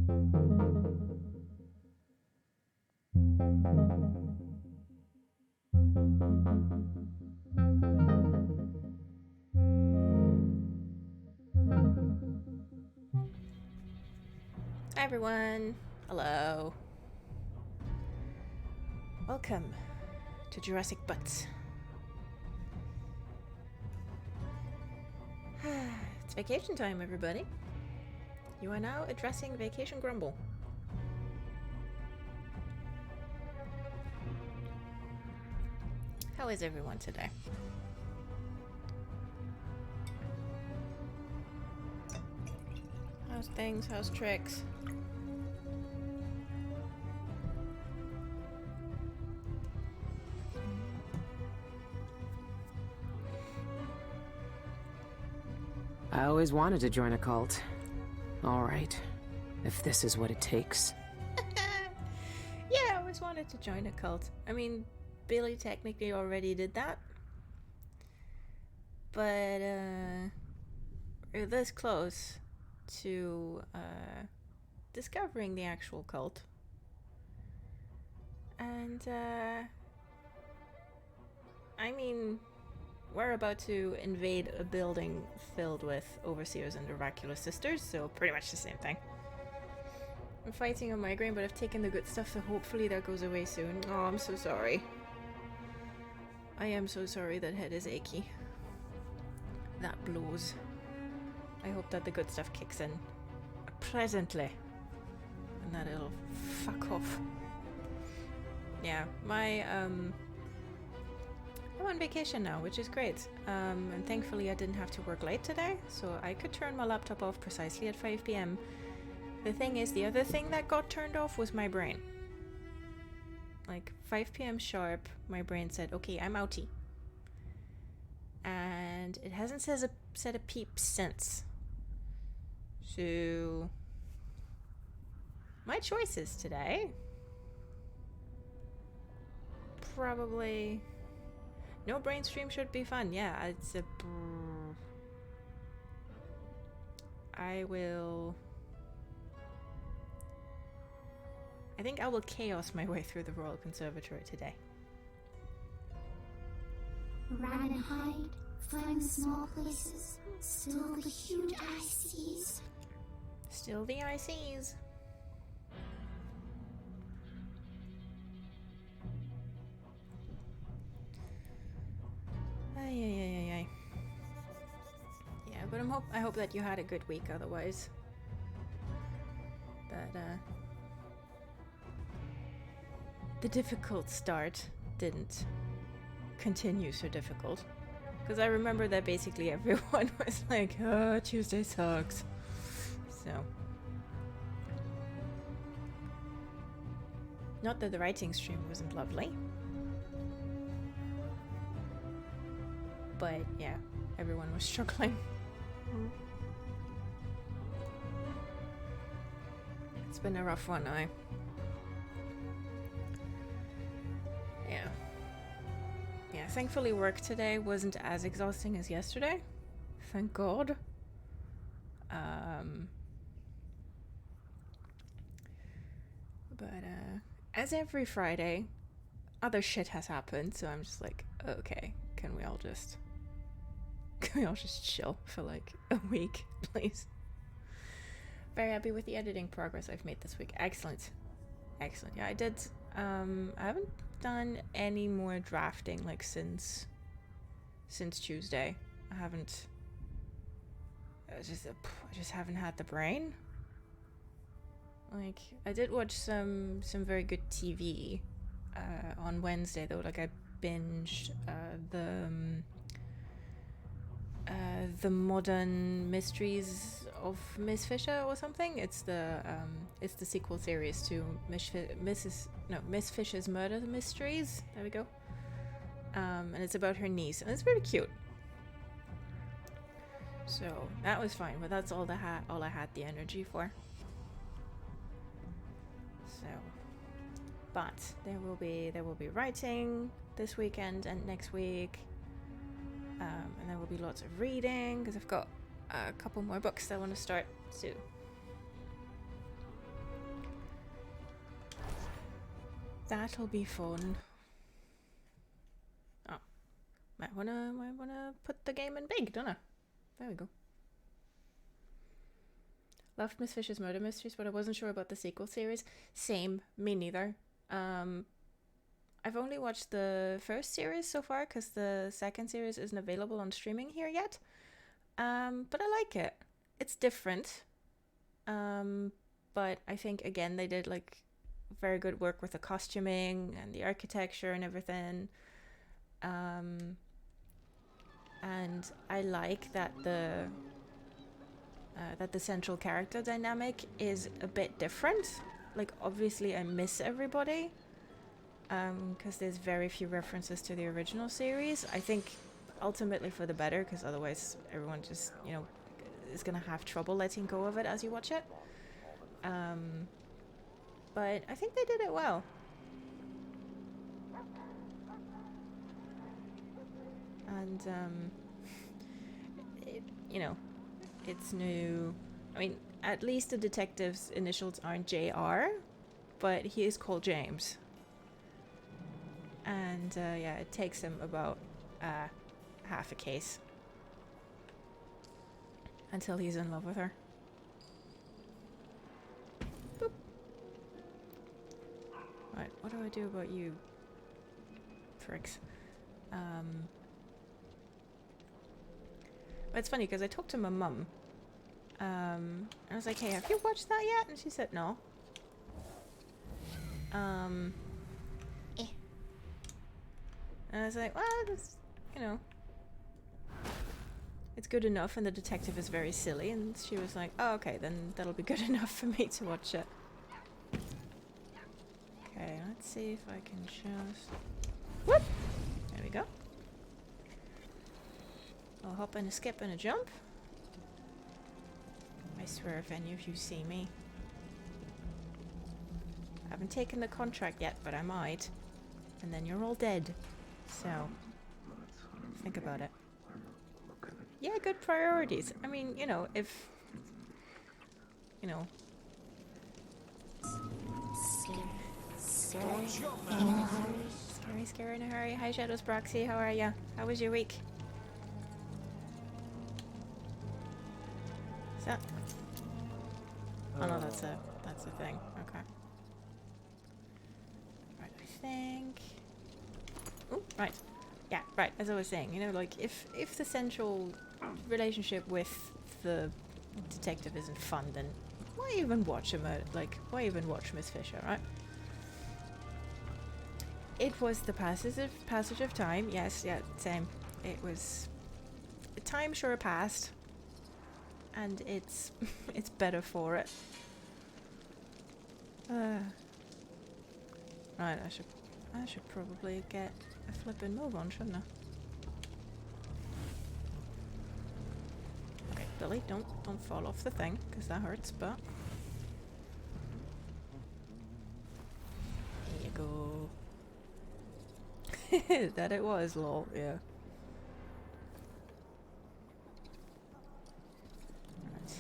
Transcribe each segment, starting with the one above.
Hi everyone, hello. Welcome to Jurassic Butts. It's vacation time, everybody. You are now addressing Vacation Grumble. How is everyone today? How's things? How's tricks? I always wanted to join a cult. Alright, if this is what it takes. Yeah, I always wanted to join a cult. I mean, Billy technically already did that. But, we're this close to, discovering the actual cult. And, I mean, we're about to invade a building filled with overseers and oracular sisters, so pretty much the same thing. I'm fighting a migraine, but I've taken the good stuff, so hopefully that goes away soon. Oh, I'm so sorry. I am so sorry that head is achy. That blows. I hope that the good stuff kicks in presently. And that it'll fuck off. Yeah, I'm on vacation now, which is great. And thankfully I didn't have to work late today, so I could turn my laptop off precisely at 5 p.m. The thing is, the other thing that got turned off was my brain. Like 5 p.m. sharp, my brain said, okay, I'm outie. And it hasn't said a peep since. So my choices today, probably no brain stream should be fun. Yeah, it's a I think I will chaos my way through the Royal Conservatory today. Run and hide, find small places, still the huge ICs. Still the ICs. Ay. Yeah, but I hope that you had a good week otherwise. That the difficult start didn't continue so difficult. Because I remember that basically everyone was like, oh, Tuesday sucks. So. Not that the writing stream wasn't lovely. But yeah, everyone was struggling. It's been a rough one, Yeah, thankfully work today wasn't as exhausting as yesterday. Thank God. But as every Friday, other shit has happened, so I'm just like, okay, can we all just chill for like a week, please? Very happy with the editing progress I've made this week. Excellent. Yeah, I did. I haven't done any more drafting like since Tuesday. I just haven't had the brain. Like, I did watch some very good TV on Wednesday though. Like, I binged the Modern Mysteries of Miss Fisher or something. It's the sequel series to Miss Fisher's Murder Mysteries. There we go. And it's about her niece, and it's very cute. So that was fine, but that's all I had the energy for. So, but there will be writing this weekend and next week. And there will be lots of reading because I've got a couple more books that I want to start too. That'll be fun. Oh, might wanna put the game in big, don't I? There we go. Loved Miss Fisher's murder mysteries, but I wasn't sure about the sequel series. Same, me neither. I've only watched the first series so far because the second series isn't available on streaming here yet. But I like it. It's different. But I think again they did like very good work with the costuming and the architecture and everything. And I like that the central character dynamic is a bit different. Like obviously I miss everybody. Because there's very few references to the original series. I think ultimately for the better, because otherwise everyone just, you know, is going to have trouble letting go of it as you watch it. But I think they did it well. And, you know, it's new. I mean, at least the detective's initials aren't JR, but he is called James. And yeah, it takes him about half a case until he's in love with her. Boop. Right, what do I do about you, pricks? It's funny because I talked to my mum. And I was like, hey, have you watched that yet? And she said no. And I was like, well, this, you know, it's good enough, and the detective is very silly. And she was like, oh, okay, then that'll be good enough for me to watch it. Okay, let's see if I can just... Whoop! There we go. I'll hop and a skip and a jump. I swear if any of you see me. I haven't taken the contract yet, but I might. And then you're all dead. So, think about it. Yeah, good priorities. I mean, you know, if... You know... Scary in a hurry. Hi, Shadows Broxy. How are ya? How was your week? Is that... Oh no, that's a thing. Okay. Right, I think... Oh, right. Yeah, right, as I was saying, you know, like, if the central relationship with the detective isn't fun, then why even watch him, why even watch Miss Fisher, right? It was the passage of time, yes, yeah, same. It was... Time sure passed. And it's... it's better for it. Right, I should probably get a flippin' move on, shouldn't I? Okay, Billy, don't fall off the thing, because that hurts, but... Here you go. That it was, lol, yeah. Right.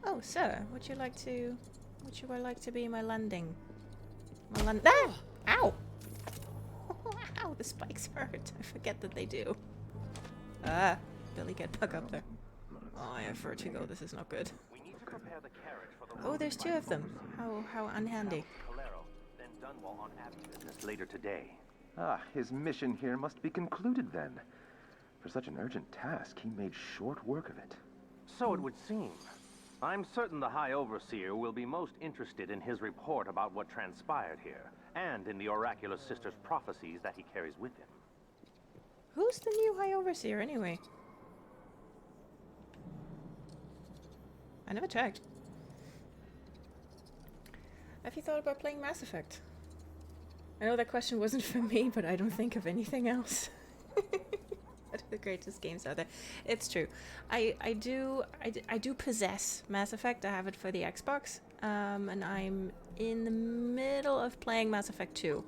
Oh, sir, would you like to be my landing? Ah! Ow! Ow, the spikes hurt. I forget that they do. Ah, Billy, get back up there. Oh, I have vertigo. This is not good. Oh, there's two of them. How unhandy. Later today. Ah, his mission here must be concluded then. For such an urgent task, he made short work of it. So it would seem. I'm certain the High Overseer will be most interested in his report about what transpired here, and in the Oracular Sister's prophecies that he carries with him. Who's the new High Overseer, anyway? I never checked. Have you thought about playing Mass Effect? I know that question wasn't for me, but I don't think of anything else. What are the greatest games out there? It's true. I do possess Mass Effect. I have it for the Xbox. And I'm in the middle of playing Mass Effect 2.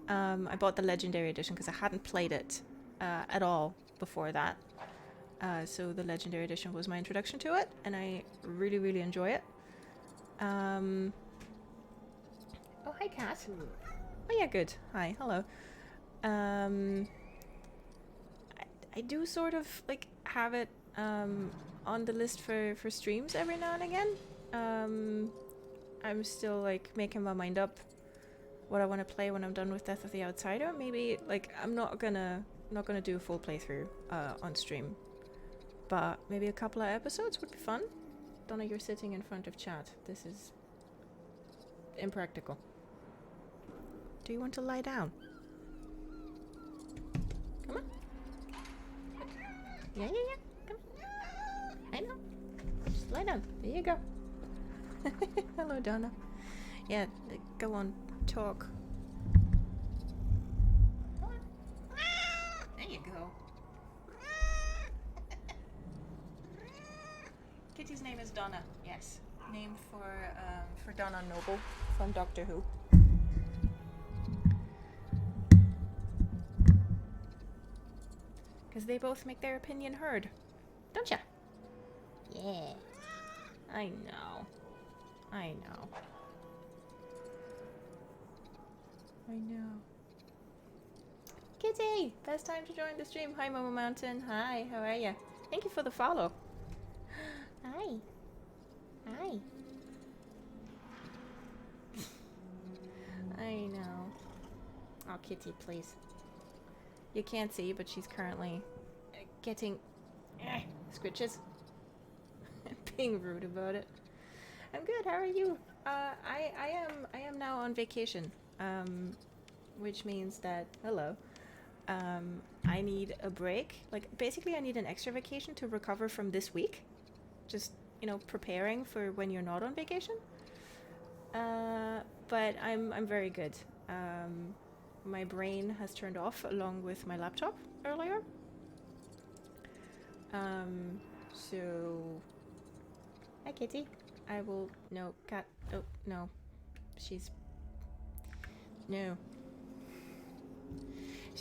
I bought the Legendary Edition because I hadn't played it at all before that. So the Legendary Edition was my introduction to it, and I really, really enjoy it. Oh, hi Hi, cat. Oh yeah, good. Hi, hello. I do sort of like have it on the list for streams every now and again. I'm still like making my mind up what I want to play when I'm done with Death of the Outsider. Maybe like I'm not gonna do a full playthrough on stream, but maybe a couple of episodes would be fun. Donna, you're sitting in front of chat. This is impractical. Do you want to lie down? Come on. Yeah. Come on. I know. Just lie down. There you go. Hello, Donna. Yeah, go on. Talk. There you go. Kitty's name is Donna. Yes, named for Donna Noble from Doctor Who. Because they both make their opinion heard, don't ya? Yeah. I know. Kitty! Best time to join the stream. Hi, Momo Mountain. Hi, how are ya? Thank you for the follow. Hi. I know. Oh, Kitty, please. You can't see, but she's currently getting scritches. Being rude about it. I'm good. How are you? I am now on vacation. Which means that I need a break. Like basically, I need an extra vacation to recover from this week. Just preparing for when you're not on vacation. But I'm very good. My brain has turned off along with my laptop earlier. So hi, Kitty. I will no cat. Oh no, she's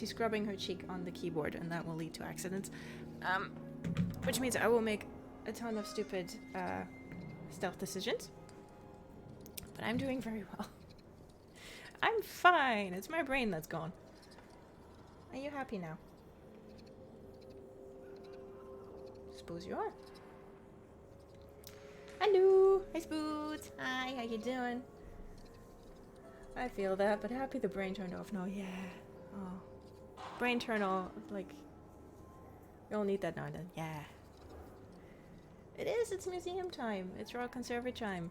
scrubbing her cheek on the keyboard, and that will lead to accidents. Which means I will make a ton of stupid stealth decisions. But I'm doing very well. I'm fine. It's my brain that's gone. Are you happy now? Suppose you are. Hello. Hi, Spoots. Hi, how you doing? I feel that, but happy the brain turned off. No, yeah. Oh. Brain turn off, like, we all need that now and then. Yeah. It is. It's museum time. It's Royal Conservatory time.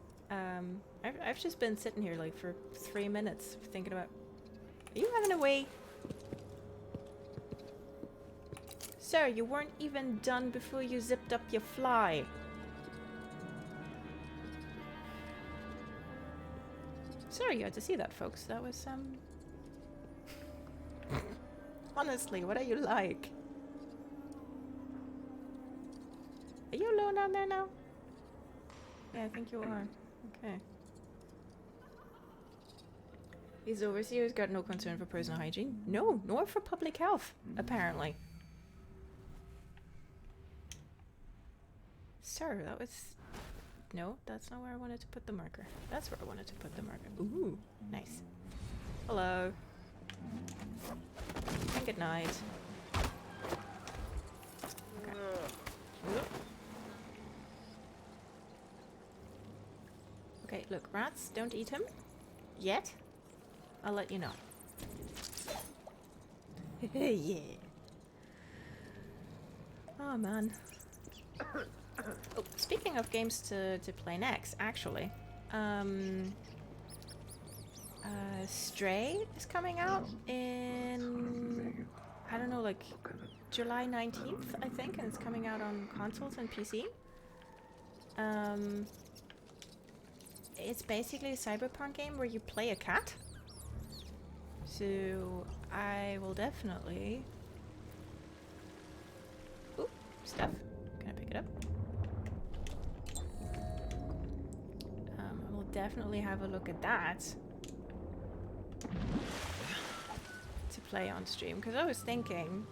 I've just been sitting here like for 3 minutes thinking about. Are you having a wee? Sir, you weren't even done before you zipped up your fly. Sorry you had to see that, folks. That was honestly, what are you like? Are you alone down there now? Yeah, I think you are. Okay. These overseers got no concern for personal hygiene. No, nor for public health, apparently. Sir, that was... No, that's not where I wanted to put the marker. That's where I wanted to put the marker. Ooh, nice. Hello. And good night. Okay. Okay, look, rats, don't eat him. Yet. I'll let you know. Yeah. Oh, man. Oh, speaking of games to play next, actually. Stray is coming out in... I don't know, like July 19th, I think, and it's coming out on consoles and PC. It's basically a cyberpunk game where you play a cat. So I will definitely... Ooh, stuff. Can I pick it up? I will definitely have a look at that to play on stream, because I was thinking,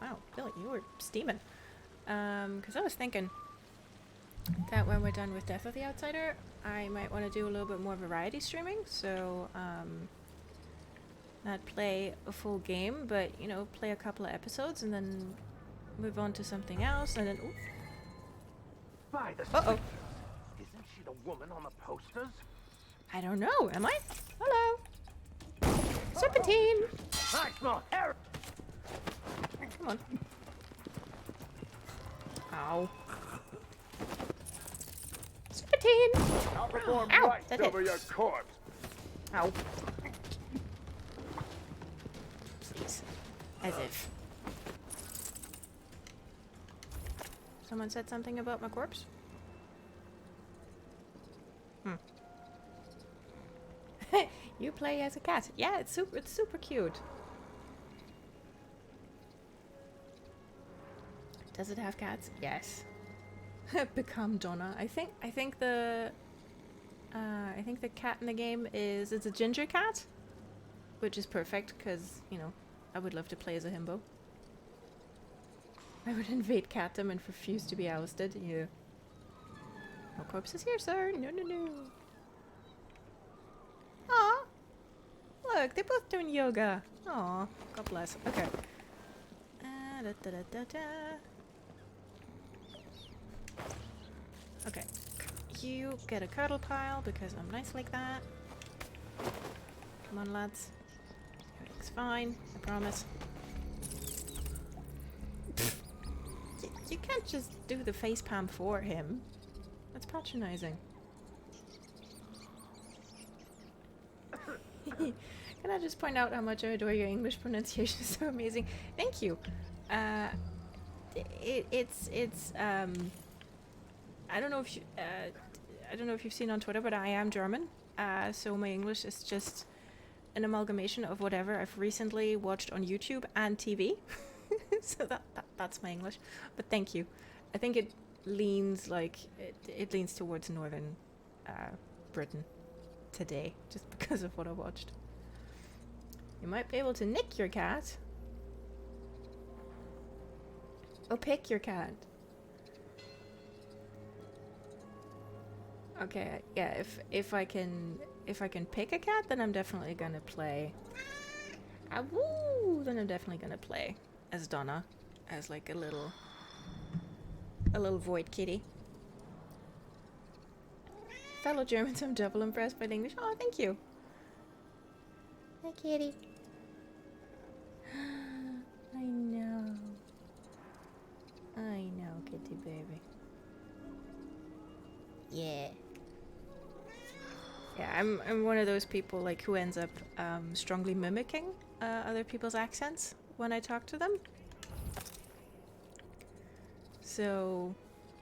wow, Billy, you were steaming. Because I was thinking, that when we're done with Death of the Outsider, I might want to do a little bit more variety streaming. So, not play a full game, but, you know, play a couple of episodes and then move on to something else, and then... Ooh. By the Uh-oh. scriptures, isn't she the woman on the posters? I don't know, am I? Hello? Serpentine! I smell hair. Come on. Ow. Serpentine! I'll perform Ow, rites that over hit. your corpse. Ow. Please. As if. Someone said something about my corpse? You play as a cat. Yeah, it's super cute. Does it have cats? Yes. Become Donna. I think the cat in the game it's a ginger cat, which is perfect because, you know, I would love to play as a himbo. I would invade catdom and refuse to be ousted. Yeah. No corpses here, sir. No. Aw. Look, they're both doing yoga. Aw. God bless. Okay. Okay. You get a cuddle pile because I'm nice like that. Come on, lads. Everything's fine. I promise. You can't just do the facepalm for him. That's patronizing. Can I just point out how much I adore your English pronunciation? Is so amazing. Thank you. It's I don't know if you've seen on Twitter, but I am German. So my English is just an amalgamation of whatever I've recently watched on YouTube and TV. So that's my English. But thank you. I think it leans it leans towards northern Britain today, just because of what I watched. You might be able to nick your cat. Or pick your cat. Okay, yeah, if I can pick a cat, then I'm definitely gonna play. Ah, woo! Then I'm definitely gonna play as Donna, as like a little void kitty. Fellow Germans, I'm double impressed by the English. Oh, thank you. Hi, kitty. I know, kitty baby. Yeah. Yeah, I'm one of those people like who ends up strongly mimicking other people's accents when I talk to them. So,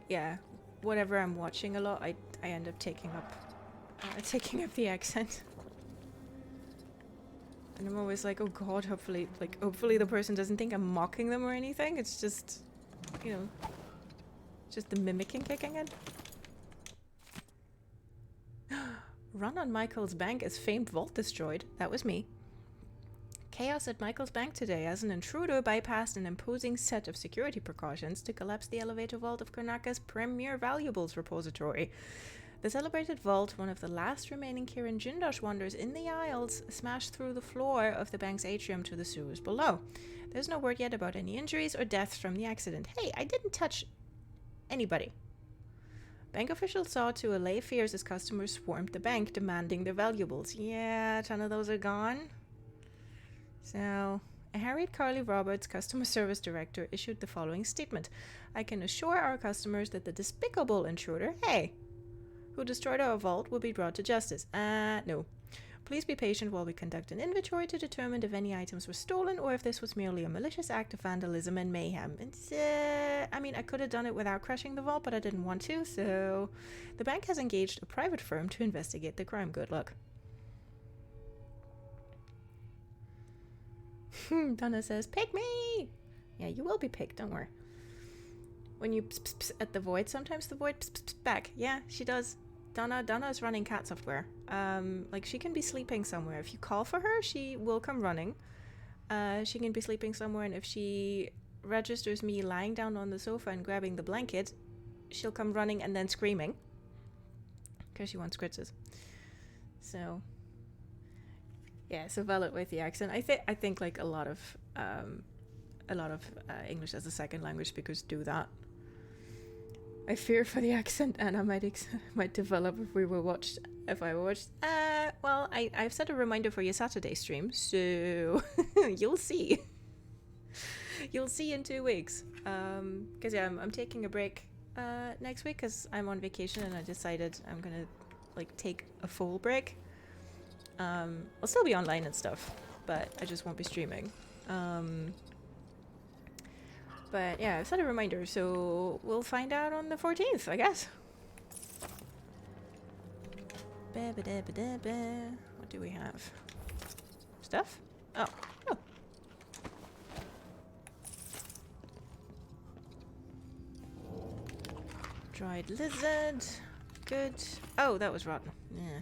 yeah, whatever I'm watching a lot, I end up taking up the accent. And I'm always like, oh god, hopefully the person doesn't think I'm mocking them or anything. It's just, you know, just the mimicking kicking in. Run on Michael's bank as famed vault destroyed. That was me. Chaos at Michael's bank today as an intruder bypassed an imposing set of security precautions to collapse the elevator vault of Karnaka's premier valuables repository. The celebrated vault, one of the last remaining Kirin Jindosh wonders in the Isles, smashed through the floor of the bank's atrium to the sewers below. There's no word yet about any injuries or deaths from the accident. Hey, I didn't touch anybody. Bank officials saw to allay fears as customers swarmed the bank, demanding their valuables. Yeah, a ton of those are gone. So, Harriet Carly Roberts, customer service director, issued the following statement. I can assure our customers that the despicable intruder, who destroyed our vault will be brought to justice. No. Please be patient while we conduct an inventory to determine if any items were stolen or if this was merely a malicious act of vandalism and mayhem. It's, I mean, I could have done it without crushing the vault, but I didn't want to, so the bank has engaged a private firm to investigate the crime. Good luck. Donna says, pick me! Yeah, you will be picked, don't worry. When you pss at the void, sometimes the void pss back. Yeah, she does. Donna is running cat software. Like, she can be sleeping somewhere. If you call for her, she will come running. She can be sleeping somewhere, and if she registers me lying down on the sofa and grabbing the blanket, she'll come running and then screaming because she wants gritzes. So yeah, so valid with the accent. I think like a lot of English as a second language speakers do that. I fear for the accent, and I might develop if I were watched. Well, I've set a reminder for your Saturday stream, so you'll see. You'll see in 2 weeks. Because yeah, I'm taking a break next week because I'm on vacation, and I decided I'm gonna like take a full break. I'll still be online and stuff, but I just won't be streaming. But yeah, I've set a reminder, so we'll find out on the 14th, I guess. What do we have? Stuff? Oh. Dried lizard. Good. Oh, that was rotten. Yeah.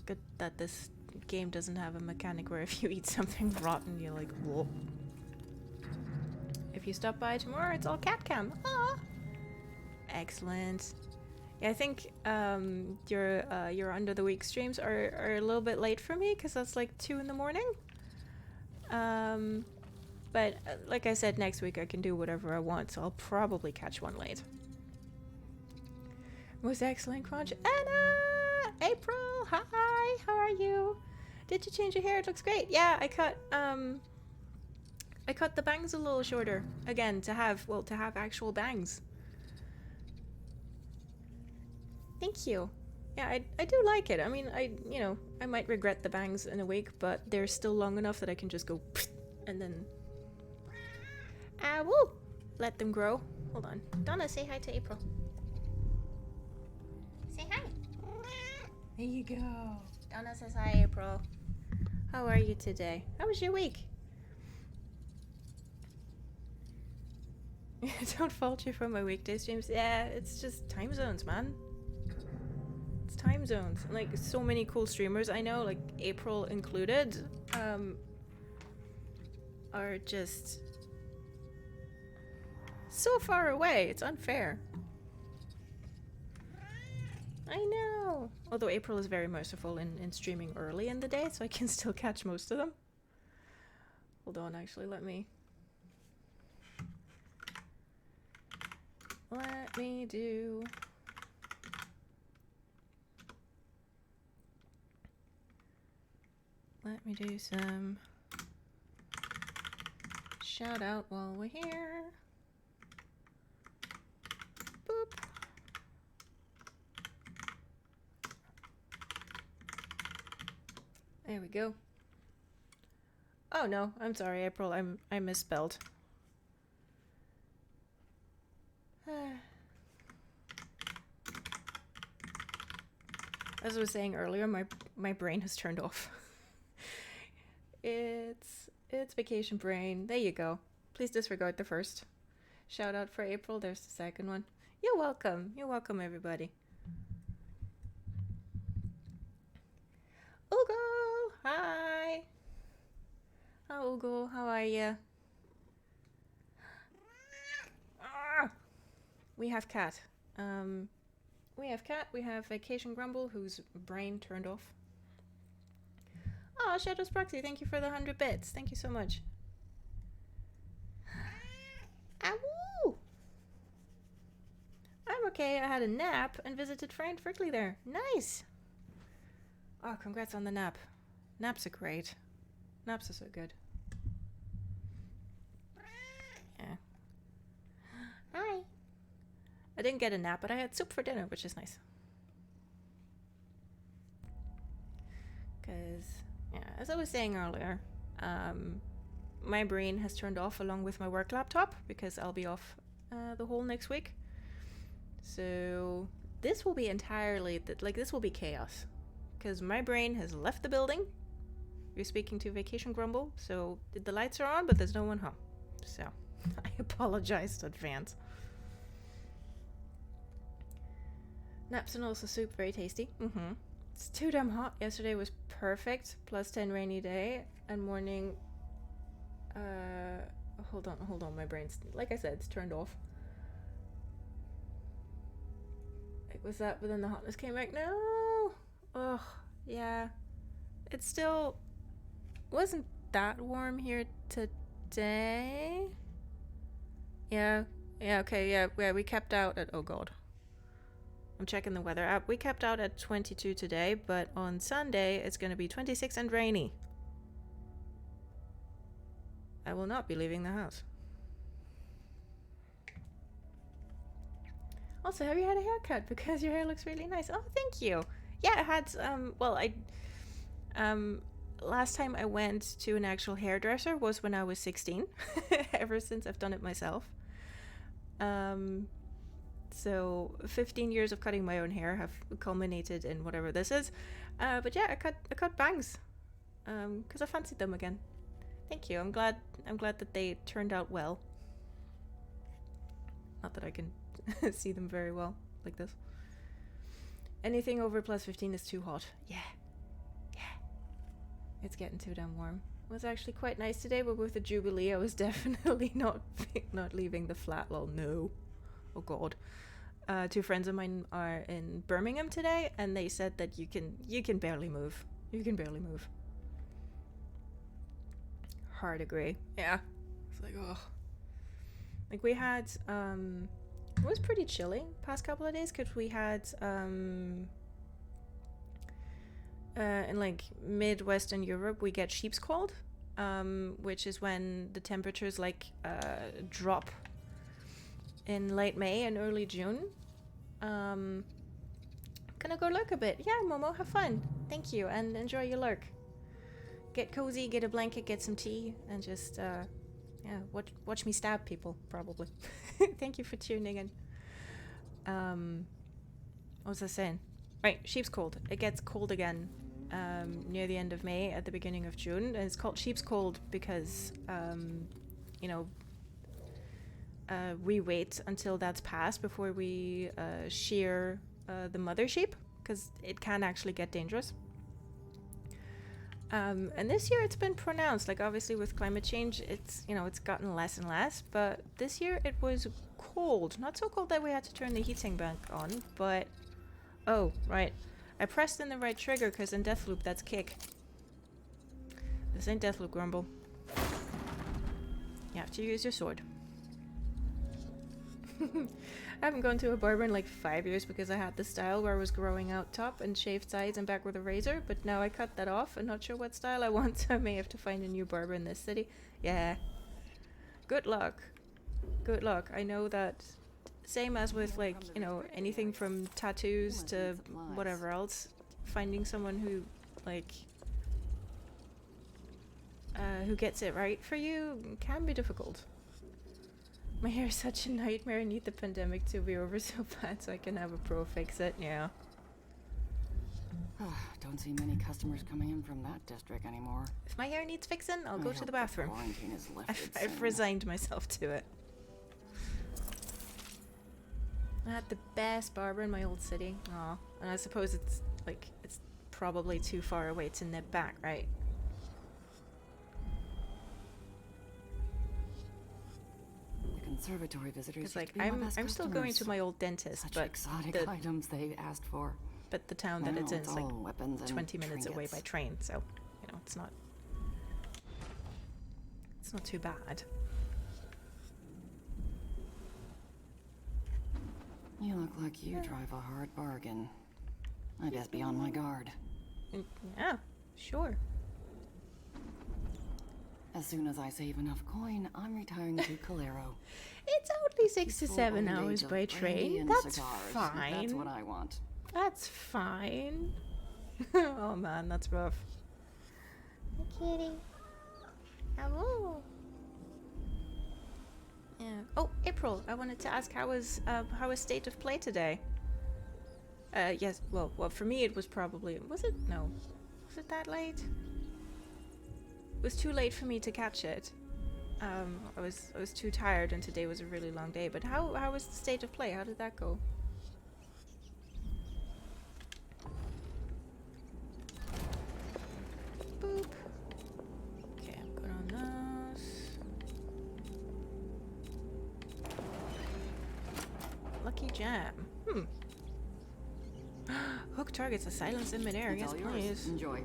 Good that this game doesn't have a mechanic where if you eat something rotten, you're like, whoa. If you stop by tomorrow, it's all cat cam. Ah, excellent. Yeah, I think your under the week streams are a little bit late for me because that's like 2 in the morning. But like I said, next week I can do whatever I want, so I'll probably catch one late. Most excellent crunch, Anna, April. Hi, how are you? Did you change your hair? It looks great. Yeah, I cut the bangs a little shorter again to have actual bangs. Thank you. Yeah, I do like it. I mean, I might regret the bangs in a week, but they're still long enough that I can just go and then woo, let them grow. Hold on. Donna, say hi to April. Say hi. There you go. Donna says hi, April. How are you today? How was your week? Don't fault you for my weekday streams. Yeah, it's just time zones, man. It's time zones. And like so many cool streamers I know, like April included, are just so far away. It's unfair. I know. Although April is very merciful in streaming early in the day, so I can still catch most of them. Hold on, actually, let me do some shout out while we're here. Boop. There we go. Oh no, I'm sorry, April. I misspelled. As I was saying earlier, my brain has turned off. It's vacation brain. There you go. Please disregard the first. Shout out for April. There's the second one. You're welcome. You're welcome, everybody. Ugo! Hi! Hi, Ugo. How are you? We have cat. We have Vacation Grumble, whose brain turned off. Oh, Shadows Proxy, thank you for the 100 bits. Thank you so much. Woo! I'm okay. I had a nap and visited friend Frickley there. Nice! Oh, congrats on the nap. Naps are great. Naps are so good. Yeah. Hi! I didn't get a nap, but I had soup for dinner, which is nice. Because, yeah, as I was saying earlier, my brain has turned off along with my work laptop because I'll be off the whole next week. So this will be entirely, this will be chaos. Because my brain has left the building. You're speaking to Vacation Grumble, so the lights are on, but there's no one home. So I apologize in advance. Naps and also soup, very tasty. It's too damn hot. Yesterday was perfect. +10 rainy day. And morning... hold on. My brain's... Like I said, it's turned off. Like, was that when the hotness came back? No! Ugh, yeah. It still wasn't that warm here today. Yeah, okay, yeah, we kept out at, oh god. I'm checking the weather app. We kept out at 22 today, but on Sunday it's going to be 26 and rainy. I will not be leaving the house. Also, have you had a haircut? Because your hair looks really nice. Oh, thank you. Yeah, I had, last time I went to an actual hairdresser was when I was 16. Ever since I've done it myself. So 15 years of cutting my own hair have culminated in whatever this is. But yeah, I cut bangs. Because I fancied them again. Thank you. I'm glad that they turned out well. Not that I can see them very well like this. Anything over plus 15 is too hot. Yeah. It's getting too damn warm. It was actually quite nice today, but with the Jubilee, I was definitely not leaving the flat. Lol, no. Oh god. 2 friends of mine are in Birmingham today, and they said that you can barely move. You can barely move. Hard agree. Yeah. It's like, oh. Like we had, it was pretty chilly past couple of days because we had, in like Midwestern Europe, we get sheep's cold, which is when the temperatures like drop in late May and early June. Gonna go lurk a bit. Yeah, Momo, have fun. Thank you, and enjoy your lurk. Get cozy, get a blanket, get some tea, and just yeah, watch me stab people, probably. Thank you for tuning in. What was I saying? Right, sheep's cold. It gets cold again near the end of May, at the beginning of June. And it's called sheep's cold because, you know, we wait until that's passed before we shear the mother sheep, because it can actually get dangerous. And this year it's been pronounced. Like, obviously with climate change, it's, you know, it's gotten less and less, but this year it was cold. Not so cold that we had to turn the heating back on, but oh, right. I pressed in the right trigger because in Deathloop that's kick. This ain't Deathloop, Grumble. You have to use your sword. I haven't gone to a barber in like 5 years because I had the style where I was growing out top and shaved sides and back with a razor, but now I cut that off and not sure what style I want, so I may have to find a new barber in this city. Yeah. Good luck. Good luck. I know that, same as with like, you know, anything from tattoos to whatever else, finding someone who like who gets it right for you can be difficult. My hair is such a nightmare. I need the pandemic to be over so bad so I can have a pro fix it. Yeah. Don't see many customers coming in from that district anymore. If my hair needs fixing, I'll go to the bathroom. Quarantine is lifted I've resigned myself to it. I had the best barber in my old city. Aw. And I suppose it's like, it's probably too far away to nip back, right? Conservatory visitors. Like I'm still going to my old dentist, Such but exotic items they asked for. But the town that it's in is like weapons 20 minutes away trinkets. by train, so you know it's not too bad. You look like you drive a hard bargain. I best be on my guard. Yeah, sure. As soon as I save enough coin, I'm retiring to Calero. It's only 6 to Peaceful 7 old hours age of by brandy train. and That's cigars. fine. That's what I want. That's fine. Oh man, that's rough. Hi, kitty. Hello. Yeah. Oh, April. I wanted to ask how was State of Play today? Yes. Well, for me it was probably. Was it? No. Was it that late? It was too late for me to catch it. I was too tired, and today was a really long day. But how was the State of Play? How did that go? Boop. Okay, I'm good on those. Lucky Jam. Hook targets are silenced in midair. It's Yes, all yours. please. Enjoy.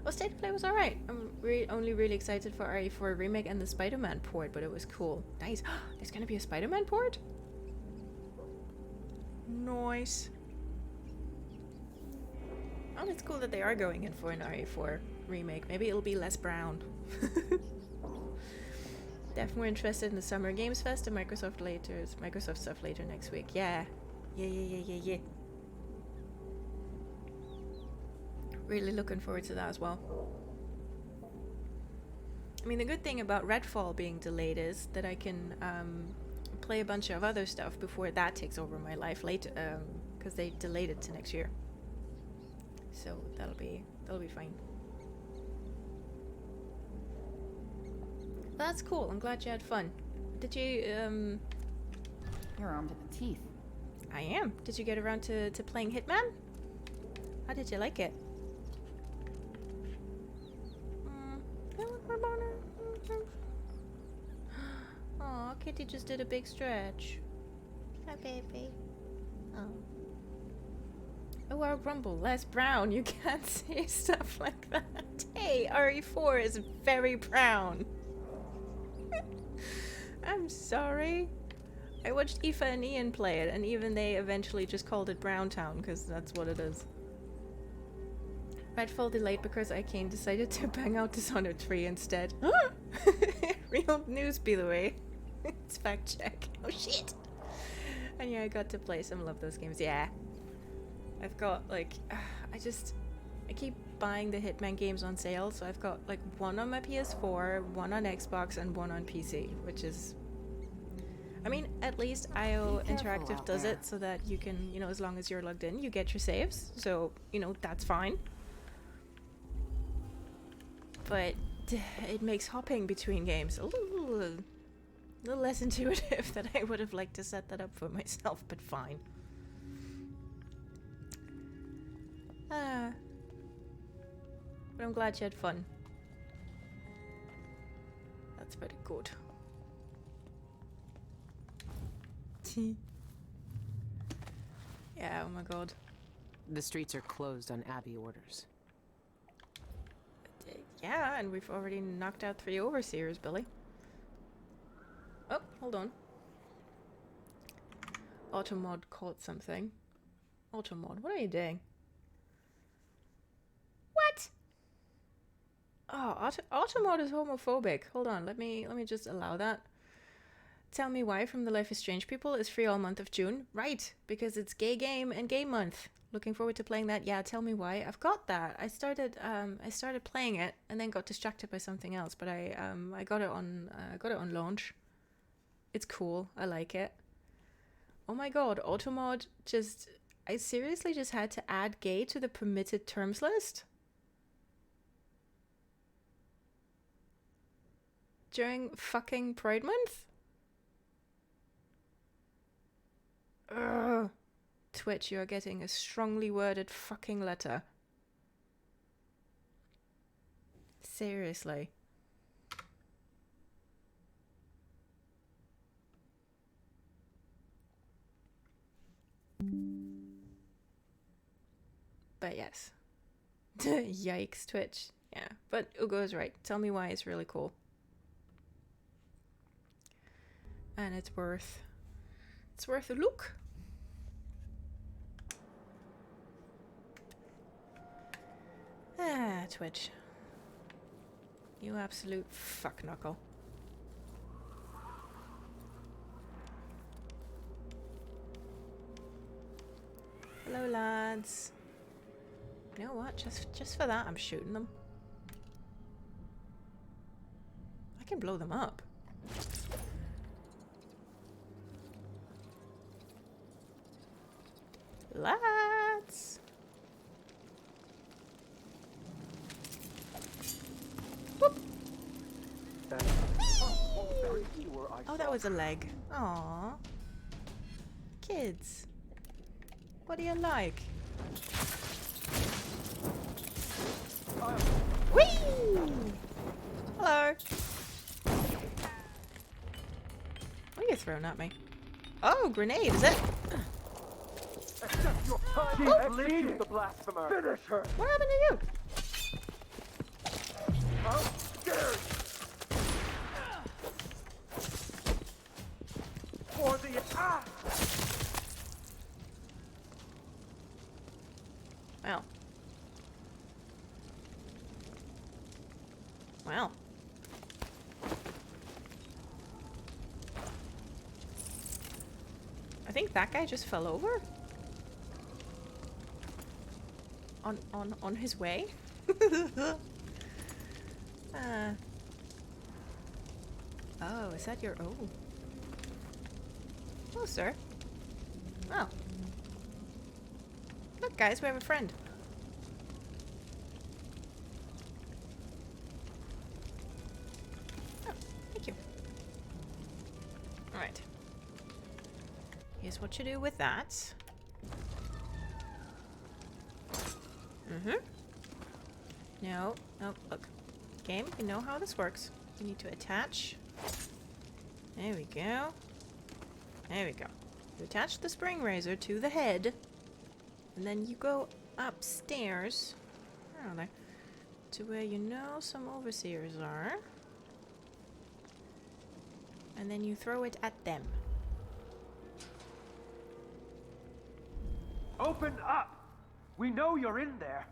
Well, State of Play was alright. I'm only really excited for RE4 remake and the Spider-Man port, but it was cool. Nice. There's gonna be a Spider-Man port? Nice. Oh, it's cool that they are going in for an RE4 remake. Maybe it'll be less brown. Definitely more interested in the Summer Games Fest and Microsoft stuff later next week. Yeah. Yeah. Really looking forward to that as well. I mean, the good thing about Redfall being delayed is that I can play a bunch of other stuff before that takes over my life later, because they delayed it to next year. So that'll be fine. That's cool. I'm glad you had fun. Did you You're armed to the teeth. I am. Did you get around to playing Hitman? How did you like it? Aw, Kitty just did a big stretch. Hi, baby. Oh, wow, Grumble, less brown. You can't say stuff like that. Hey, RE4 is very brown. I'm sorry. I watched Aoife and Ian play it, and even they eventually just called it Brown Town, because that's what it is. Redfall delayed because Ikane decided to bang out Dishonored 3 instead. Real news, by the way. It's fact check. Oh shit! And yeah, I got to play some of those games. Yeah. I've got, like, I keep buying the Hitman games on sale, so I've got, like, one on my PS4, one on Xbox, and one on PC, which is... I mean, at least IO Interactive does it so that you can, you know, as long as you're logged in, you get your saves. So, you know, that's fine. But it makes hopping between games a little less intuitive than I would have liked to set that up for myself, but fine. But I'm glad you had fun. That's very good. Yeah, oh my god. The streets are closed on Abbey orders. Yeah, and we've already knocked out 3 overseers, Billy. Oh, hold on. Automod caught something. Automod, what are you doing? What? Oh, Automod is homophobic. Hold on, let me just allow that. Tell Me Why from the Life is Strange people is free all month of June. Right, because it's gay game and gay month. Looking forward to playing that. Yeah, Tell Me Why. I've got that. I started playing it and then got distracted by something else, but I got it on launch. It's cool. I like it. Oh my god, Automod I seriously just had to add gay to the permitted terms list during fucking Pride Month? Ugh. Twitch, you're getting a strongly worded fucking letter. Seriously. But yes. Yikes, Twitch. Yeah, but Ugo is right. Tell Me Why is really cool. And it's worth a look. Ah, Twitch. You absolute fuck knuckle. Hello, lads. You know what? Just for that, I'm shooting them. I can blow them up. Lads. Whoop. Oh, that was a leg. Aww. Kids. What do you like? Whee! Hello. What are you throwing at me? Oh, grenade, is it? Lead the blasphemer. Finish her. What happened to you? How dare you? For the Well. Well. I think that guy just fell over. On his way. Oh, is that your... Oh. Oh, sir. Oh. Look, guys, we have a friend. Oh, thank you. Alright. Here's what you do with that. No. Oh, look. Game, you know how this works. You need to attach. There we go. There we go. You attach the spring razor to the head. And then you go upstairs. Where are they? To where you know some overseers are. And then you throw it at them. Open up! We know you're in there.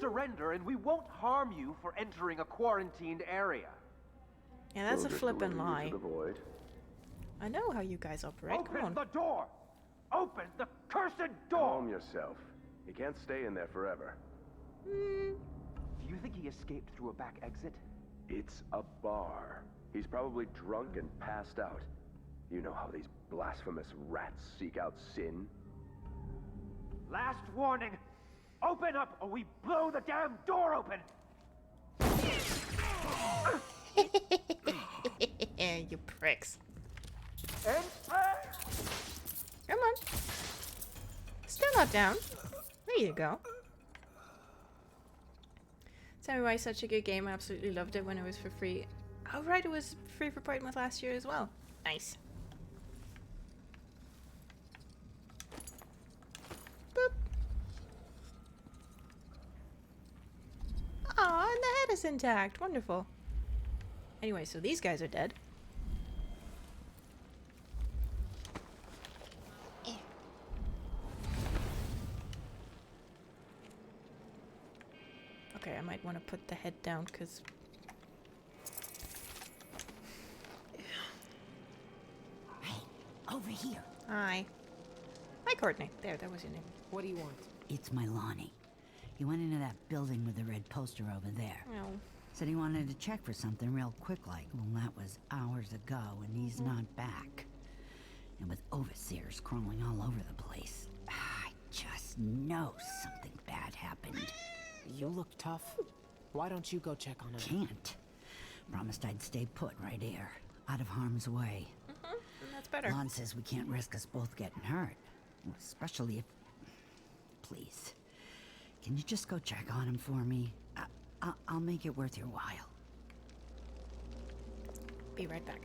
Surrender and we won't harm you for entering a quarantined area. Yeah, that's a flippin' lie. I know how you guys operate. Come Open on. the door! Open the cursed door! Calm yourself. He can't stay in there forever. Do you think he escaped through a back exit? It's a bar. He's probably drunk and passed out. You know how these blasphemous rats seek out sin? Last warning! Open up or we blow the damn door open! You pricks. And Come on. Still not down. There you go. Tell me why it's such a good game. I absolutely loved it when it was for free. Oh right, it was free for Portmouth last year as well. Nice. Boop. Aw, and the head is intact. Wonderful. Anyway, so these guys are dead. Okay, I might want to put the head down because... Hey, over here. Hi. Hi, Courtney. There, that was your name. What do you want? It's my Lonnie. He went into that building with the red poster over there. Oh. Said he wanted to check for something real quick like. Well, that was hours ago, and he's not back. And with overseers crawling all over the place, I just know something bad happened. You look tough. Why don't you go check on him? Can't. Promised I'd stay put right here, out of harm's way. That's better. Lon says we can't risk us both getting hurt. Especially if... Please. Can you just go check on him for me? I'll make it worth your while. Be right back.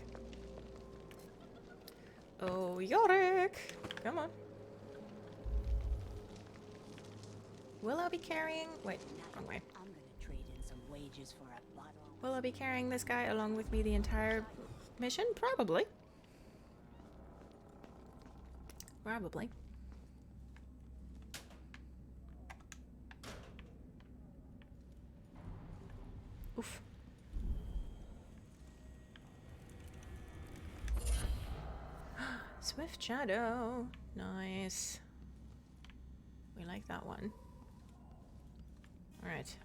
Oh, Yorick! Come on. Will I be carrying... Wait, wrong way. I'm gonna trade in some wages for a bottle. Will I be carrying this guy along with me the entire mission? Probably. Probably. Oof. Swift Shadow. Nice. We like that one. Alright.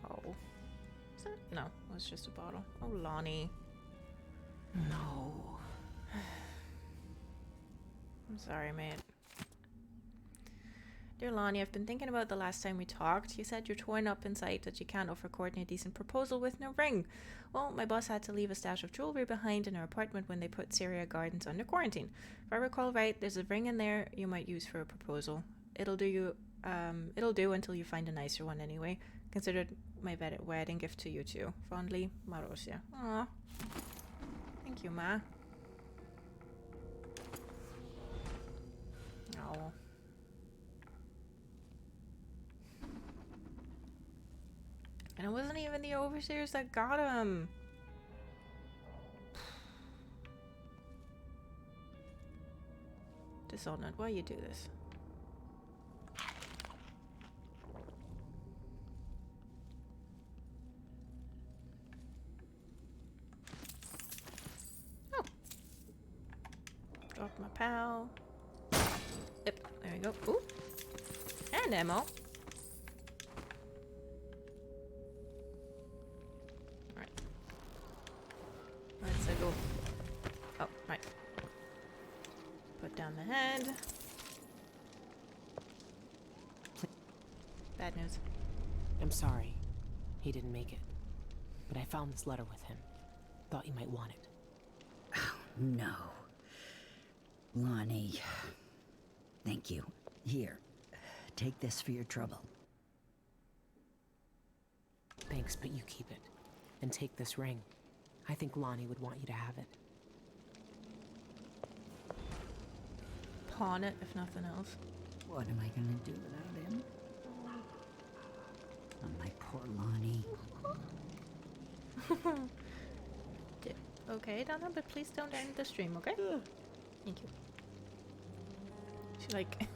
Oh. Is that? No, it was just a bottle. Oh, Lonnie. No. I'm sorry, mate. Dear Lonnie, I've been thinking about the last time we talked. You said you're torn up inside that you can't offer Courtney a decent proposal with no ring. Well, my boss had to leave a stash of jewelry behind in her apartment when they put Syria Gardens under quarantine. If I recall right, there's a ring in there you might use for a proposal. It'll do until you find a nicer one anyway. Consider it my wedding gift to you too. Fondly, Marosia. Aw. Thank you, Ma. Ow. And it wasn't even the overseers that got him. Dishonored, why you do this? Oh. Drop my pal. Yep, there we go. Ooh. And ammo. Alright. Let's go. Oh, right. Put down the head. Bad news. I'm sorry. He didn't make it. But I found this letter with him. Thought you might want it. Oh, no. Lonnie. Thank you. Here. Take this for your trouble. Thanks, but you keep it. And take this ring. I think Lonnie would want you to have it. Pawn it, if nothing else. What am I gonna do without him? Oh, my poor Lonnie. Okay, Donna, but please don't end the stream, okay? Thank you. She, like,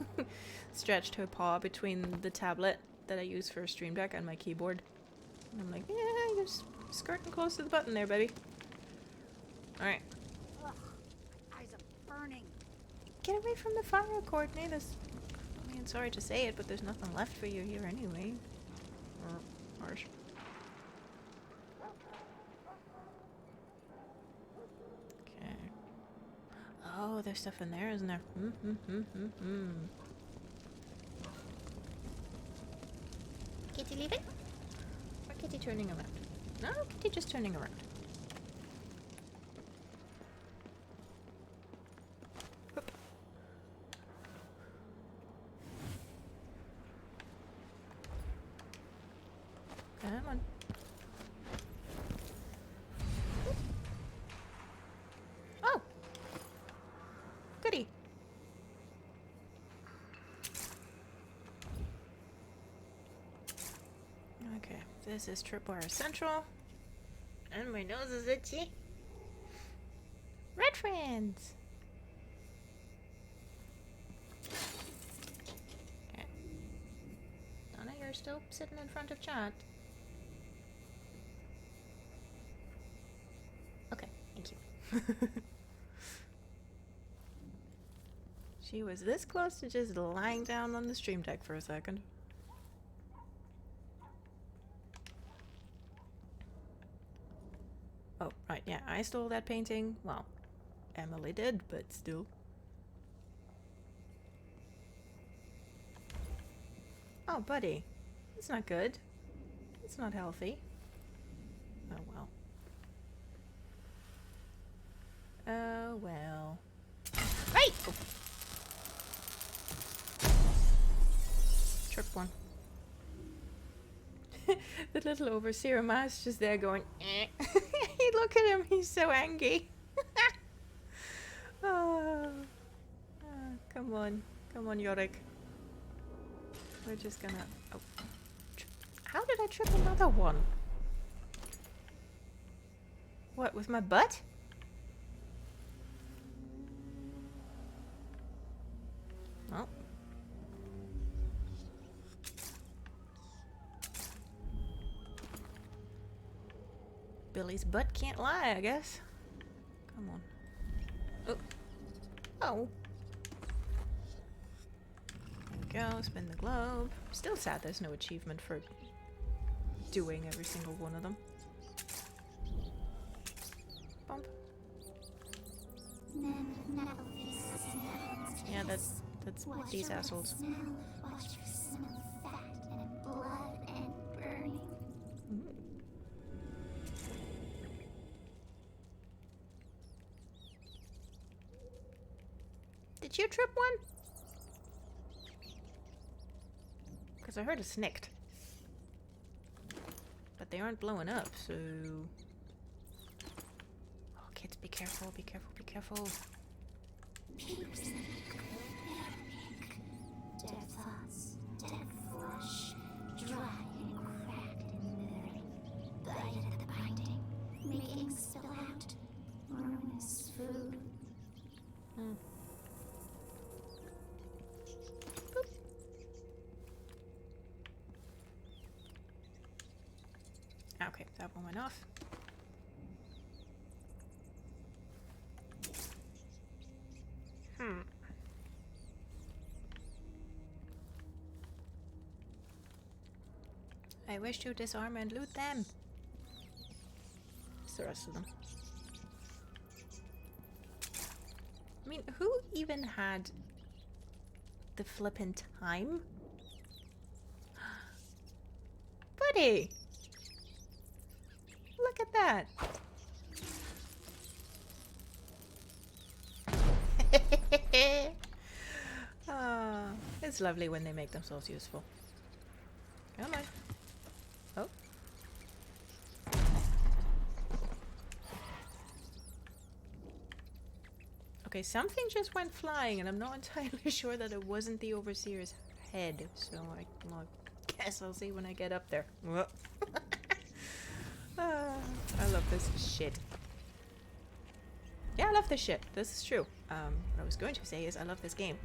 stretched her paw between the tablet that I use for a stream deck and my keyboard. And I'm like, yeah, you're skirting close to the button there, baby. Alright. Ugh, my eyes are burning. Get away from the fire, Courtney. I mean, sorry to say it, but there's nothing left for you here anyway. Or harsh. Okay. Oh, there's stuff in there, isn't there? Kitty leaving? Or Kitty turning around? No, Kitty just turning around. Whoop. Come on. Oh! Goody. Okay, this is Tripwire Central. And my nose is itchy. Red friends! Okay. Donna, you're still sitting in front of chat. Okay, thank you. She was this close to just lying down on the stream deck for a second. Oh, right, yeah, I stole that painting. Well, Emily did, but still. Oh, buddy. That's not good. It's not healthy. Oh, well. Oh, well. Hey! Oh. Trip one. The little overseer mask just there going, eh. Look at him, he's so angry. Oh, come on, Yorick. We're just gonna. Oh, how did I trip another one? What, with my butt? Oh. Billy's butt can't lie, I guess. Come on. Oh. Oh. There we go. Spin the globe. Still sad there's no achievement for doing every single one of them. Bump. Yeah, that's these assholes. Watch for smell fat and blood and burning. Did you trip one? Because I heard a snicked. But they aren't blowing up, so... Oh, kids, be careful, be careful, be careful. Okay, that one went off. I wish to disarm and loot them. It's the rest of them. I mean, who even had the flippin' time? Buddy! Look at that! Ah, it's lovely when they make themselves useful. Come on. Oh. Okay, something just went flying, and I'm not entirely sure that it wasn't the Overseer's head, so I guess I'll see when I get up there. I love this shit. Yeah, I love this shit. This is true. What I was going to say is I love this game.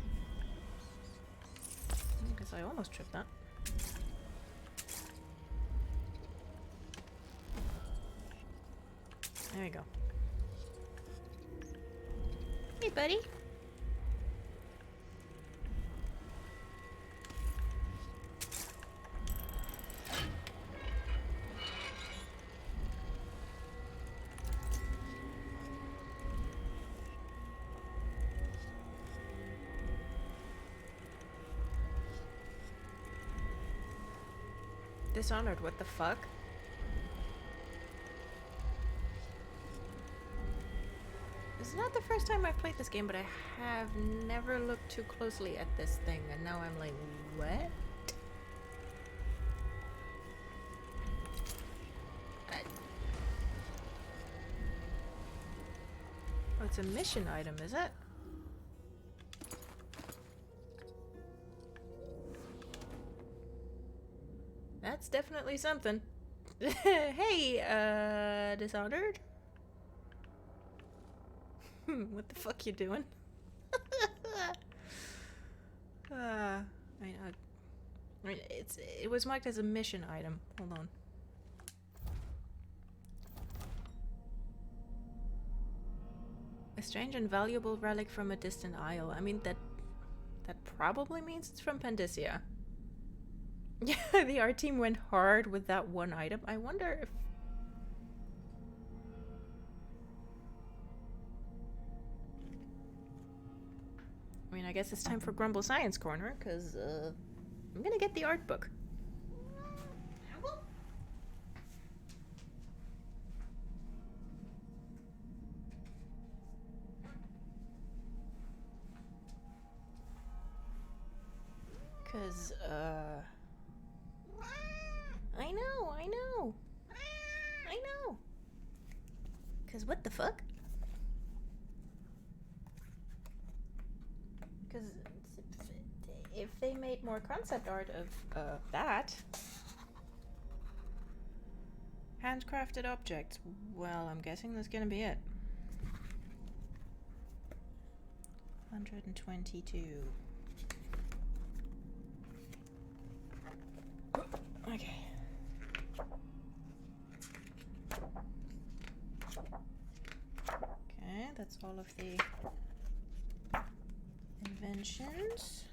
I guess I almost tripped that. There we go. Hey, buddy. Dishonored, what the fuck? This is not the first time I've played this game, but I have never looked too closely at this thing, and now I'm like, what? Oh, it's a mission item, is it? That's definitely something. Hey, Dishonored? What the fuck you doing? I mean, it was marked as a mission item. Hold on. A strange and valuable relic from a distant isle. I mean, that probably means it's from Pandacia. Yeah, the art team went hard with that one item. I wonder if... I mean, I guess it's time for Grumble Science Corner, because, I'm gonna get the art book. Because, I know. Because what the fuck? Because if they made more concept art of that, handcrafted objects, well, I'm guessing that's gonna be it. 122. Okay. Okay, that's all of the inventions.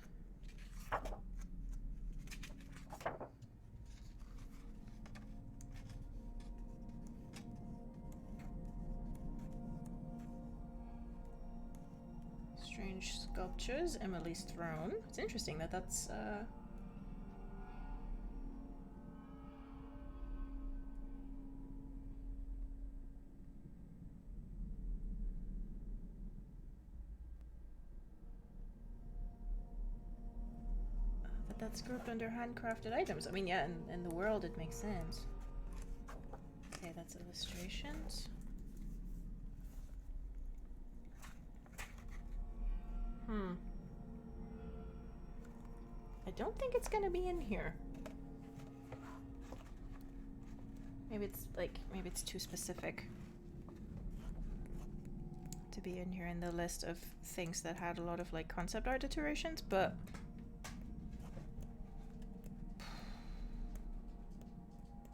Strange sculptures, Emily's throne. It's interesting that that's that's grouped under handcrafted items. I mean, yeah, in the world it makes sense. Okay, that's illustrations. I don't think it's gonna be in here. Maybe it's too specific to be in here in the list of things that had a lot of like concept art iterations, but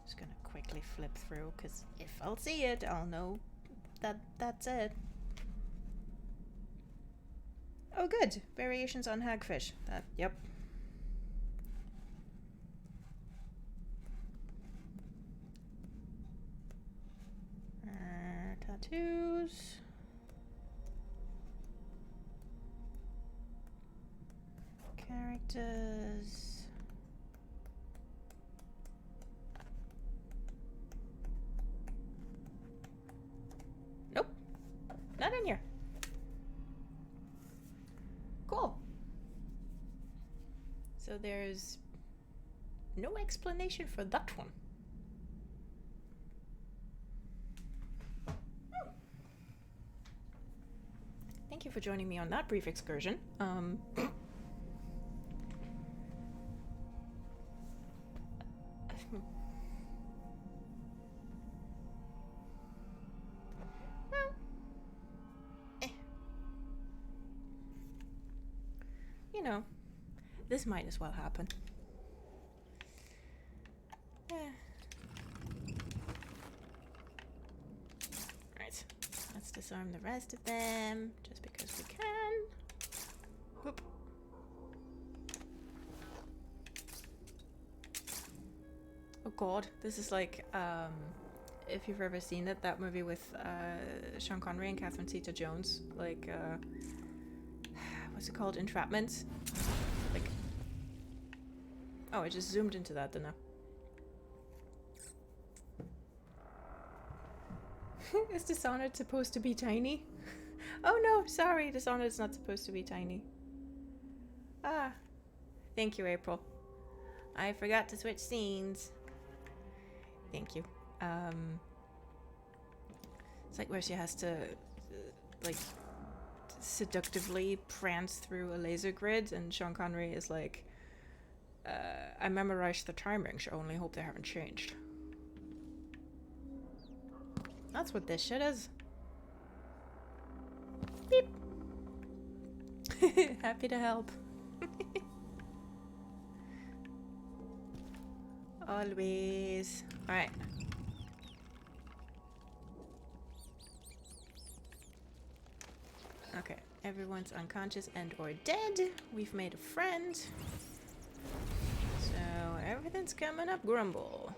just gonna quickly flip through, because if I'll see it, I'll know that that's it. Oh good, variations on hagfish. Yep. Tattoos. Characters. Nope. Not in here. Cool. So there's no explanation for that one. Thank you for joining me on that brief excursion. You know, this might as well happen. Right, let's disarm the rest of them, just because we can. Whoop. Oh god, this is like, if you've ever seen it, that movie with Sean Connery and Catherine Zeta-Jones, like, what's it called? Entrapment? Like, oh, I just zoomed into that, didn't I? Is Dishonored supposed to be tiny? Oh no, sorry, Dishonored's not supposed to be tiny. Ah, thank you, April. I forgot to switch scenes. Thank you. It's like where she has to, like, seductively prance through a laser grid, and Sean Connery is like, I memorized the timings, I only hope they haven't changed. That's what this shit is. Beep. Happy to help. Always. Alright. Okay, everyone's unconscious and or dead. We've made a friend. So everything's coming up Grumble.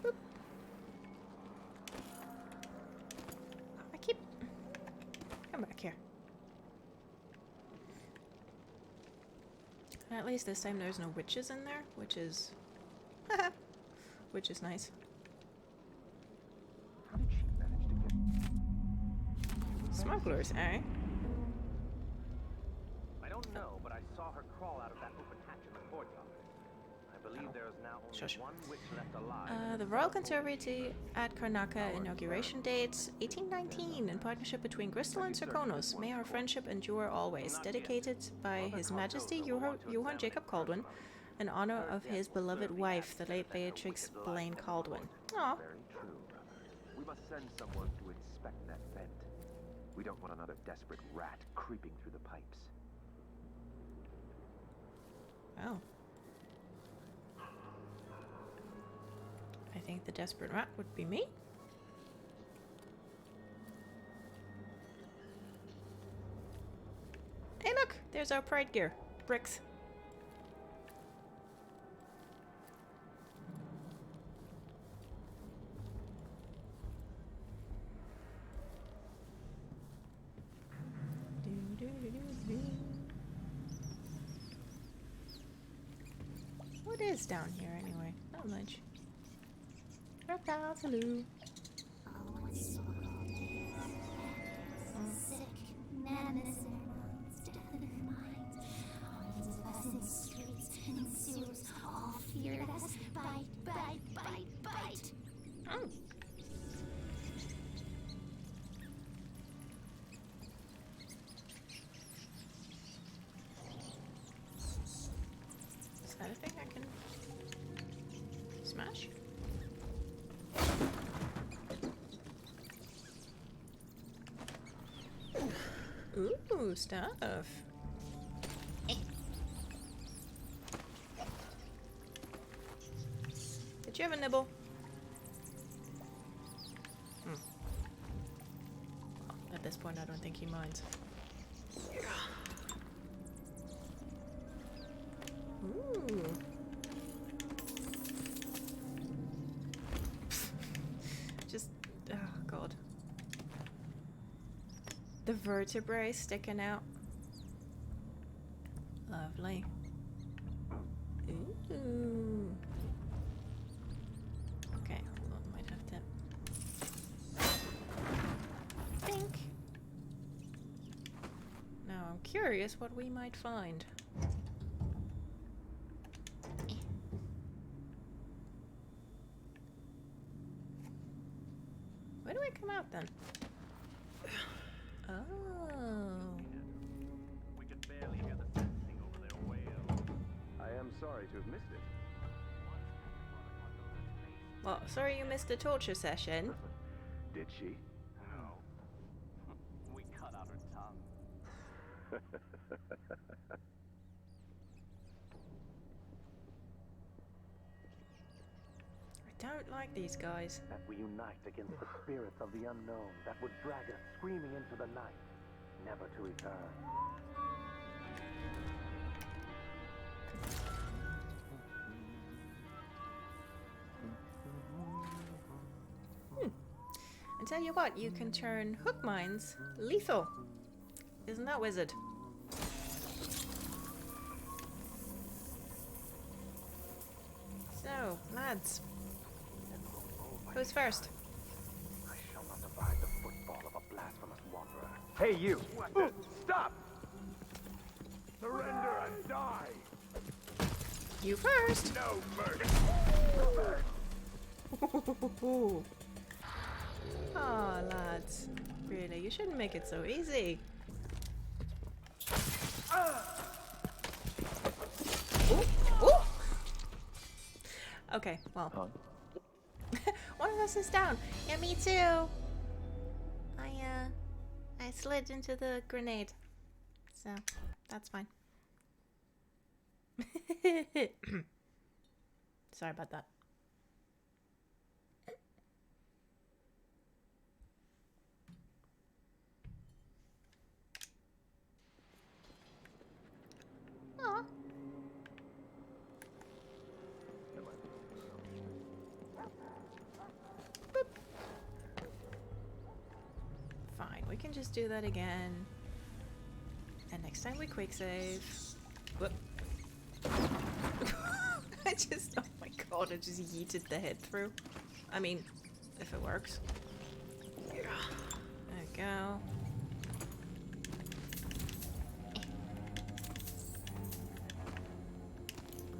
Boop. I keep... Come back here. At least this time there's no witches in there, which is... which is nice. How did she manage to get... Smugglers, eh? I don't know, but I saw her crawl out of that open hatch in the courtyard. I believe there is now only one witch left alive. The Royal Conservatory at Karnaca inauguration date 1819 in partnership between Crystal and Serkonos. May our friendship endure always. Dedicated by His Majesty Johann Jacob Caldwin in honor of his beloved wife, the late Beatrix Blaine Caldwin. Aw. Very true, brother. We must send someone to inspect that vent. We don't want another desperate rat creeping through the pipes. Oh. I think the desperate rat would be me. Hey look! There's our pride gear. Bricks. What is down here anyway? Not much. Reptile salute. Sick madness in their minds, death in their minds. These pleasant streets and sewers all feared us. Bite, bite, bite, bite. Oh. Is that a thing I can smash? Ooh, stuff. Do you have a nibble? At this point, I don't think he minds. Ooh. Just, oh god. The vertebrae sticking out. Lovely. Ooh. Okay, hold on, might have to think. Now I'm curious what we might find. Where do I come out then? Oh. We could barely hear the fencing over their wail. I am sorry to have missed it. Well, sorry you missed the torture session. Did she? No. We cut out her tongue. I don't like these guys. That we unite against the spirits of the unknown that would drag us screaming into the night, never to return. And tell you what, you can turn hook mines lethal. Isn't that wizard? So, lads. Who's first? I shall not abide the footfall of a blasphemous wanderer. Hey, you! Stop! Surrender and die! You first! No mercy! Aw, lads. Really, you shouldn't make it so easy. Ooh, ooh. Okay, well. Huh? One of us is down. Yeah, me too. I slid into the grenade. So, that's fine. Sorry about that. Aw. Boop. Fine, we can just do that again. And next time we quick save. Whoop. I just, oh my god, I just yeeted the head through. I mean, if it works. There we go.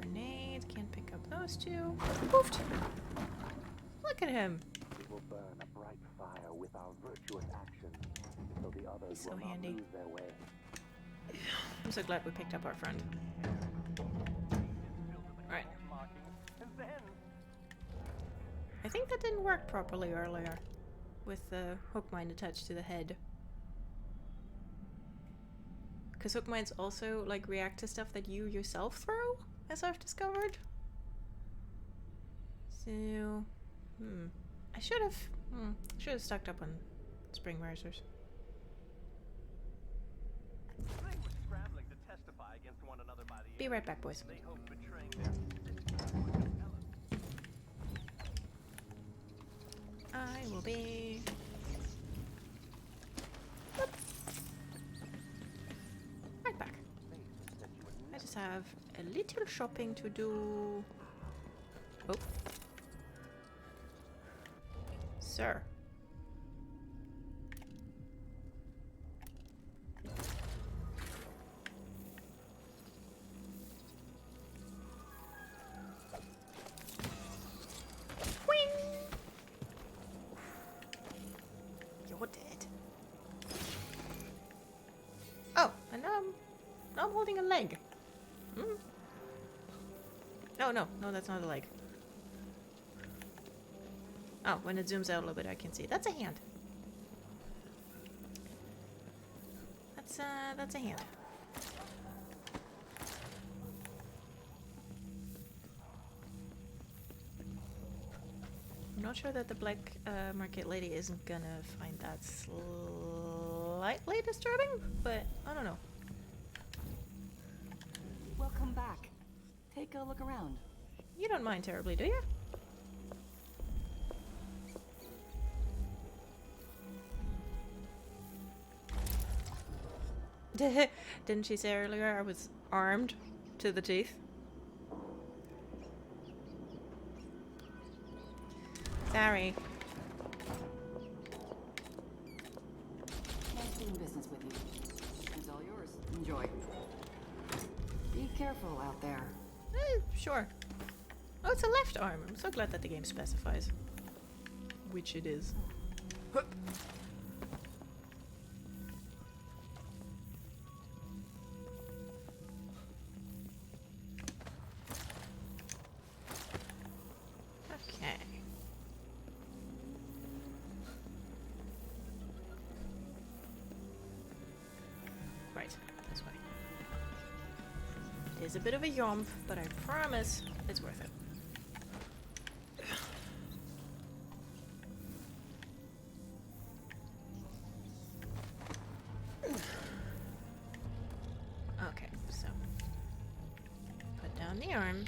Grenade, can't pick up those two. Poofed! Look at him! We will burn a bright fire with our virtuous actions, so the others He's so will not handy. lose their way. I'm so glad we picked up our friend. Right. And then I think that didn't work properly earlier with the hook mine attached to the head. Because hook mines also like react to stuff that you yourself throw, as I've discovered. So, I should have stocked up on spring risers. they were scrambling to testify against one another by the Be right back, boys. They hoped betraying their sister would compel us. I will be. Right back. I just have a little shopping to do. Oh. Sir. You're dead. Oh, and now I'm holding a leg. No, that's not a leg. Oh, when it zooms out a little bit, I can see. That's a hand. That's a hand. I'm not sure that the black market lady isn't gonna find that slightly disturbing, but I don't know. Welcome back. Take a look around. You don't mind terribly, do you? Didn't she say earlier I was armed to the teeth? Sorry. Nice doing business with you. It's all yours. Enjoy. Be careful out there. Sure. Oh, it's a left arm. I'm so glad that the game specifies which it is. Hup. Okay. Right, this way. It is a bit of a yomp, but I promise it's worth it. Okay, so put down the arm.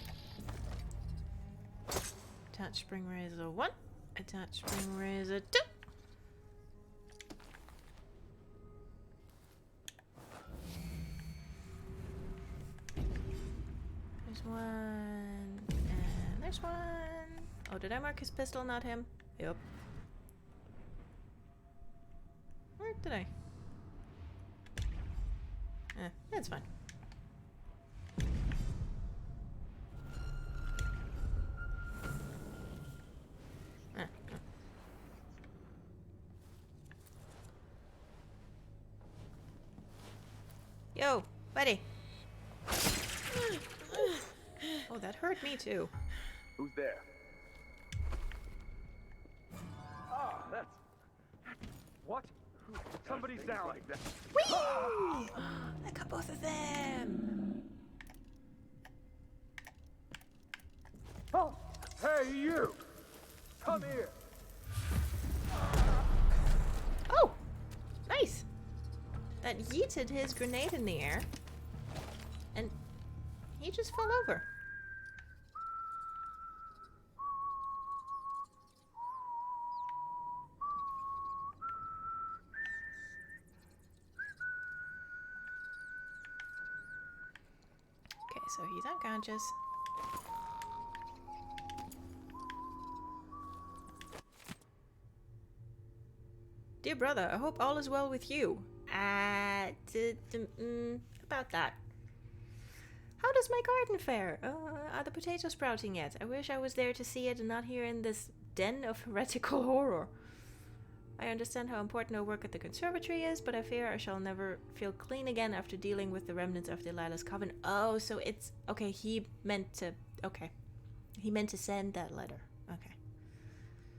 Attach spring razor 1. Attach spring razor 2. There's one, and there's one. Oh, did I mark his pistol, not him? Yep. Where did I? That's fine. Yo, buddy. Oh, that hurt me too. Who's there? Ah, that's... What? Somebody's down. Like that. Whee! I got both of them. Oh! Hey, you! Come here! Oh! Nice! That yeeted his grenade in the air. And he just fell over. Okay, so he's unconscious. Dear brother, I hope all is well with you. About that. How does my garden fare? Are the potatoes sprouting yet? I wish I was there to see it and not here in this den of heretical horror. I understand how important our work at the conservatory is, but I fear I shall never feel clean again after dealing with the remnants of Delilah's coven. Oh, so it's... Okay, he meant to... Okay. He meant to send that letter. Okay.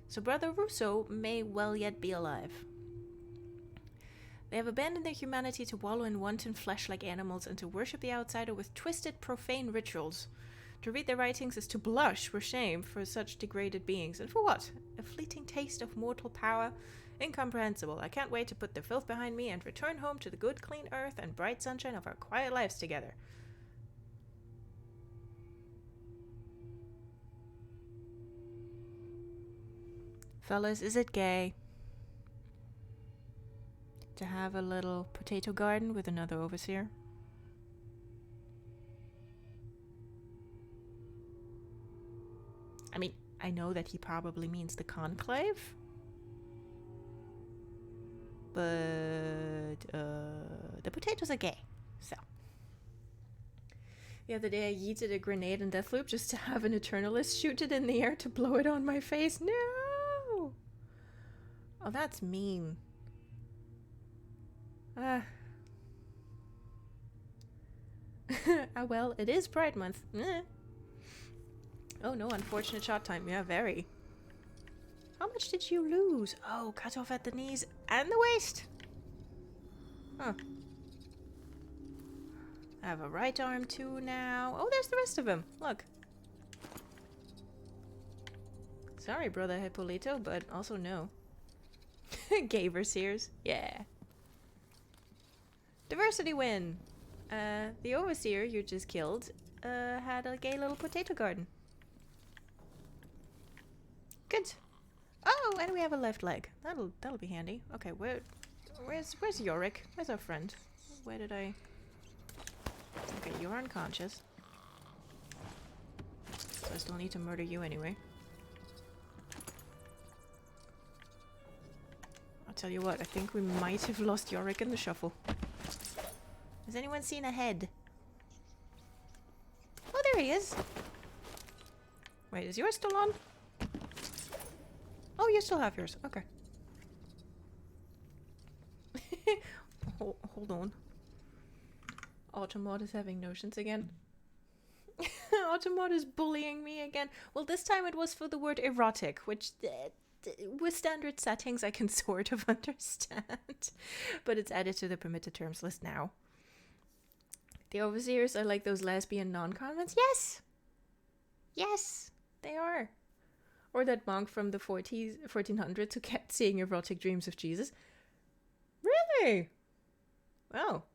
So Brother Russo may well yet be alive. They have abandoned their humanity to wallow in wanton flesh like animals and to worship the outsider with twisted, profane rituals. To read their writings is to blush for shame for such degraded beings. And for what? A fleeting taste of mortal power? Incomprehensible. I can't wait to put their filth behind me and return home to the good, clean earth and bright sunshine of our quiet lives together. Fellas, is it gay to have a little potato garden with another overseer? I mean, I know that he probably means the conclave, but the potatoes are gay, so. The other day I yeeted a grenade in Deathloop just to have an Eternalist shoot it in the air to blow it on my face. No! Oh, that's mean. Ah, well, it is Pride Month. Oh no, unfortunate shot time. Yeah, very. How much did you lose? Oh, cut off at the knees and the waist. Huh. I have a right arm too now. Oh, there's the rest of him. Look. Sorry, brother Hippolito, but also no. Gay overseers. Yeah. Diversity win. The overseer you just killed had a gay little potato garden. Good. Oh, and we have a left leg. That'll be handy. Okay, where's Yorick? Where's our friend? Where did I... Okay, you're unconscious. So I still need to murder you anyway. I'll tell you what, I think we might have lost Yorick in the shuffle. Has anyone seen a head? Oh, there he is! Wait, is yours still on? Oh, you still have yours. Okay. Hold on. Automod is having notions again. Automod is bullying me again. Well, this time it was for the word erotic, which with standard settings I can sort of understand. But it's added to the permitted terms list now. The overseers are like those lesbian non-convents? Yes! Yes, they are. Or that monk from the 1400s who kept seeing erotic dreams of Jesus. Really? Well.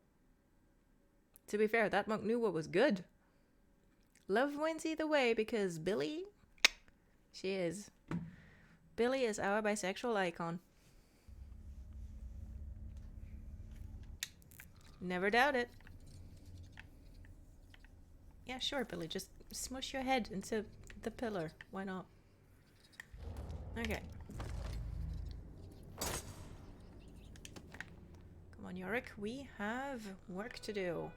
To be fair, that monk knew what was good. Love wins either way because Billy... She is. Billy is our bisexual icon. Never doubt it. Yeah, sure, Billy. Just smush your head into the pillar. Why not? Okay. Come on, Yorick. We have work to do.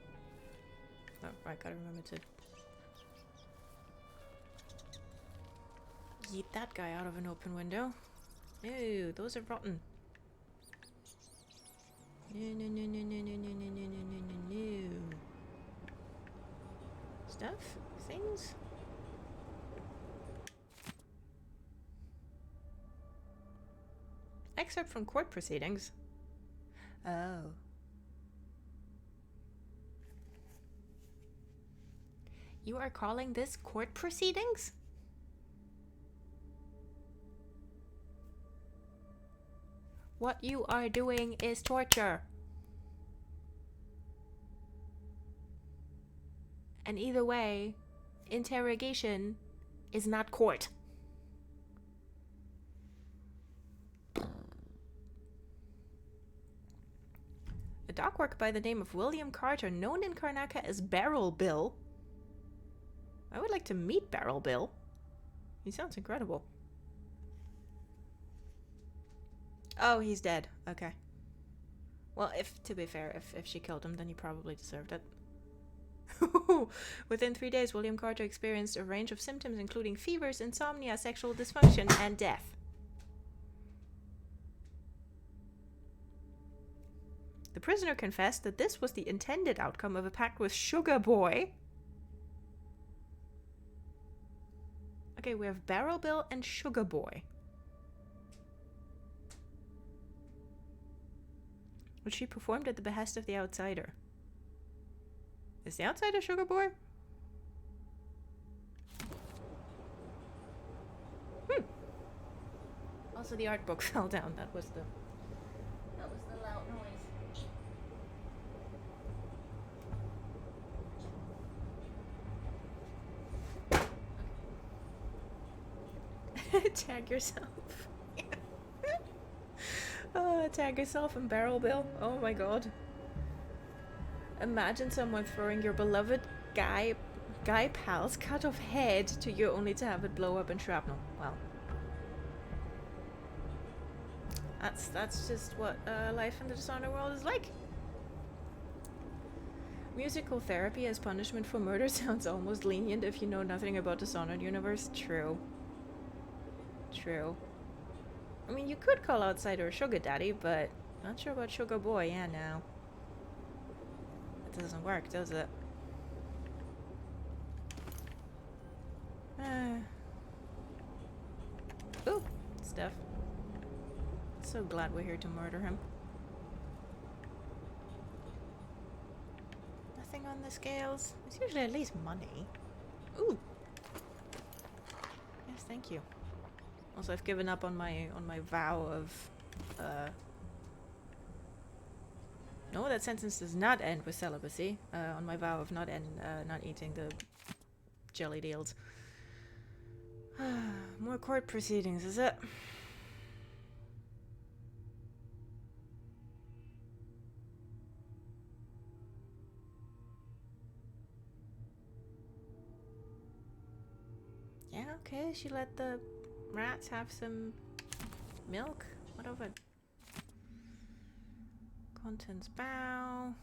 Oh, I gotta remember to yeet that guy out of an open window. No, those are rotten. No, no, no, no, no, no, no, no, no, no, no, no. Stuff? Things? Excerpt from court proceedings. Oh. You are calling this court proceedings? What you are doing is torture. And either way, interrogation is not court. A dockworker by the name of William Carter, known in Karnaca as Barrel Bill. I would like to meet Barrel Bill. He sounds incredible. Oh, he's dead. Okay. Well, to be fair, if she killed him, then he probably deserved it. Within 3 days, William Carter experienced a range of symptoms including fevers, insomnia, sexual dysfunction, and death. The prisoner confessed that this was the intended outcome of a pact with Sugar Boy. Okay, we have Barrel Bill and Sugar Boy. Which she performed at the behest of the outsider. Is the outsider Sugar Boy? Also, the art book fell down. That was the loud noise. Tag yourself. Oh, tag yourself in Barrel Bill. Oh my god. Imagine someone throwing your beloved guy pal's cut off head to you only to have it blow up in shrapnel. Well. That's just what life in the Dishonored world is like. Musical therapy as punishment for murder sounds almost lenient if you know nothing about Dishonored universe. True. True. I mean, you could call outsider a sugar daddy, but not sure about Sugar Boy. Yeah, no. That doesn't work, does it? Ooh, stuff. So glad we're here to murder him. Nothing on the scales. There's usually at least money. Ooh. Yes, thank you. Also, I've given up on my vow of no, that sentence does not end with celibacy. On my vow of not eating the jelly deals. More court proceedings, is it? Yeah, okay, she let the rats have some milk. What of it? Contents bow.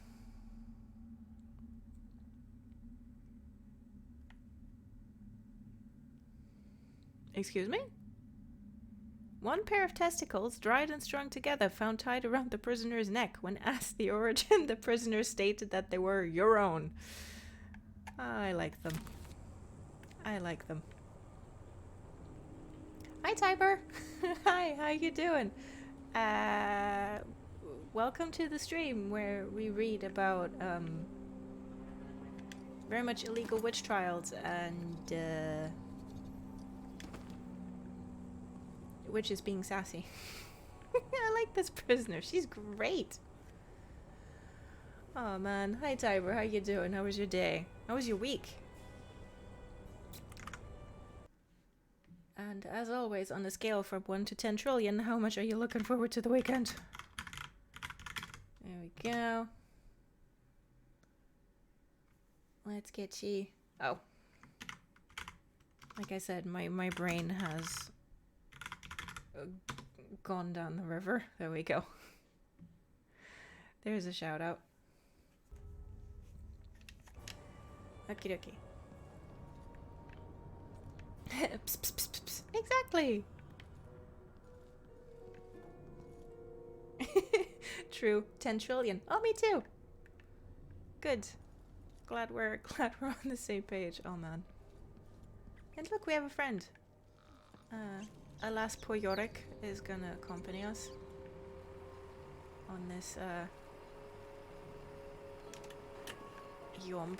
Excuse me? One pair of testicles, dried and strung together, found tied around the prisoner's neck. When asked the origin, the prisoner stated that they were your own. I like them. I like them. Hi, Tiber. Hi, how you doing? Welcome to the stream where we read about very much illegal witch trials and witches being sassy. I like this prisoner. She's great. Oh man. Hi, Tiber. How you doing? How was your day? How was your week? And as always, on a scale from 1 to 10 trillion, how much are you looking forward to the weekend? There we go. Let's get you. Oh. Like I said, my brain has gone down the river. There we go. There's a shout out. Okie dokie. Psst, psst, psst, psst, psst. Exactly. True. 10 trillion. Oh, me too. Good. Glad we're on the same page. Oh man. And look, we have a friend. Alas, poor Yorick is gonna accompany us on this yomp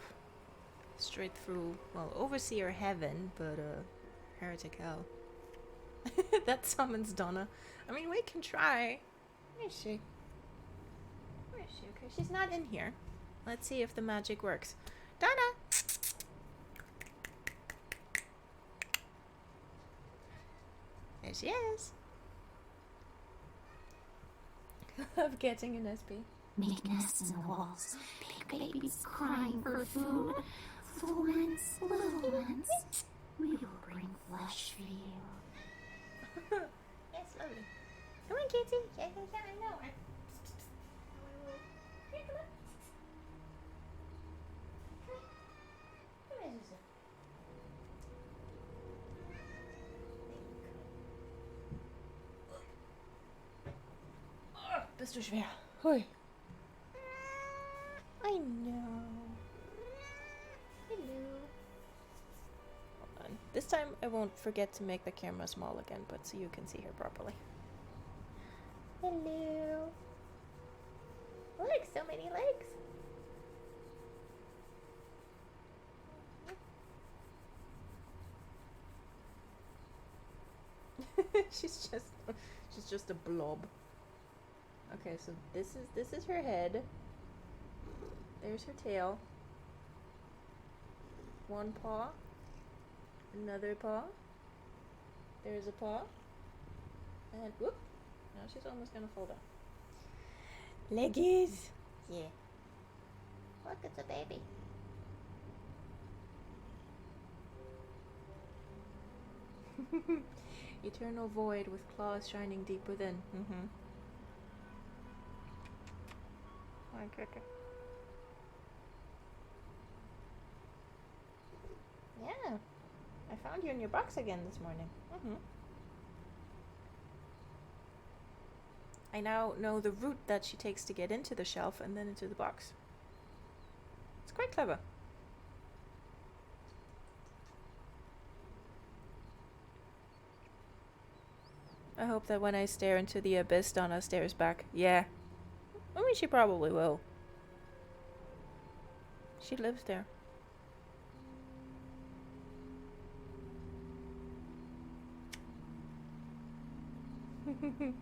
straight through, well, Overseer Heaven, but Heretic Hell. That summons Donna. I mean, we can try. Where is she? Where is she? Okay, she's not in here. Let's see if the magic works. Donna! There she is. Love getting an SP. Make nests in the walls. Big babies crying for food. Little ones, little ones. We will bring flesh for you. Yes, lovely. Come on, Kitty. Yeah, I know. Here, come on. Come on, bist du schwer. Hui. I know. Hello. Hold on. This time I won't forget to make the camera small again, but so you can see her properly. Hello. Look, so many legs. she's just a blob. Okay, so this is her head. There's her tail. One paw. Another paw. There's a paw. And whoop. Now she's almost gonna fall down. Leggies! Yeah. Look, it's a baby. Eternal void with claws shining deep within. Mm-hmm. Okay. Yeah. I found you in your box again this morning. Mm-hmm. I now know the route that she takes to get into the shelf and then into the box. It's quite clever. I hope that when I stare into the abyss, Donna stares back. Yeah. I mean, she probably will. She lives there. No.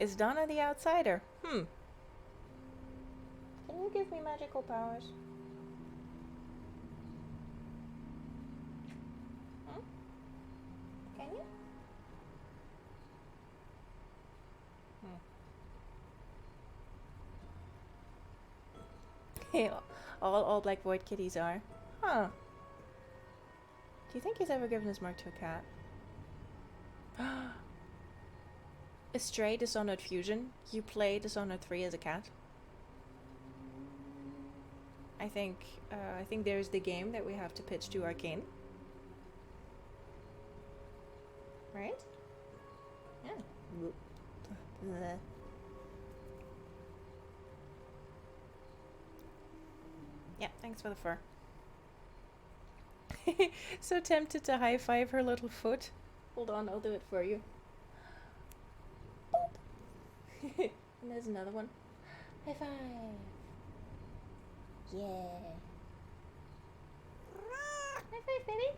Is Donna the outsider? Can you give me magical powers? Can you? Hey, all black void kitties are. Huh. Do you think he's ever given his mark to a cat? A Stray Dishonored Fusion. You play Dishonored 3 as a cat. I think there's the game that we have to pitch to Arcane. Right? Yeah. Yeah, thanks for the fur. So tempted to high five her little foot. Hold on, I'll do it for you. Boop. And there's another one. High five. Yeah. High five, baby.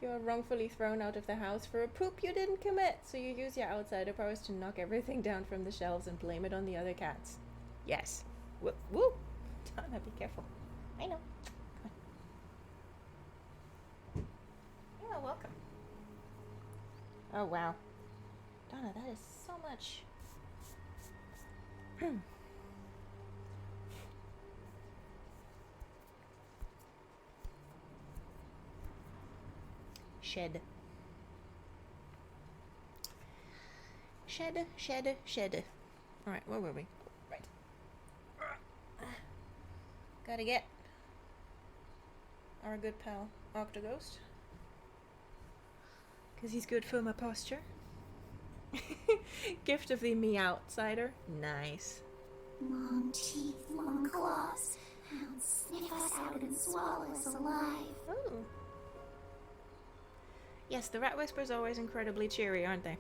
You're wrongfully thrown out of the house for a poop you didn't commit, so you use your outsider powers to knock everything down from the shelves and blame it on the other cats. Yes. Woo! Woo! Donna, be careful. I know. You're welcome. Oh, wow. Donna, that is so much. Shed. Shed, shed, shed. Alright, where were we? Right. Gotta get our good pal, Octoghost. Because he's good for my posture. Gift of the me outsider. Nice. Long teeth, long claws. Hounds sniff us out and swallow us alive. Ooh. Yes, the rat whispers are always incredibly cheery, aren't they?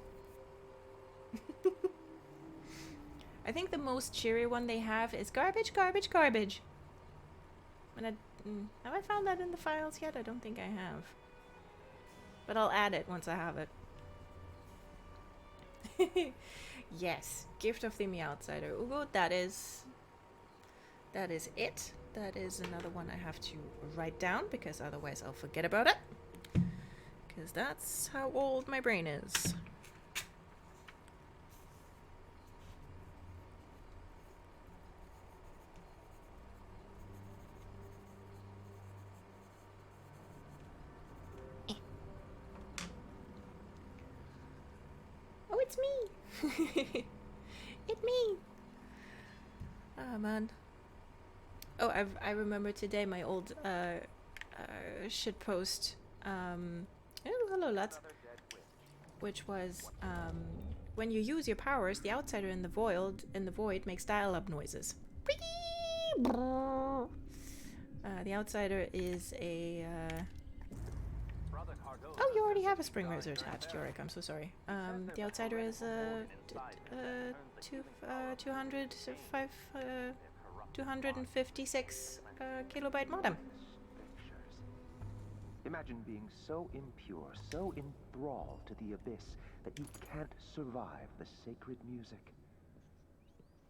I think the most cheery one they have is garbage, garbage, garbage. And have I found that in the files yet? I don't think I have. But I'll add it once I have it. Yes, gift of the me outsider. Ugo, that is it. That is another one I have to write down because otherwise I'll forget about it. Because that's how old my brain is. Oh, it's me! It's me! Oh, man. Oh, I remember today my old shitpost. Oh, hello, lads. Which was when you use your powers, the outsider in the void makes dial-up noises. The outsider is a. Oh, you already have a spring razor attached, Yorick. I'm so sorry. The outsider is a 256 kilobyte modem. Imagine being so impure, so enthralled to the abyss that you can't survive the sacred music.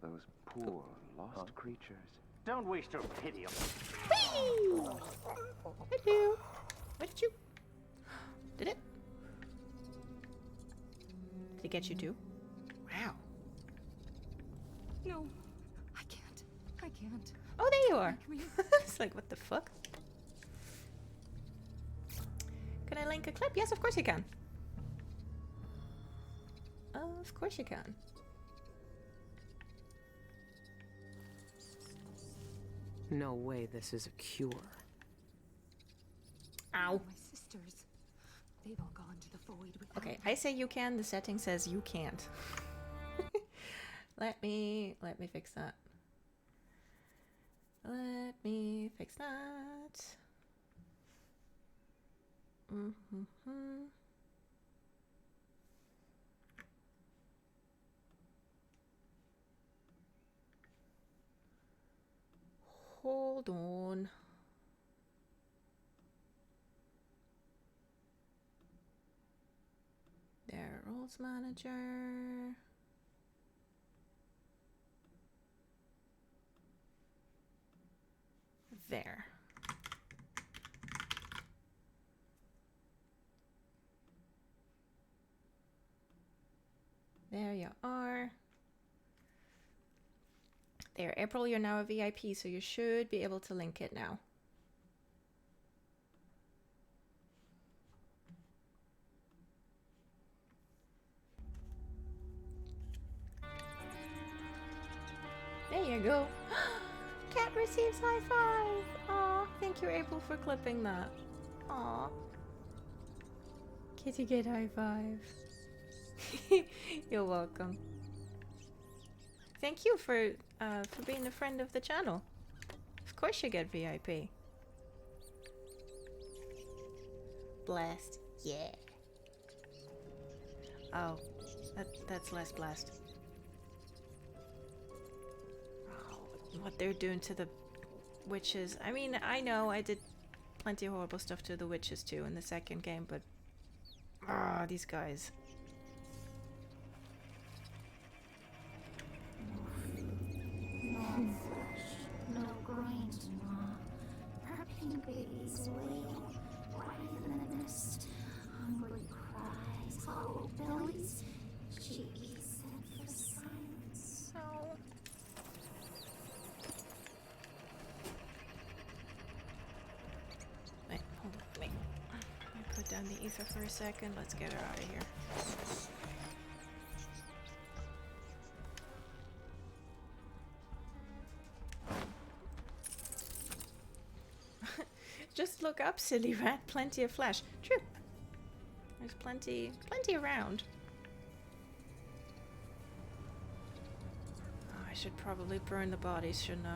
Those poor, lost creatures. Don't waste your pity on Hello. What did you? Did it? Did it get you too? Wow. No, I can't. I can't. Oh, there you are. It's like, what the fuck? Can I link a clip? Yes, of course you can. Of course you can. No way this is a cure. Ow. My sisters. They've all gone to the void without Okay, I say you can, the setting says you can't. Let me fix that. Let me fix that. hold on. There, roles manager. There. There you are. There, April, you're now a VIP, so you should be able to link it now. There you go. Cat receives high five. Aw, thank you, April, for clipping that. Aw. Kitty get high five. You're welcome. Thank you for being a friend of the channel. Of course you get VIP. Blast. Yeah. Oh, that's less blast. What they're doing to the witches. I mean, I know I did plenty of horrible stuff to the witches too in the second game, but these guys. No flesh, no grind, Ma. Her pink baby's waiting, white in the mist. Hungry cries, hollow bellies. She eats them for silence. Oh. Wait, hold on, wait. Let me put down the ether for a second. Let's get her out of here. Just look up, silly rat. Plenty of flesh. True. There's plenty around. Oh, I should probably burn the bodies, shouldn't I?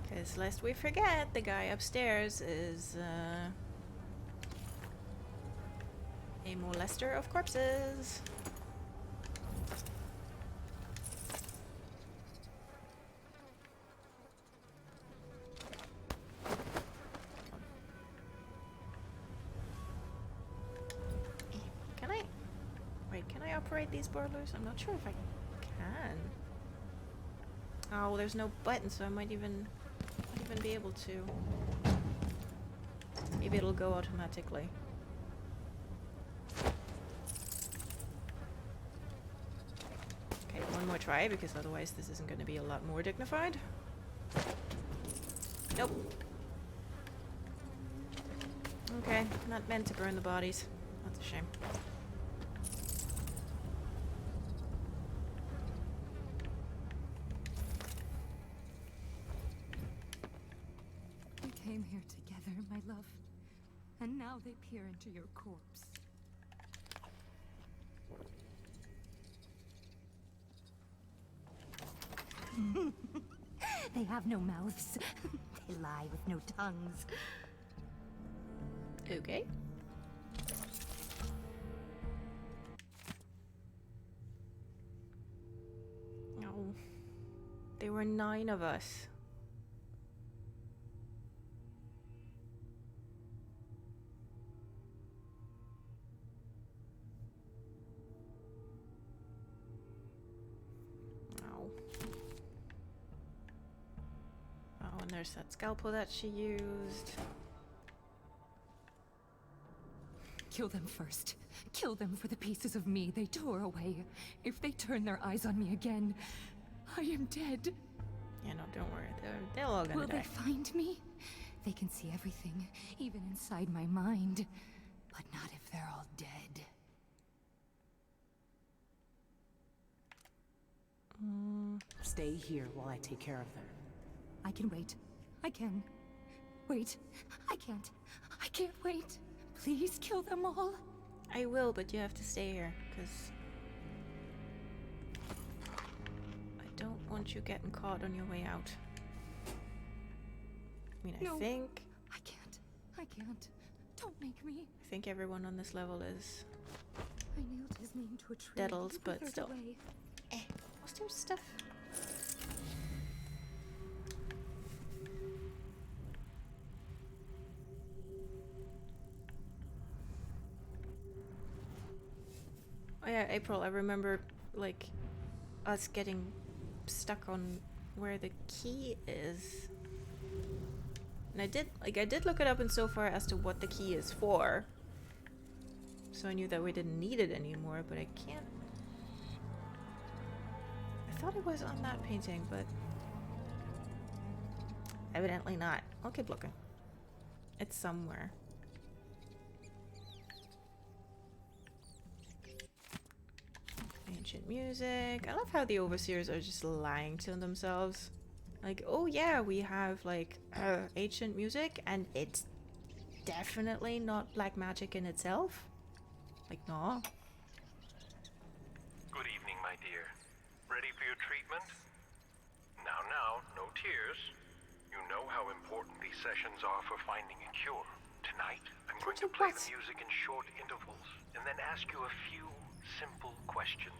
Because lest we forget, the guy upstairs is a molester of corpses. Can I? Wait, can I operate these boilers? I'm not sure if I can. Oh, there's no button, so I might even be able to. Maybe it'll go automatically. Okay, one more try, because otherwise this isn't going to be a lot more dignified. Nope. Okay, not meant to burn the bodies. That's a shame. We came here together, my love. And now they peer into your corpse. They have no mouths. They lie with no tongues. Okay. No. There were 9 of us. There's that scalpel that she used. Kill them first. Kill them for the pieces of me they tore away. If they turn their eyes on me again, I am dead. Yeah, no, don't worry. They're all gonna die. Will they find me? They can see everything, even inside my mind. But not if they're all dead. Stay here while I take care of them. I can wait. I can. Wait. I can't. I can't wait. Please kill them all. I will, but you have to stay here, because I don't want you getting caught on your way out. I mean, No. I think... I can't. Don't make me. I think everyone on this level is I nailed his name to a tree. Deadles, He but withered still. away. What's their stuff? Oh yeah, April, I remember, like, us getting stuck on where the key is. And I did look it up in so far as to what the key is for. So I knew that we didn't need it anymore, but I can't... I thought it was on that painting, but... evidently not. I'll keep looking. It's somewhere. Ancient music. I love how the overseers are just lying to themselves. Like, oh yeah, we have like ancient music and it's definitely not black magic in itself. Like, no. Good evening, my dear. Ready for your treatment? Now, no tears. You know how important these sessions are for finding a cure. Tonight, I'm going to play the music in short intervals and then ask you a few simple questions.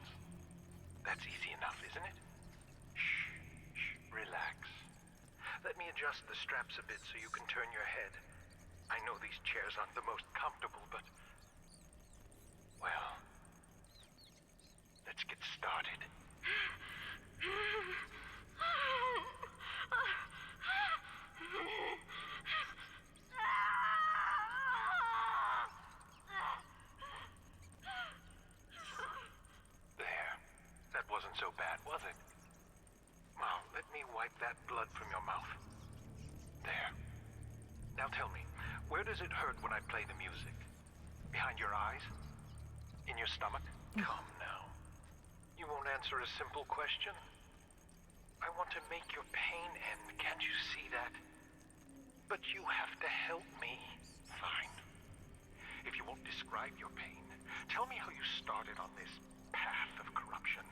That's easy enough, isn't it? Shh, relax. Let me adjust the straps a bit so you can turn your head. I know these chairs aren't the most comfortable, but... well... let's get started. There. That wasn't so bad, was it? Well, let me wipe that blood from your mouth. There. Now tell me, where does it hurt when I play the music? Behind your eyes? In your stomach? Come now. You won't answer a simple question? I want to make your pain end, can't you see that? But you have to help me. Fine. If you won't describe your pain, tell me how you started on this path of corruption.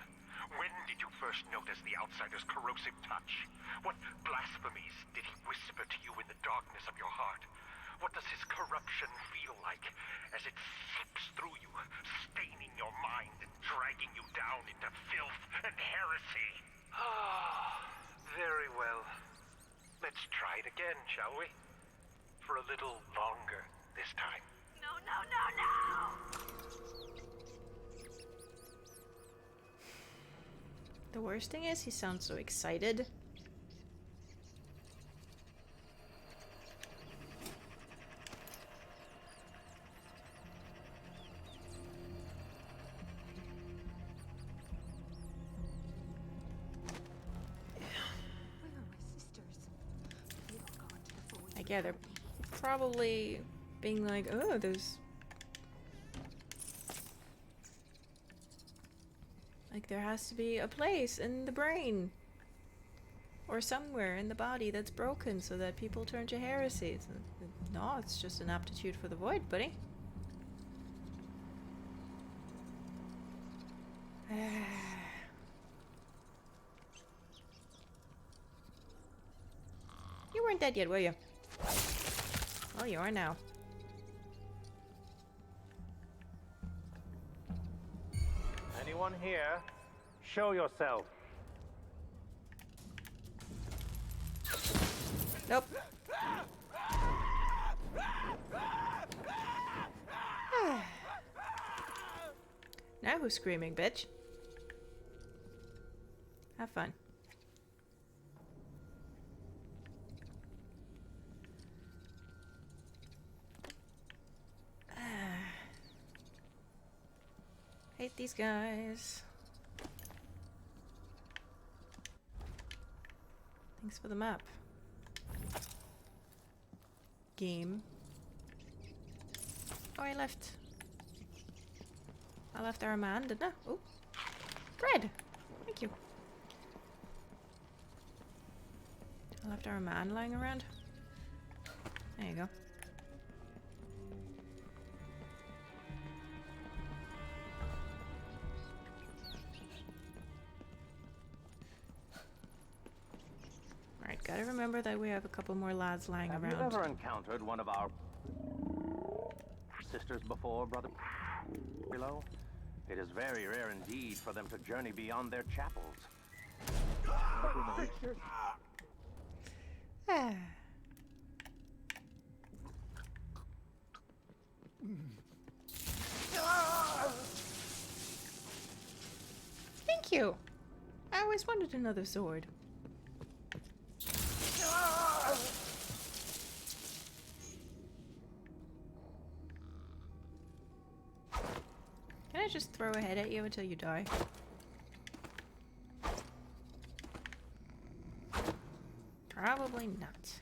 When did you first notice the outsider's corrosive touch? What blasphemies did he whisper to you in the darkness of your heart? What does his corruption feel like as it seeps through you, staining your mind and dragging you down into filth and heresy? Ah, very well. Let's try it again, shall we? For a little longer this time. No, no, no, no! The worst thing is he sounds so excited. Like, yeah, they're probably being like, oh, there's... like, there has to be a place in the brain. Or somewhere in the body that's broken so that people turn to heresies. No, it's just an aptitude for the void, buddy. You weren't dead yet, were you? Well, you are now. Anyone here? Show yourself. Nope. Now who's screaming, bitch? Have fun. Hate these guys. Thanks for the map. Game. Oh, I left our man, didn't I? Oh. Bread! Thank you. I left our man lying around. There you go. Alright, gotta remember that we have a couple more lads lying Have around. you ever encountered one of our... sisters before, Brother below? It is very rare indeed for them to journey beyond their chapels. Ah. Thank you. I always wanted another sword. Can I just throw a head at you until you die? Probably not.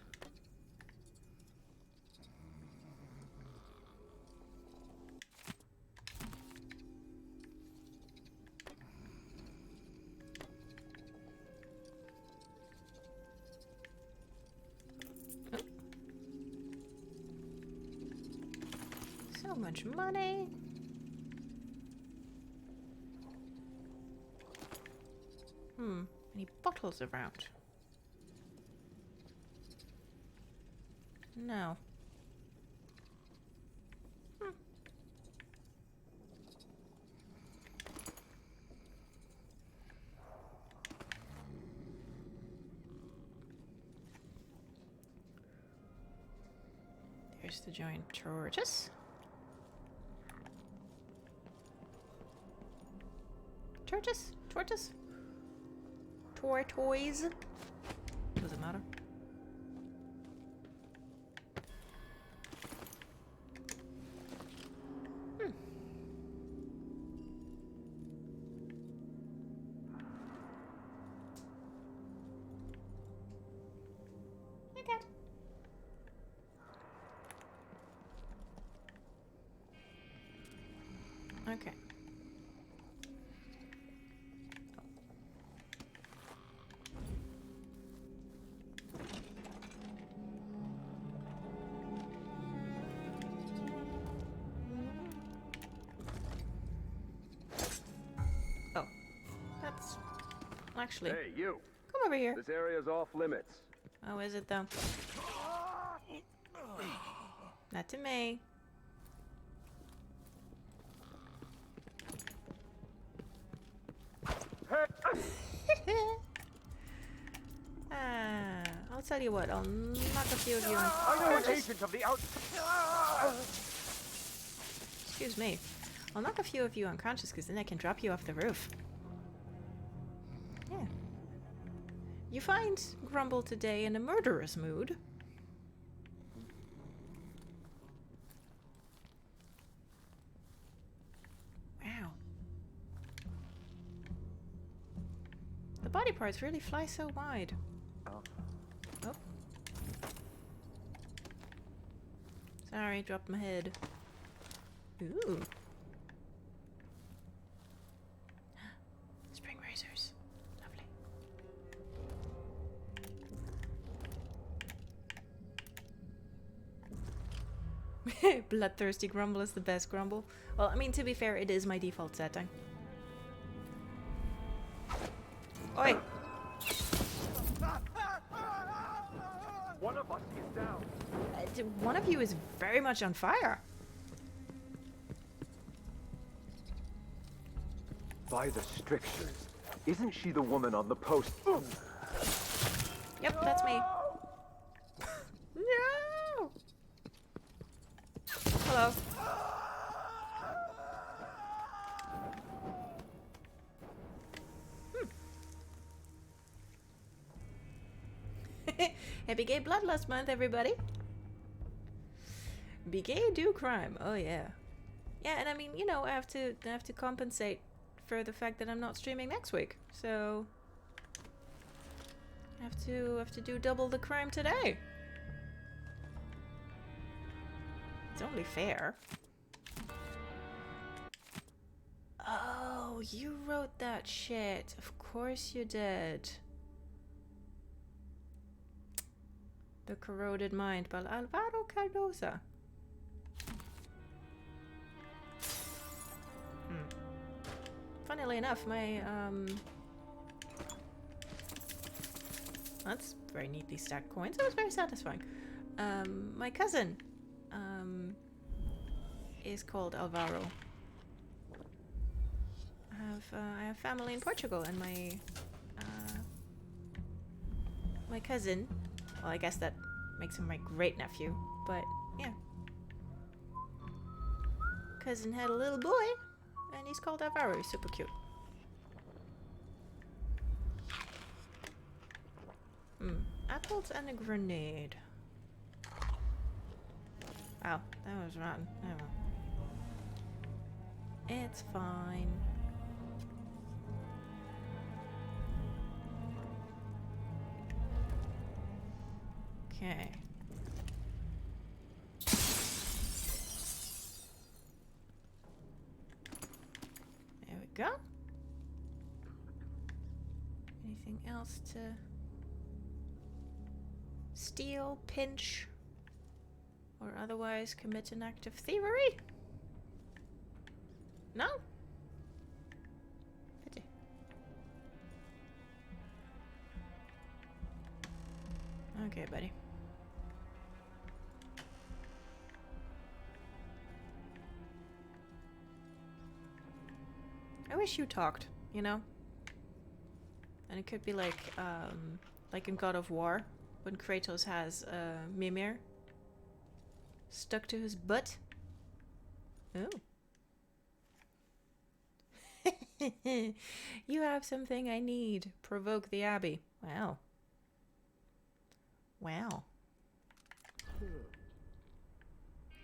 Oh. So much money. Any bottles around? No. There's the giant tortoise. Tortoise? Tortoise? Tortoise? Doesn't matter. Okay. Oh, that's actually. Hey, you! Come over here. This area's off limits. Oh, is it though? Not to me. I'll tell you what, I'll knock a few of you I know an agent of the out. Excuse me. I'll knock a few of you unconscious because then I can drop you off the roof. Yeah. You find Grumble today in a murderous mood. Wow. The body parts really fly so wide. Oh. Sorry, dropped my head. Ooh. Spring razors. Lovely. Bloodthirsty Grumble is the best Grumble. Well, I mean, to be fair, it is my default setting. Oi! One of us is down. One of you is very much on fire. By the strictures, isn't she the woman on the post? Yep, that's me. No! Hello. Happy Gay Bloodlust Month, everybody. Be gay, do crime. Oh yeah. Yeah, and I mean, you know, I have to compensate for the fact that I'm not streaming next week. So I have to do double the crime today. It's only fair. Oh, you wrote that shit. Of course you did. The Corroded Mind by Alvaro Cardoza. Funnily enough, my that's very neatly stacked coins. That was very satisfying. My cousin is called Alvaro. I have family in Portugal, and my cousin. Well, I guess that makes him my great nephew, but yeah. Cousin had a little boy, and he's called Alvaro. He's super cute. Apples and a grenade. Ow, that was rotten. Oh well. It's fine. Okay. There we go. Anything else to steal, pinch, or otherwise commit an act of thievery? No? Pity. Okay, buddy. I wish you talked, you know? And it could be like in God of War, when Kratos has Mimir stuck to his butt. Oh. You have something I need. Provoke the Abbey. Wow. Wow.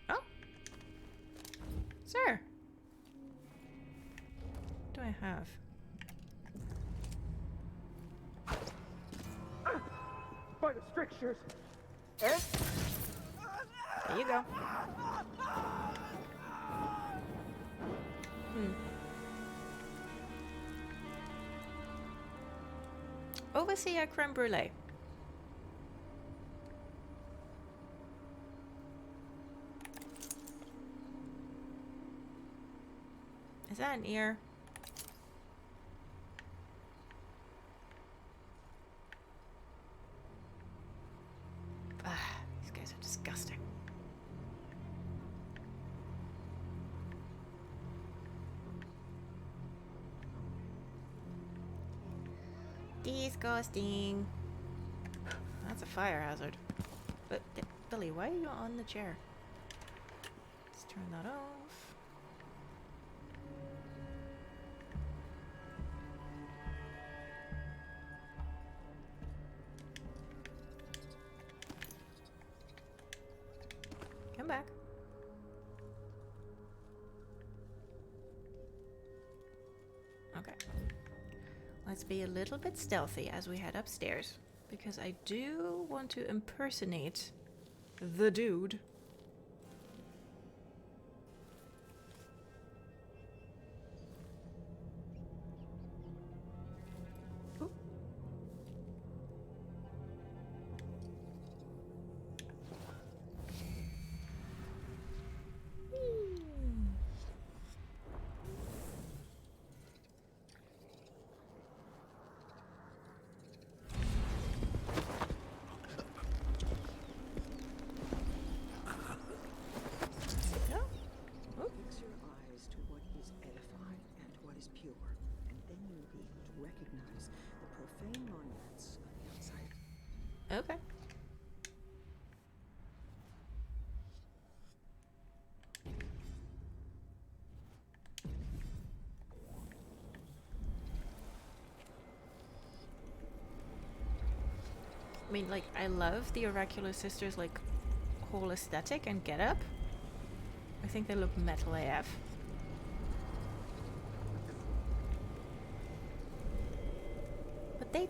Oh. Sir. What do I have? By the strictures. There you go. Overseer creme brulee. Is that an ear? These guys are disgusting. Disgusting. That's a fire hazard. But Billy, why are you on the chair? Let's turn that off. Come back. Okay. Let's be a little bit stealthy as we head upstairs, because I do want to impersonate the dude. Ooh. Okay. I mean, like, I love the Oracular Sisters, like, whole aesthetic and getup. I think they look metal AF. But they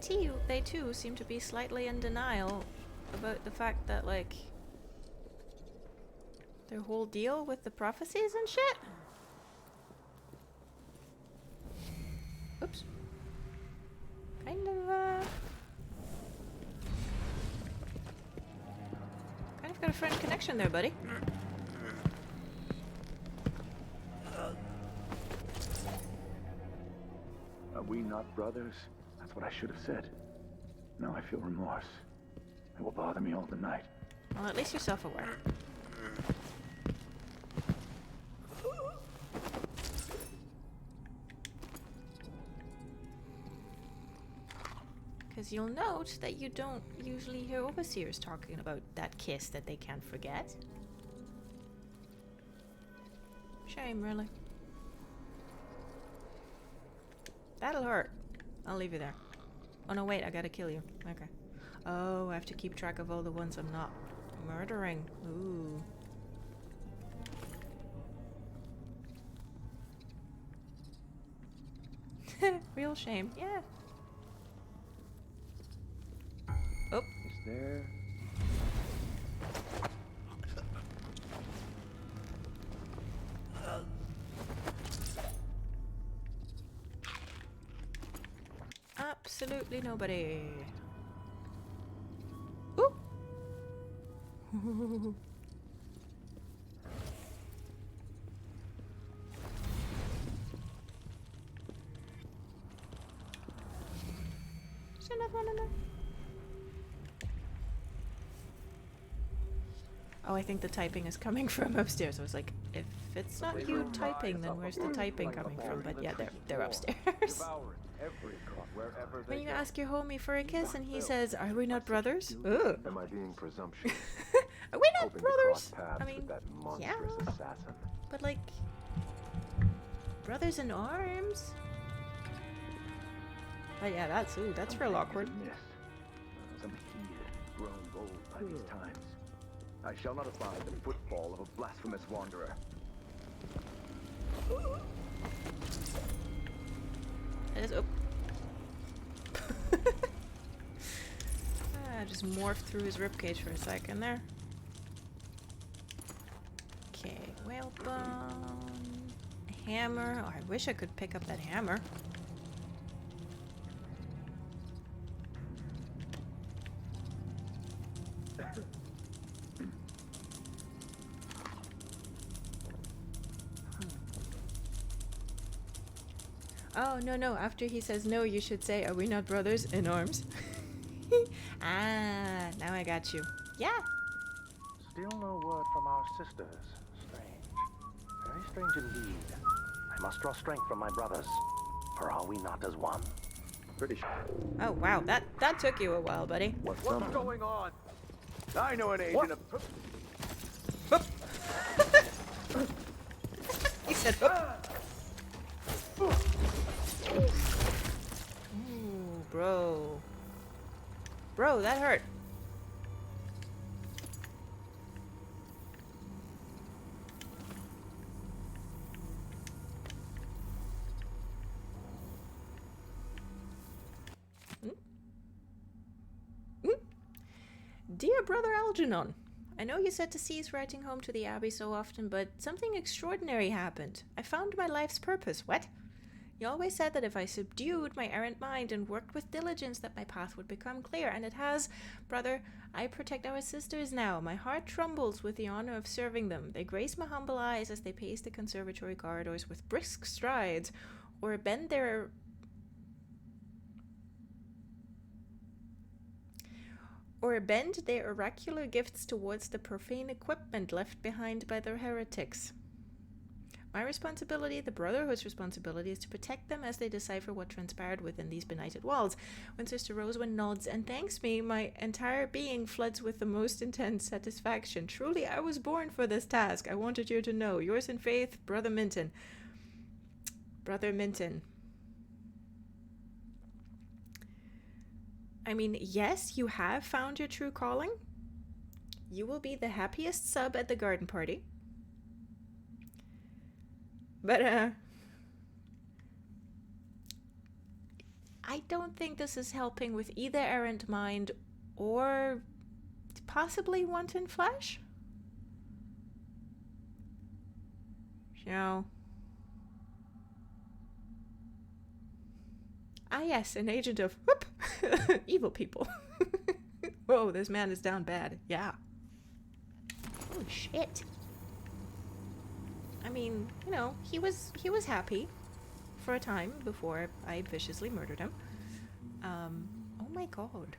too seem to be slightly in denial about the fact that, like, their whole deal with the prophecies and shit. Oops. Kind of got a friend connection there, buddy. Are we not brothers? That's what I should have said. Now I feel remorse. It will bother me all the night. Well, at least you're self-aware. Because you'll note that you don't usually hear overseers talking about that kiss that they can't forget. Shame, really. That'll hurt. I'll leave you there. Oh no, wait, I gotta kill you. Okay. Oh, I have to keep track of all the ones I'm not murdering. Ooh. Real shame. Yeah. Oh. Is there... Absolutely nobody. Ooh. Is there another one in there? Oh, I think the typing is coming from upstairs. I was like, if it's not you typing, then where's the typing coming from? But yeah, they're upstairs. When you ask your homie for a kiss and he says, "Are we not brothers?" Ugh. Am I being presumptuous? Are we not Hoping to brothers? cross paths I mean, with that monstrous yeah. assassin. But like, brothers in arms? Oh yeah, that's real awkward. Some heed grown bold by these times. I shall not abide the footfall of a blasphemous wanderer. It is. Oh. Just morphed through his ribcage for a second there. Okay, whalebone. A hammer. Oh, I wish I could pick up that hammer. Oh, no. After he says no, you should say, "Are we not brothers in arms?" Ah, now I got you. Yeah. Still no word from our sisters. Strange. Very strange indeed. I must draw strength from my brothers. For are we not as one? Pretty sure. Oh, wow. That took you a while, buddy. What's going on? I know an agent of... He said, ooh, bro. Bro, that hurt. Dear Brother Algernon, I know you said to cease writing home to the Abbey so often, but something extraordinary happened. I found my life's purpose. What? You always said that if I subdued my errant mind and worked with diligence that my path would become clear, and it has. Brother, I protect our sisters now. My heart trembles with the honor of serving them. They grace my humble eyes as they pace the conservatory corridors with brisk strides, or bend their oracular gifts towards the profane equipment left behind by their heretics. My responsibility, the Brotherhood's responsibility, is to protect them as they decipher what transpired within these benighted walls. When Sister Roswin nods and thanks me, my entire being floods with the most intense satisfaction. Truly, I was born for this task. I wanted you to know. Yours in faith, Brother Minton. Brother Minton. I mean, yes, you have found your true calling. You will be the happiest sub at the garden party. But, I don't think this is helping with either errant mind or possibly wanton flesh. You know. Ah, yes, an agent of whoop, evil people. Whoa, this man is down bad. Yeah. Holy shit. I mean, you know, he was happy for a time before I viciously murdered him. Oh my god.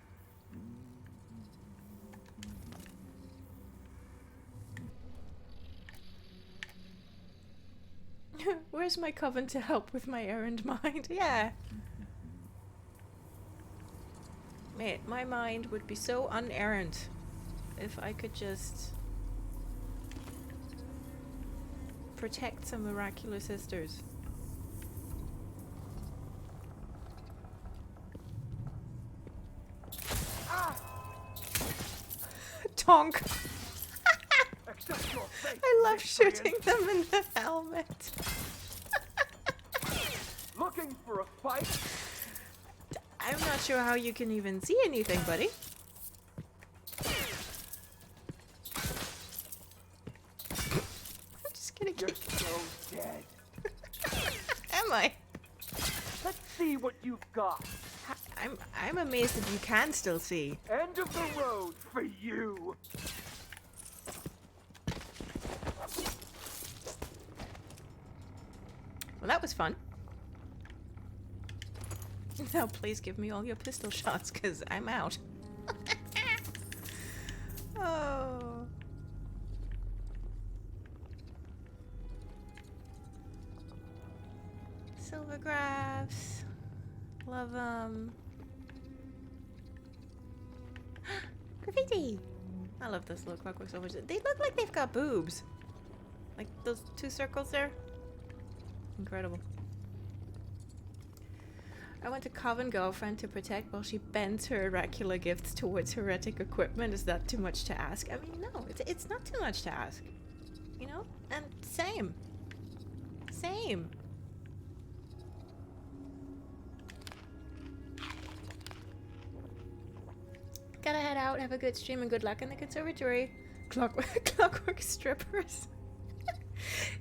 Where's my coven to help with my errand mind? Yeah. Mate, my mind would be so unerrant if I could just protect some oracular sisters. Tonk! I love shooting them in the helmet. Looking for a fight? I'm not sure how you can even see anything, buddy. I'm just kidding. You're so dead. Am I? Let's see what you've got. I'm amazed that you can still see. End of the road for you. Well, that was fun. Now please give me all your pistol shots, because I'm out. Oh. Silver graphs. Love them. Graffiti! I love this little clockwork so much. They look like they've got boobs. Like those two circles there. Incredible. I want a coven girlfriend to protect while she bends her oracular gifts towards heretic equipment. Is that too much to ask? I mean, no, it's not too much to ask. You know? And same. Same. Gotta head out, have a good stream, and good luck in the conservatory. Clockwork strippers.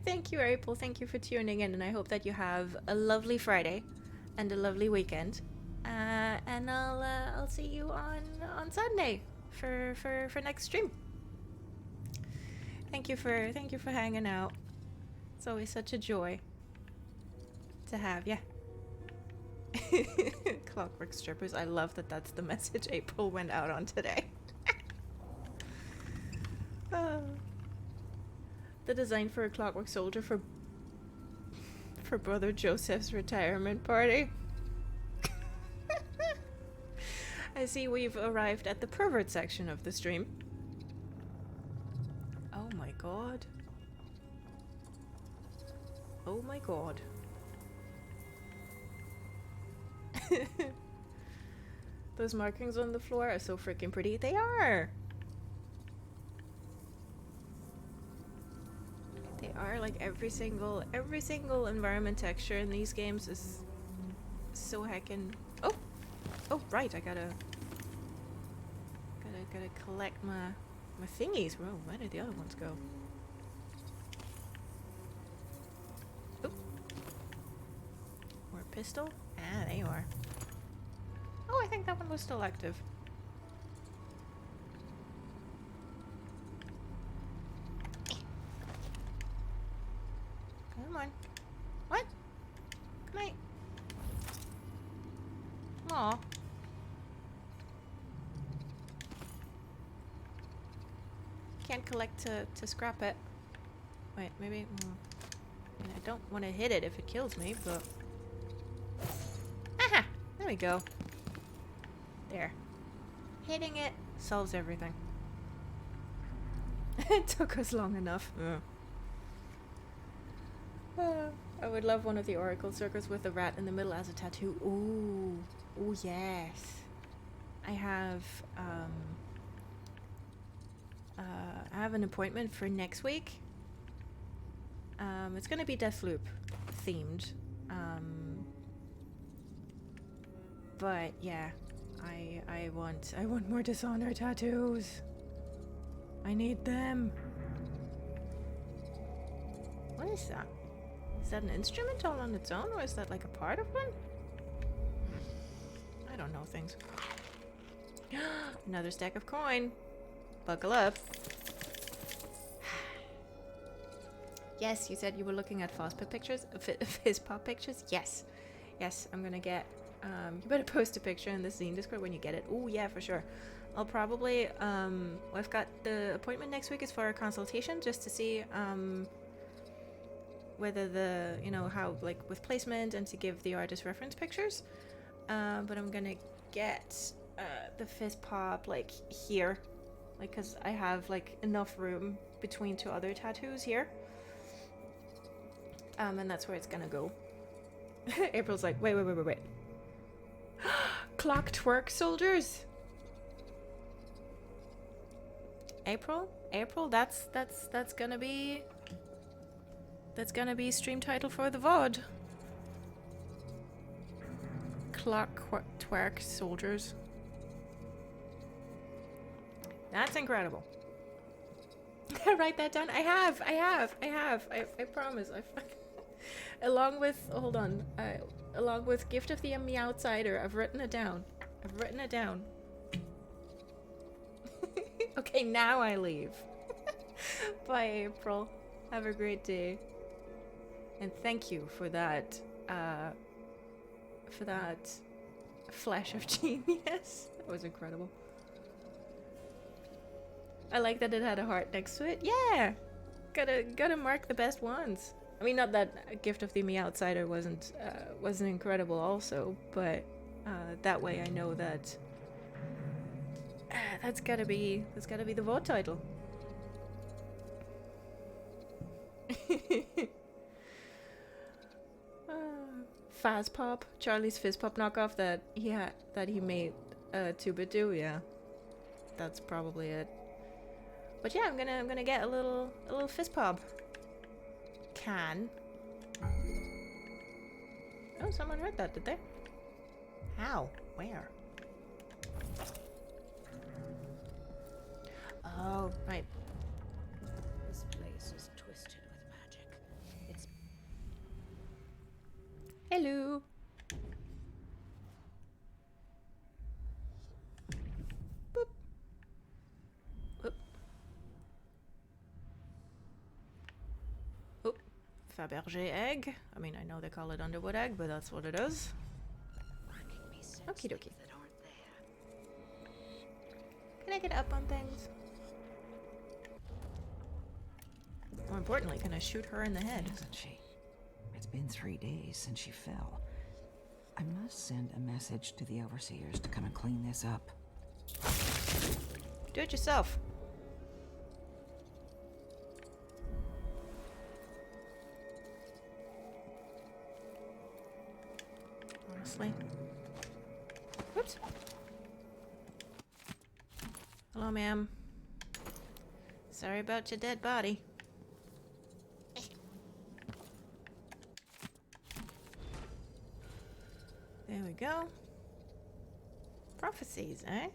Thank you, April. Thank you for tuning in, and I hope that you have a lovely Friday and a lovely weekend. And I'll see you on Sunday for next stream. Thank you for hanging out. It's always such a joy to have ya. Clockwork strippers. I love that that's the message April went out on today. The design for a clockwork soldier for Brother Joseph's retirement party. I see we've arrived at the pervert section of the stream. Oh my god. Oh my god. Those markings on the floor are so freaking pretty. They are! They are, like, every single environment texture in these games is so heckin'... Oh! Oh, right, I gotta collect my thingies. Whoa, where did the other ones go? Oop. More pistol? Ah, there you are. Oh, I think that one was still active. Come on. What? Come on. Aw. Can't collect to scrap it. Wait, maybe... I mean, I don't want to hit it if it kills me, but... Aha! There we go. There. Hitting it solves everything. It took us long enough. I would love one of the oracle circles with a rat in the middle as a tattoo. Ooh. Ooh, yes. I have an appointment for next week. It's gonna be Deathloop themed. But yeah, I want more Dishonored tattoos. I need them. What is that? Is that an instrument all on its own, or is that like a part of one? I don't know things. Another stack of coin. Buckle up. Yes, you said you were looking at Fospa pictures, Fizpop pictures. Yes, yes, I'm gonna get. You better post a picture in the zine Discord when you get it. Oh yeah, for sure. I'll probably. I've got the appointment next week is for a consultation just to see whether the how like with placement and to give the artist reference pictures. But I'm gonna get the fizz pop like here, like because I have like enough room between two other tattoos here, and that's where it's gonna go. April's like, wait. CLOCKTWERK soldiers. April, that's gonna be stream title for the VOD. CLOCKTWERK soldiers. That's incredible. Write that down. I have. I promise. Along with, hold on. Along with Gift of the Me Outsider, I've written it down. Okay, now I leave. Bye, April. Have a great day. And thank you for that flash of genius. That was incredible. I like that it had a heart next to it. Yeah! Gotta mark the best ones. I mean, not that Gift of the Me Outsider wasn't incredible also, but that way I know that that's gotta be the VOD title. Fizz Pop, Charlie's Fizz Pop knockoff that he made 2-bit do. Yeah, that's probably it. But yeah, I'm gonna get a little Fizz Pop can. Oh, someone heard that, did they? How? Where? Oh, right. This place is twisted with magic. It's... Hello. Boop. Oop. Oop. Fabergé egg. I mean, I know they call it Underwood egg, but that's what it is. Okie dokie. Can I get up on things? More importantly, can I shoot her in the head? Isn't she? It's been 3 days since she fell. I must send a message to the overseers to come and clean this up. Do it yourself. Honestly. Whoops. Hello, ma'am. Sorry about your dead body. There we go. Prophecies, eh?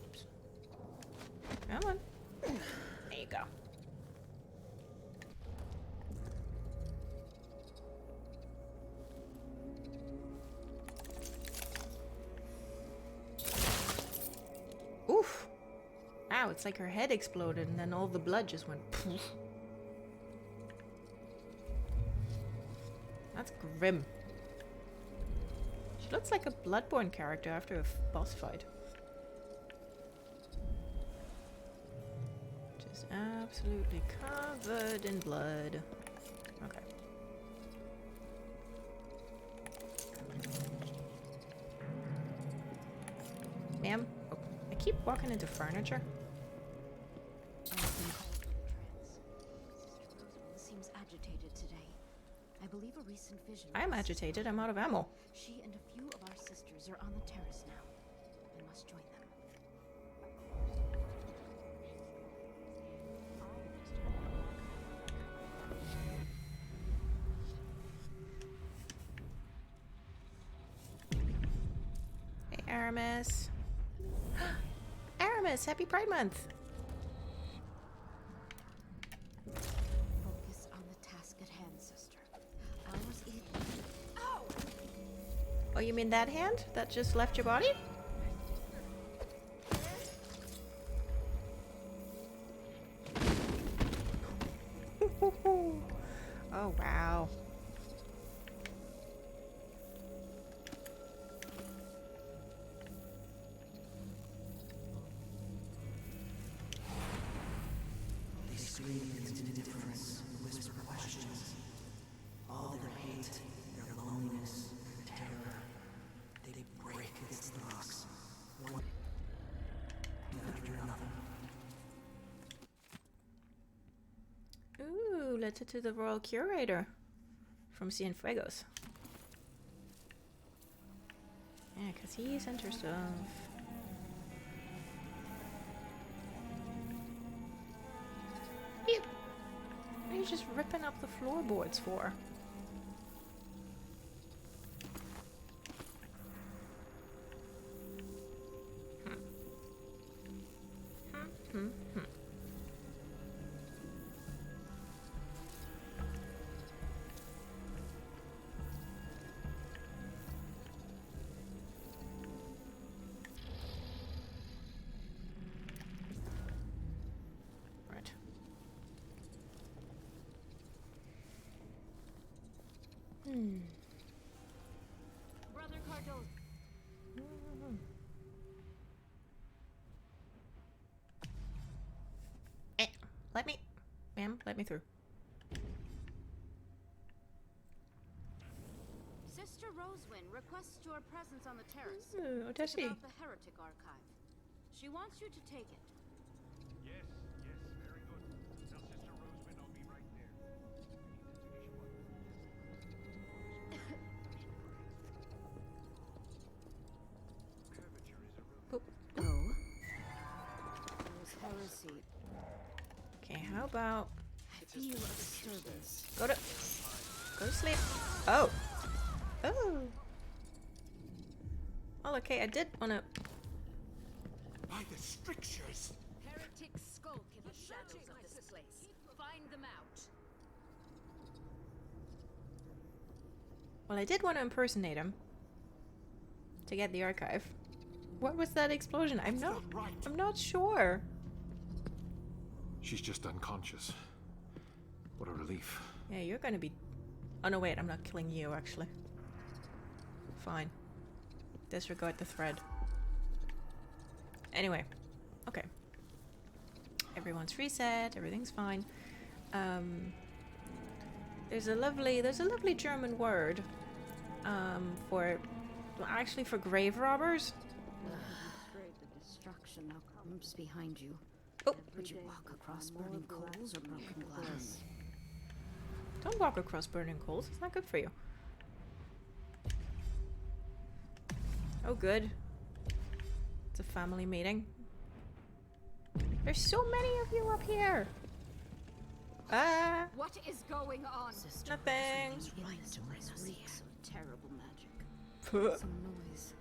Oops. Come on. There you go. Oof. Wow, it's like her head exploded and then all the blood just went poof. That's grim. She looks like a Bloodborne character after a boss fight. Just absolutely covered in blood. Okay. Ma'am? Oh, I keep walking into furniture. Seems agitated today. I believe a recent vision. I'm agitated. I'm out of ammo. She and a few of our sisters are on the terrace now. I must join them. Hey, Aramis. Aramis, happy Pride Month. Focus on the task at hand, sister. Ours is... Ow! Oh, you mean that hand that just left your body? Oh, wow. They scream against indifference, whisper questions. All their hate, their loneliness, their terror. They after another. Ooh, letter to the Royal Curator from Cienfuegos. Yeah, because he sent her stuff. What are you just ripping up the floorboards for? Right. Brother Cardos. Let me, ma'am, let me through. Sister Rosewind requests your presence on the terrace. Ooh, does It's she? about the heretic archive. She wants you to take it. Yes, very good. Tell Sister Rosewind I'll be right there. Oh. There's heresy. Okay, how about I feel a disturbance. go to sleep. Oh. Oh. Well, okay, I did wanna. By the strictures! Heretics skulk in the shadows of this place. Find them out. Well, I did want to impersonate him to get the archive. What was that explosion? I'm not sure. She's just unconscious. What a relief. Yeah, you're gonna be. Oh no, wait, I'm not killing you actually. Fine. Disregard the thread. Anyway, okay. Everyone's reset. Everything's fine. There's a lovely German word for, well, actually for grave robbers. The destruction now comes behind you. Oh. Would you walk across burning coals or broken glass? Don't walk across burning coals. It's not good for you. Oh, good. It's a family meeting. There's so many of you up here. Ah. What is going on? Nothing. Reeks of terrible magic. Some noise.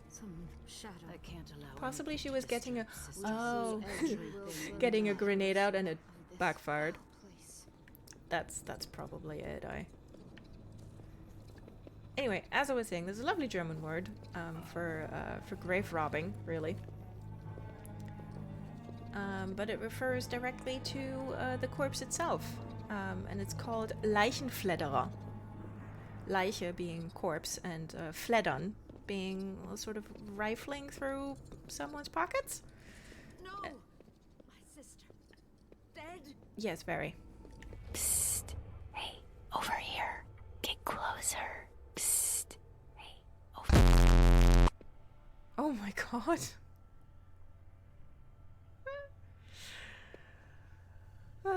Some shadow. I can't allow. Possibly she was getting a getting a grenade out and it backfired. That's probably it. Anyway, as I was saying, there's a lovely German word for grave robbing, really. But it refers directly to the corpse itself, and it's called Leichenfledderer. Leiche being corpse, and fleddern being sort of rifling through someone's pockets. No, my sister, dead. Yes, very. Psst. Hey, over here. Get closer. Psst. Hey, over. Oh my god.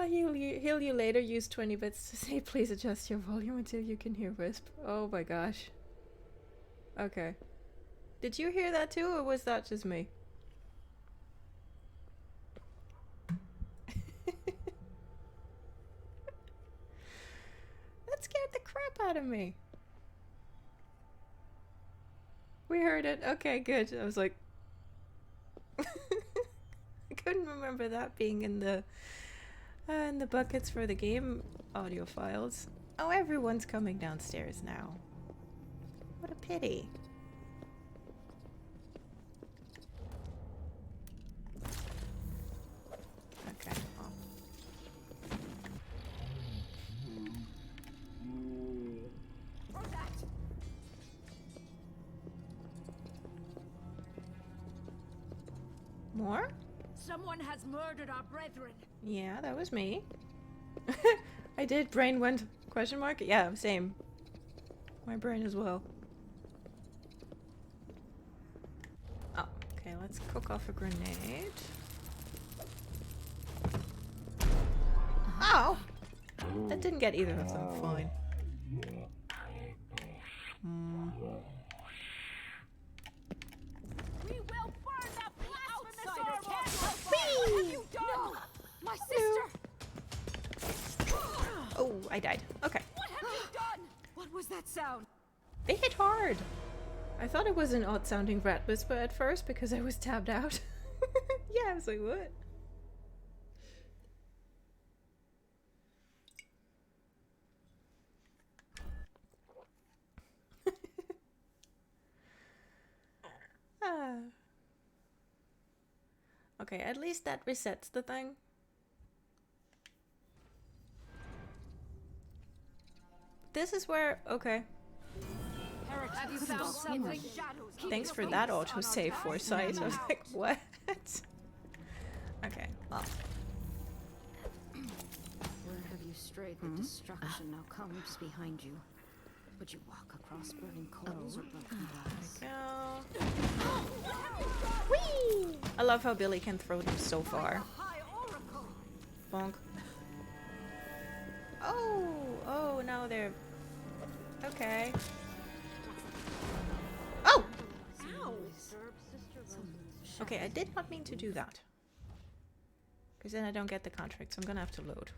Heal you later. Use 20 bits to say please adjust your volume until you can hear Wisp. Oh my gosh. Okay. Did you hear that too, or was that just me? That scared the crap out of me. We heard it. Okay, good. I was like... I couldn't remember that being in the buckets for the game audio files. Oh, everyone's coming downstairs now. What a pity. Okay. Well. More? Someone has murdered our brethren. Yeah, that was me. I did. Brain went question mark? Yeah, same. My brain as well. Oh, okay, let's cook off a grenade. That didn't get either of them fine. We will burn that outsider castle! What have you done? No, my sister! Oh, I died. Okay. What have you done? What was that sound? They hit hard. I thought it was an odd sounding rat whisper at first because I was tabbed out. Yeah, I was like, what? Okay, at least that resets the thing. This is where, okay. Have you found something? Thanks for that autosave foresight. I was like, what? Okay, well. Where have you strayed? The destruction now comes behind you. Would you walk across burning coals or broken glass? Whee! I love how Billy can throw them so far. Bonk. Oh, now they're... Okay. Oh! Ow! Okay, I did not mean to do that. Because then I don't get the contract, so I'm gonna have to load.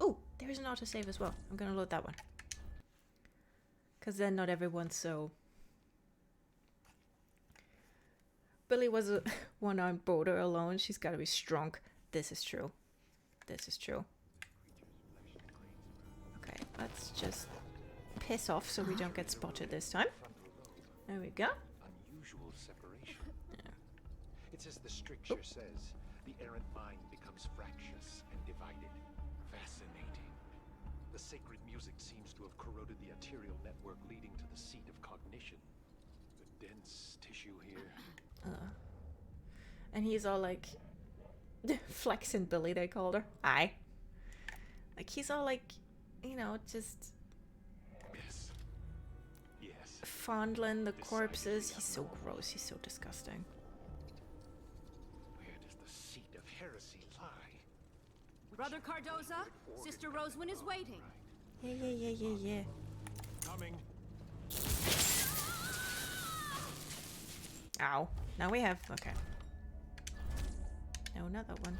Oh, there's an autosave as well. I'm gonna load that one. Because then not everyone's so... Billy was a one-armed boater alone. She's gotta be strong. This is true. This is true. Okay, let's just piss off so we don't get spotted this time. There we go. Unusual separation. Yeah. It's as the stricture says, the errant mind becomes fractious and divided. Fascinating. The sacred music seems to have corroded the arterial network leading to the seat of cognition. The dense tissue here. And he's all like... Flexing Billy, they called her. Aye. Like, he's all like, you know, just... Yes. Fondling the corpses. He's so gross. He's so disgusting. Where does the seat of heresy lie? Brother Cardoza, Sister Roswin is waiting. Yeah. Coming. Ow. Now we have... Okay. No, not that one.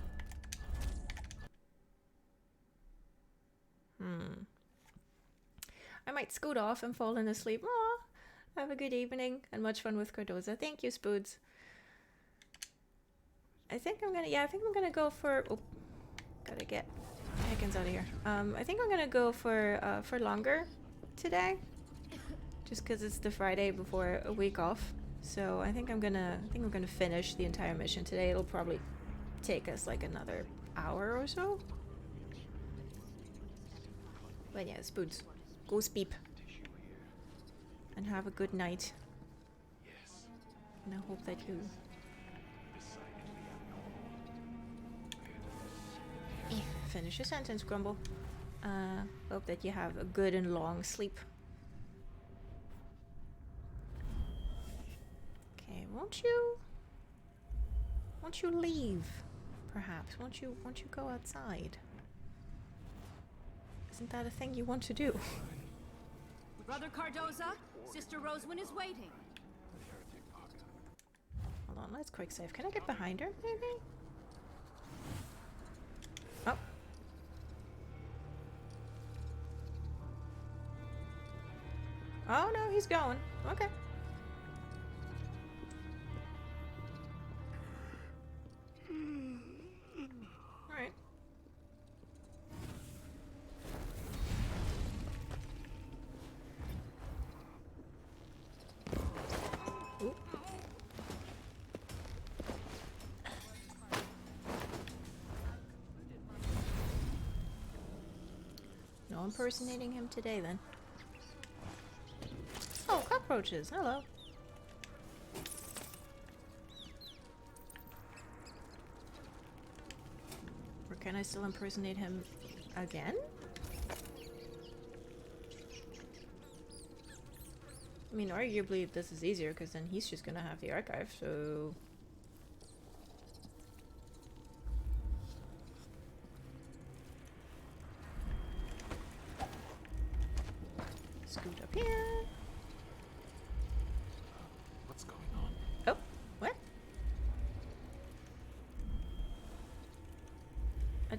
I might scoot off and fall asleep. Aw, have a good evening and much fun with Cardoza. Thank you, Spoods. I think I'm gonna go for... Oh, gotta get Higgins out of here. I think I'm gonna go for longer today. Just because it's the Friday before a week off. So I think we're gonna finish the entire mission today. It'll probably take us like another hour or so. But yeah, Spoods, go sleep and have a good night. And I hope that you finish your sentence, Grumble. Hope that you have a good and long sleep. Okay, won't you leave? Perhaps won't you go outside? Isn't that a thing you want to do? Brother Cardoza, Sister Roswin is waiting. Hold on, let's quick save. Can I get behind her, maybe? Oh. Oh no, he's going. Okay. Alright. Ooh. No impersonating him today then. Oh, cockroaches. Hello. Or can I still impersonate him again? I mean, arguably this is easier because then he's just gonna have the archive, so...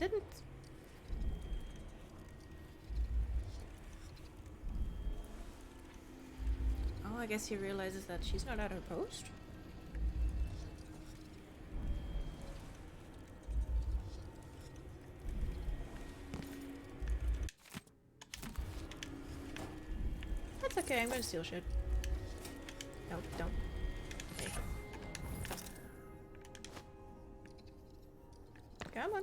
didn't. Oh, I guess he realizes that she's not at her post. That's okay, I'm gonna steal shit. No, don't. Okay. Come on.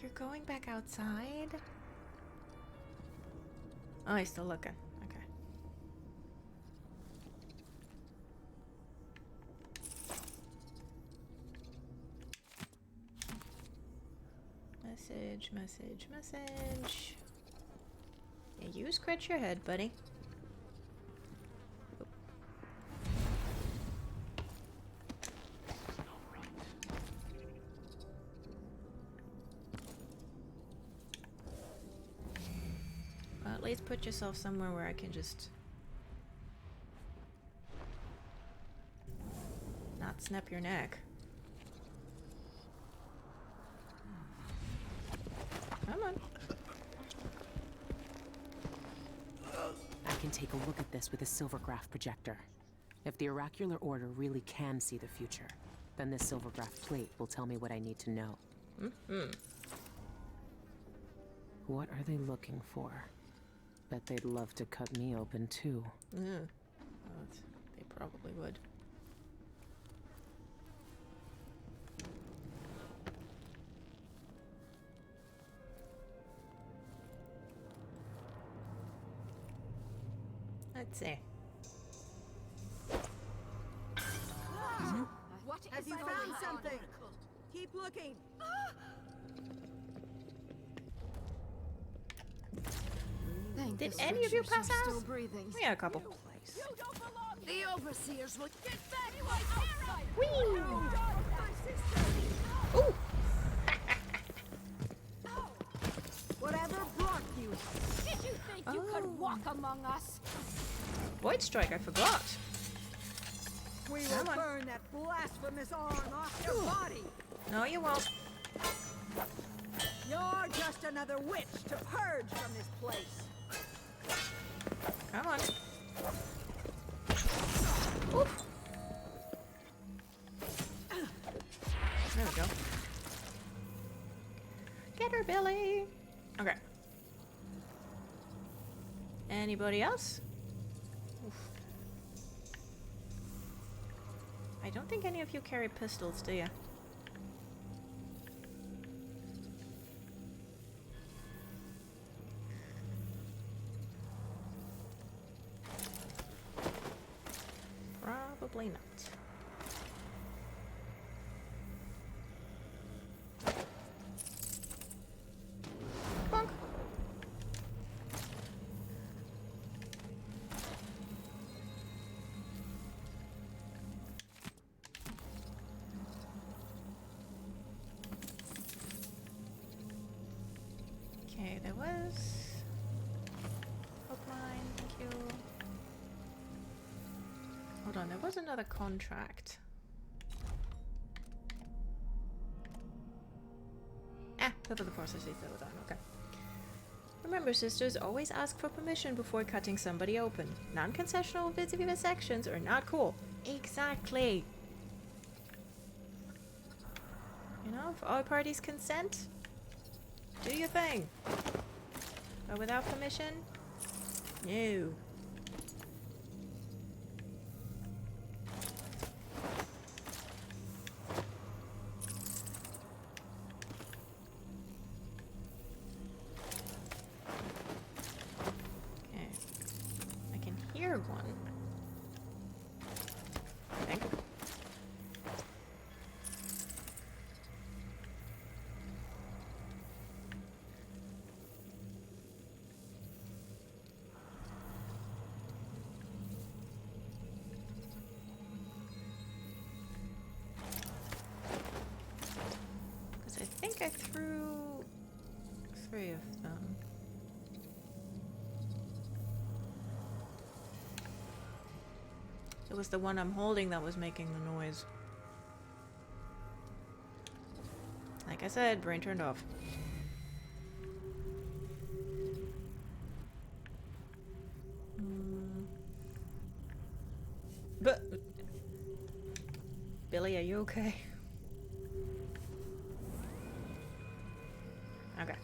You're going back outside? Oh, he's still looking. Okay. Message, message, message. Yeah, you scratch your head, buddy. Well, at least put yourself somewhere where I can just not snap your neck. Come on. I can take a look at this with a silvergraph projector. If the oracular order really can see the future, then this silvergraph plate will tell me what I need to know. Mm-hmm. What are they looking for? Bet they'd love to cut me open too. Yeah. Well, they probably would. Let's see. What have you found something? Keep looking. Did any of you pass out? Still breathing. Yeah, a couple. The overseers will get back. Whee! Ooh! Whatever brought you? Did you think you could walk among us? Void strike, I forgot. We will Come on. burn that blasphemous arm off your body. No, you won't. You're just another witch to purge from this place. Come on. Oof. There we go. Get her, Billy. Okay. Anybody else? Oof. I don't think any of you carry pistols, do you? Probably not. Bonk. Okay, there was hook line, thank you. Hold on, there was another contract. Cover the process is done, okay. Remember, sisters, always ask for permission before cutting somebody open. Non-concessional vivisections are not cool. Exactly. You know, if all parties consent, do your thing. But without permission, no. One. I think. Because I think I threw 3 of them. It was the one I'm holding that was making the noise. Like I said, brain turned off. But Billy, are you okay? Okay.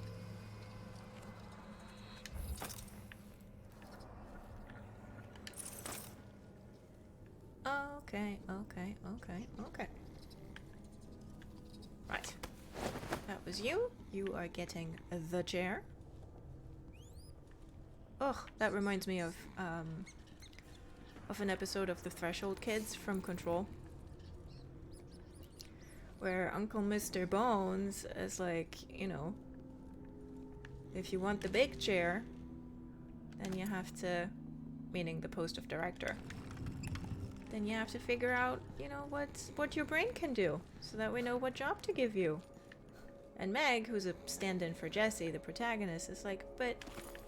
Okay. Right. That was you. You are getting the chair. Ugh, that reminds me of an episode of the Threshold Kids from Control, where Uncle Mr. Bones is like, you know, if you want the big chair, then you have to, meaning the post of director, then you have to figure out, you know, what your brain can do, so that we know what job to give you. And Meg, who's a stand-in for Jesse, the protagonist, is like, but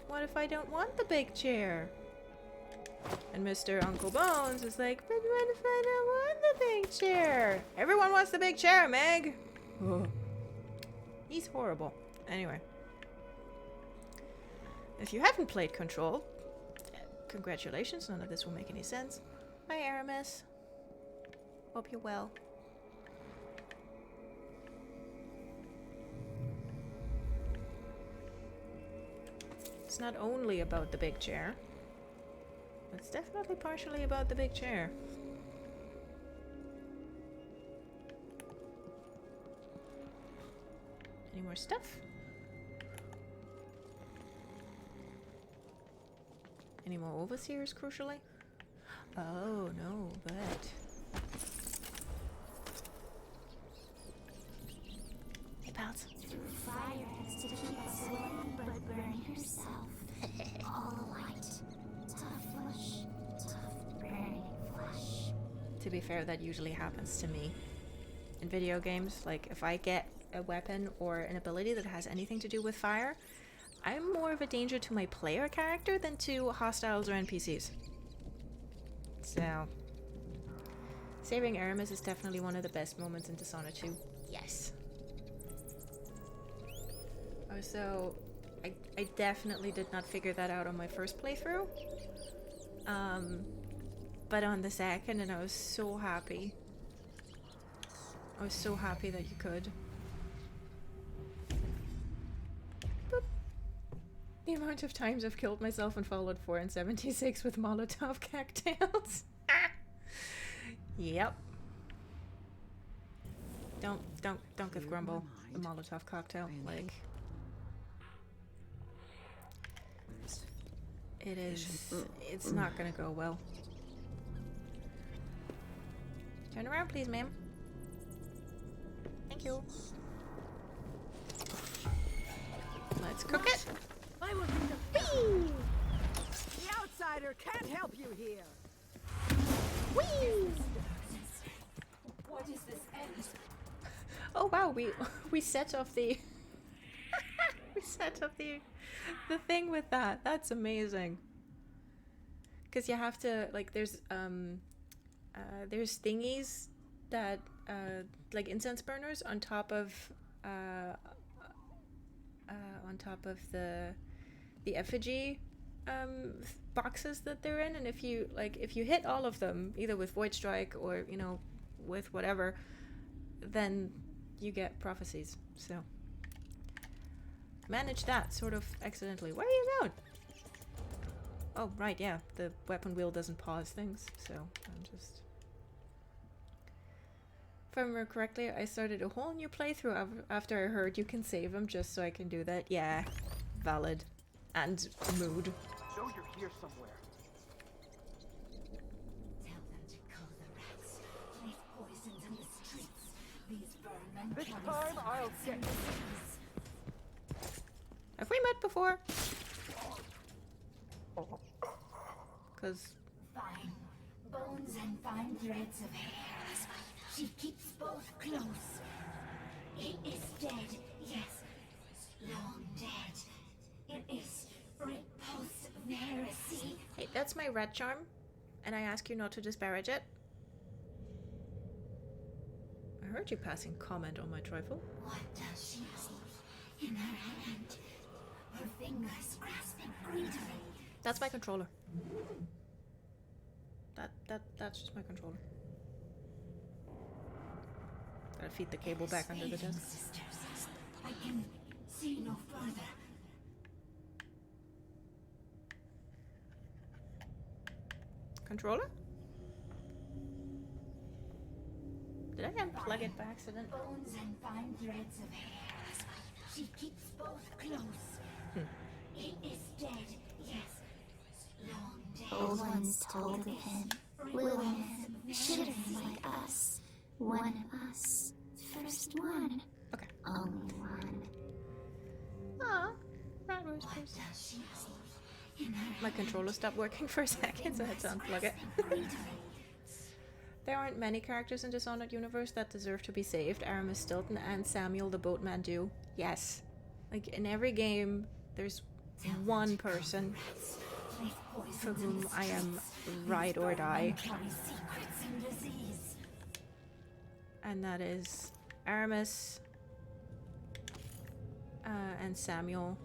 what if I don't want the big chair? And Mr. Uncle Bones is like, but what if I don't want the big chair? Everyone wants the big chair, Meg! Ugh. He's horrible. Anyway. If you haven't played Control, congratulations, none of this will make any sense. Hi, Aramis. Hope you're well. It's not only about the big chair. It's definitely partially about the big chair. Any more stuff? Any more overseers, crucially? Oh, no, but... Hey, pals. Fire has to keep us away, but burn yourself. All light. Tough flesh. Tough burning flesh. To be fair, that usually happens to me. In video games, like, if I get a weapon or an ability that has anything to do with fire, I'm more of a danger to my player character than to hostiles or NPCs. So, saving Aramis is definitely one of the best moments in Dishonored 2. Yes. Oh, so I definitely did not figure that out on my first playthrough. But on the second, and I was so happy. I was so happy that you could. Boop. The amount of times I've killed myself in Fallout 4 and 76 with Molotov cocktails. Yep. Don't give Grumble a Molotov cocktail. Like, it's not gonna go well. Turn around, please, ma'am. Thank you. Let's cook it. I will be the Whee! The outsider can't help you here. Whee! What is this end? Oh wow, we set off the we set off the thing with that. That's amazing. Because you have to, like, there's thingies that like incense burners on top of the effigy boxes that they're in, and if you hit all of them either with Void Strike or, you know, with whatever, then you get prophecies. So manage that sort of accidentally. Where are you going? Oh right, yeah, the weapon wheel doesn't pause things, so I'm just... If I remember correctly, I started a whole new playthrough after I heard you can save them, just so I can do that. Yeah, valid. And mood. Know you're here somewhere. Tell them to kill the rats. Leave poisons in the streets. These vermin. This time I'll get you. Have we met before? Because... Fine. Bones and fine threads of hair. She keeps both close. He is dead, yes. Long dead. It is repulsive heresy. Hey, that's my red charm. and I ask you not to disparage it. I heard you passing comment on my trifle. What does she hold in her hand? Her fingers grasping greedily. That's my controller. That's just my controller. Gotta feed the cable back under the desk. Sisters, I can see no further. Controller? Did I unplug it by accident? Bones and fine threads of hair. She keeps both close. It is dead, yes. Long dead. Old ones told him. Little man should have been like us. One of us. First one. Okay. Only one. Aw, rat whispers. What does she hold in her My controller stopped working for a second, so I had to unplug it. There aren't many characters in Dishonored universe that deserve to be saved. Aramis Stilton and Samuel the Boatman do. Yes. Like, in every game, there's one person for whom I am ride or die. And that is Aramis and Samuel.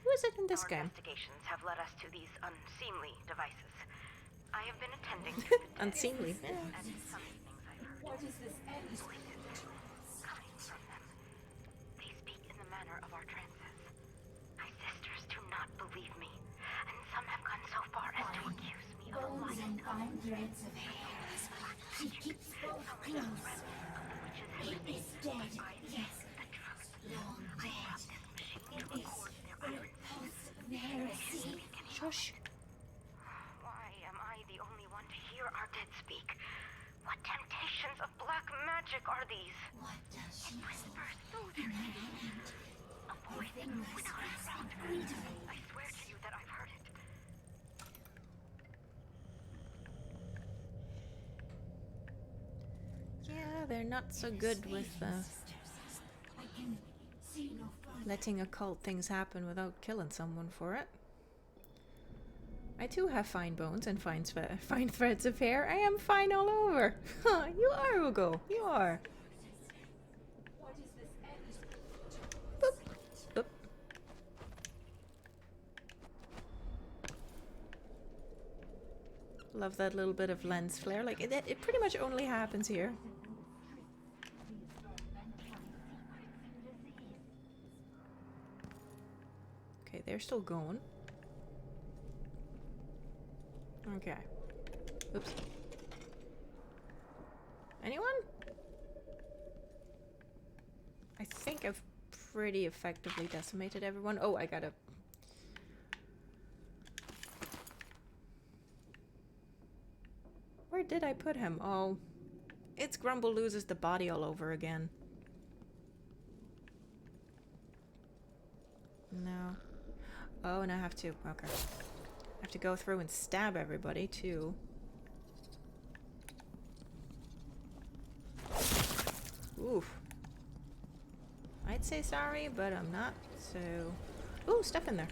Who is it in this game? Investigations have led us to these unseemly devices. I have been attending to the Unseemly. and some evenings I've heard. What is this coming from them? They speak in the manner of our trances. My sisters do not believe me, and some have gone so far as to accuse me of Bones lying. and fine threads of hair. She keeps both close. It is dead, yes. Long dead. It is Shush. Why am I the only one to hear our dead speak? What temptations of black magic are these? What does she whispers through their hand. A voice without a sound. I swear to you that I've heard it. Yeah, they're not so good with letting occult things happen without killing someone for it. I too have fine bones and fine threads of hair. I am fine all over. You are, Hugo. You are. Boop. Boop. Love that little bit of lens flare. Like, it pretty much only happens here. Okay, they're still going. Okay. Oops. Anyone? I think I've pretty effectively decimated everyone. Oh, I gotta... Where did I put him? Oh. It's Grumble loses the body all over again. No. Oh, and I have to... Okay. I have to go through and stab everybody, too. Oof. I'd say sorry, but I'm not, so... Ooh, stuff in there.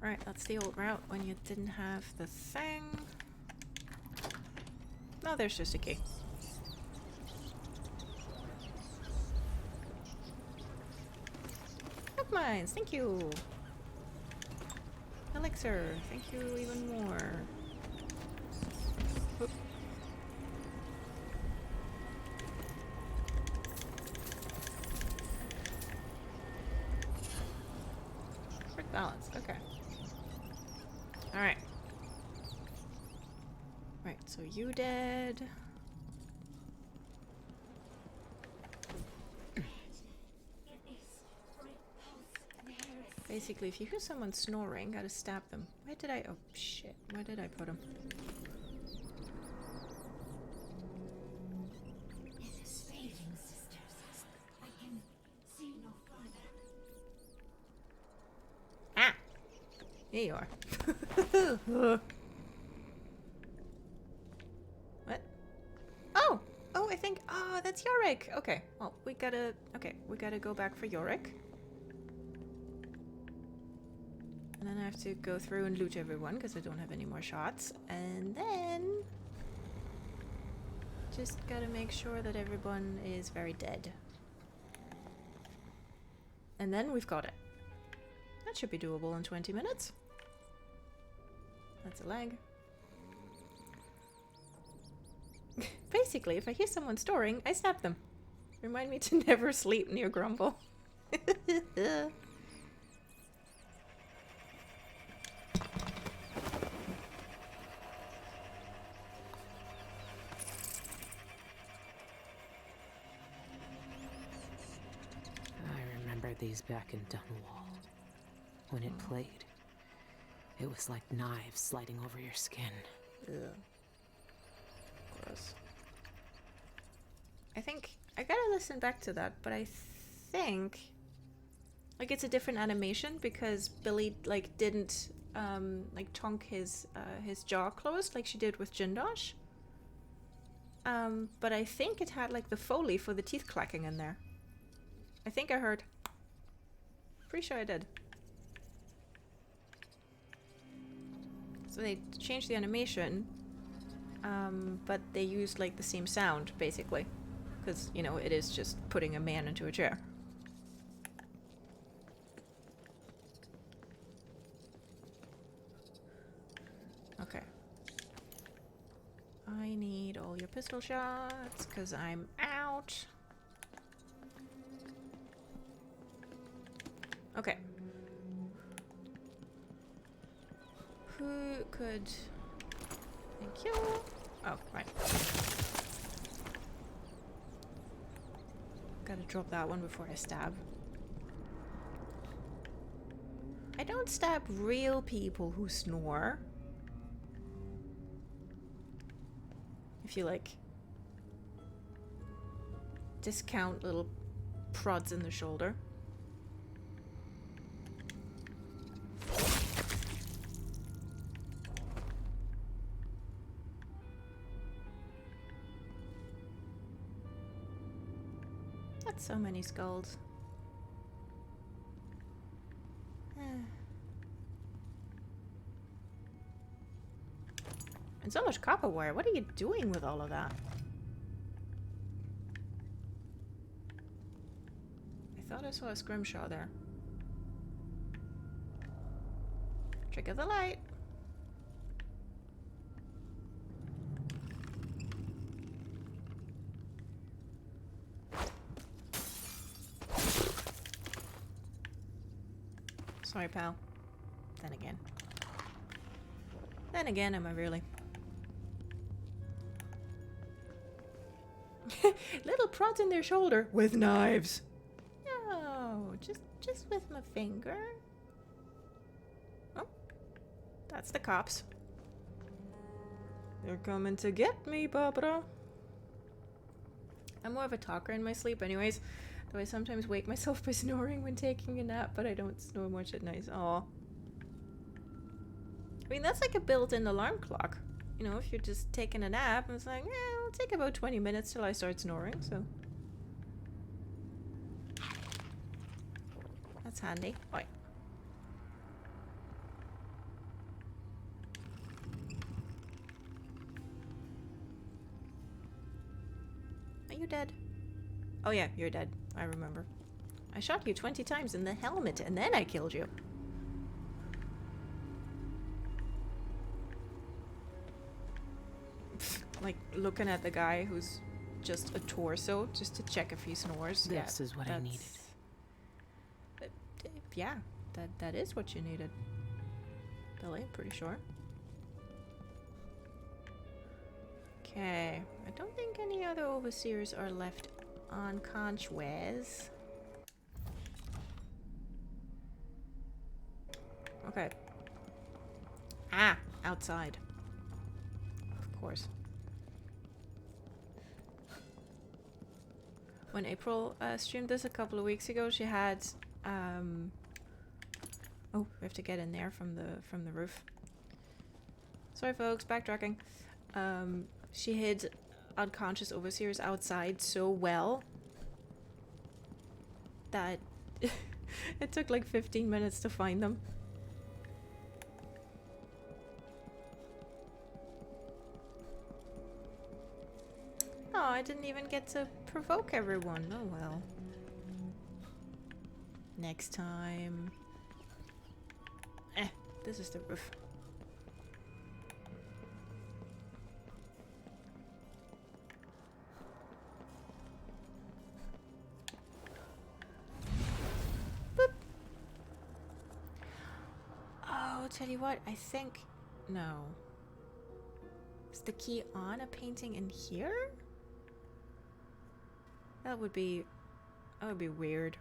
Right, that's the old route when you didn't have the thing. No, there's just a key. Health mines, thank you. Elixir, thank you even more. Oop. Quick balance, okay. Alright. Right, so you dead. Basically, if you hear someone snoring, gotta stab them. Where did I... Oh, shit. Where did I put him? It is fading, sisters. I can see no further. Ah! Here you are. it's Yorick. Okay. Well, we gotta go back for Yorick. And then I have to go through and loot everyone because I don't have any more shots. And then just gotta make sure that everyone is very dead. And then we've got it. That should be doable in 20 minutes. That's a lag. Basically, if I hear someone snoring, I stab them. Remind me to never sleep near Grumble. These back in Dunwall. When it played, it was like knives sliding over your skin. Ugh. Gross. I think I gotta listen back to that, but I think like it's a different animation because Billy like didn't like tonk his jaw closed like she did with Jindosh. But I think it had like the Foley for the teeth clacking in there. I think I heard. Pretty sure I did. So they changed the animation, but they used like the same sound basically, because you know it is just putting a man into a chair. Okay. I need all your pistol shots because I'm out. Okay. Who could... Thank you. Oh, right. Gotta drop that one before I stab. I don't stab real people who snore. If you, like, discount little prods in the shoulder. So many skulls. And so much copper wire. What are you doing with all of that? I thought I saw a scrimshaw there. Trick of the light. Sorry, pal. Then again. Then again, am I really? Little prods in their shoulder with knives. No, just with my finger. Oh, that's the cops. They're coming to get me, Barbara. I'm more of a talker in my sleep anyways. Though I sometimes wake myself by snoring when taking a nap, but I don't snore much at night. Aw. I mean, that's like a built-in alarm clock. You know, if you're just taking a nap, it's like, it'll take about 20 minutes till I start snoring, so. That's handy. Oi. Are you dead? Oh yeah, you're dead. I remember. I shot you 20 times in the helmet and then I killed you. Like looking at the guy who's just a torso just to check if he snores. This is what I needed. Yeah, that is what you needed. Billy, pretty sure. Okay, I don't think any other overseers are left on Conchways. Okay. Ah, outside. Of course. When April streamed this a couple of weeks ago, she had oh, we have to get in there from the roof. Sorry folks, backtracking. She hid unconscious overseers outside so well that it took like 15 minutes to find them. Oh, I didn't even get to provoke everyone. Oh well. Next time. This is the roof. Boop. Oh, tell you what, I think... No. Is the key on a painting in here? That would be weird.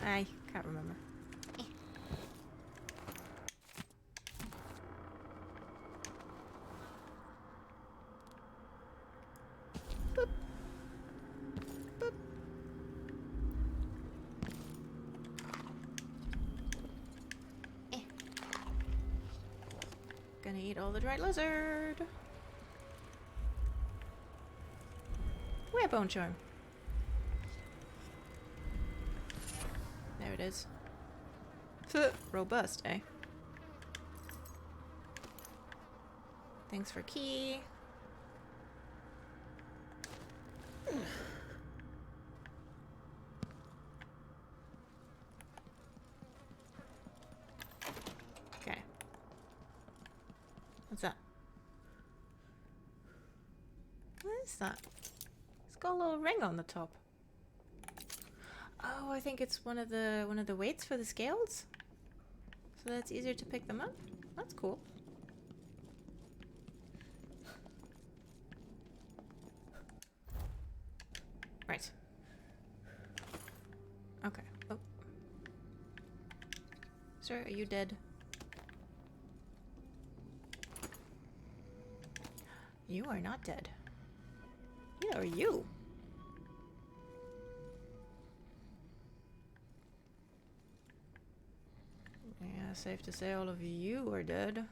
I can't remember. Boop. Boop. Gonna eat all the dried lizard. Where bone charm? There it is. Robust, eh? Thanks for key. Okay. What's that? What is that? It's got a little ring on the top. Oh, I think it's one of the weights for the scales. So that's easier to pick them up. That's cool. Right. Okay. Oh. Sir, are you dead? You are not dead. Neither are you. Yeah, safe to say all of you are dead.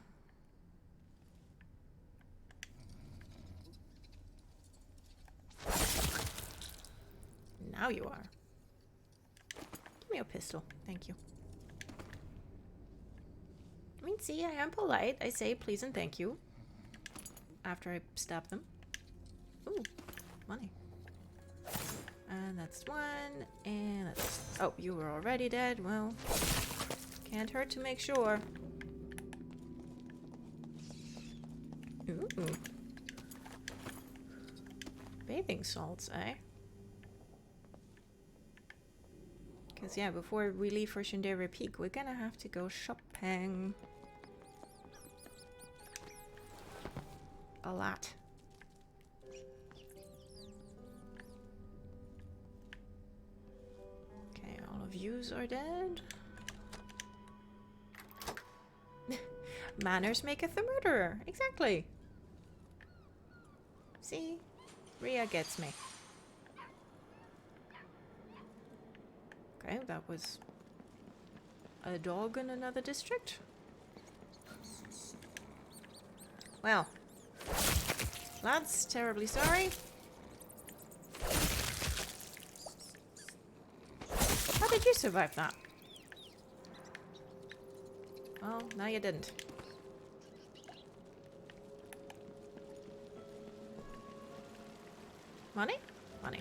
Now you are. Give me a pistol. Thank you. I mean, see, I am polite. I say please and thank you. After I stab them. Ooh, money. And that's one. And that's... Oh, you were already dead. Well... Can't hurt to make sure. Ooh. Bathing salts, eh? Because, yeah, before we leave for Shandera Peak, we're gonna have to go shopping. A lot. Okay, all of yous are dead. Manners maketh the murderer. Exactly. See? Rhea gets me. Okay, that was a dog in another district. Well, lads, terribly sorry. How did you survive that? Well, no you didn't. Money? Money.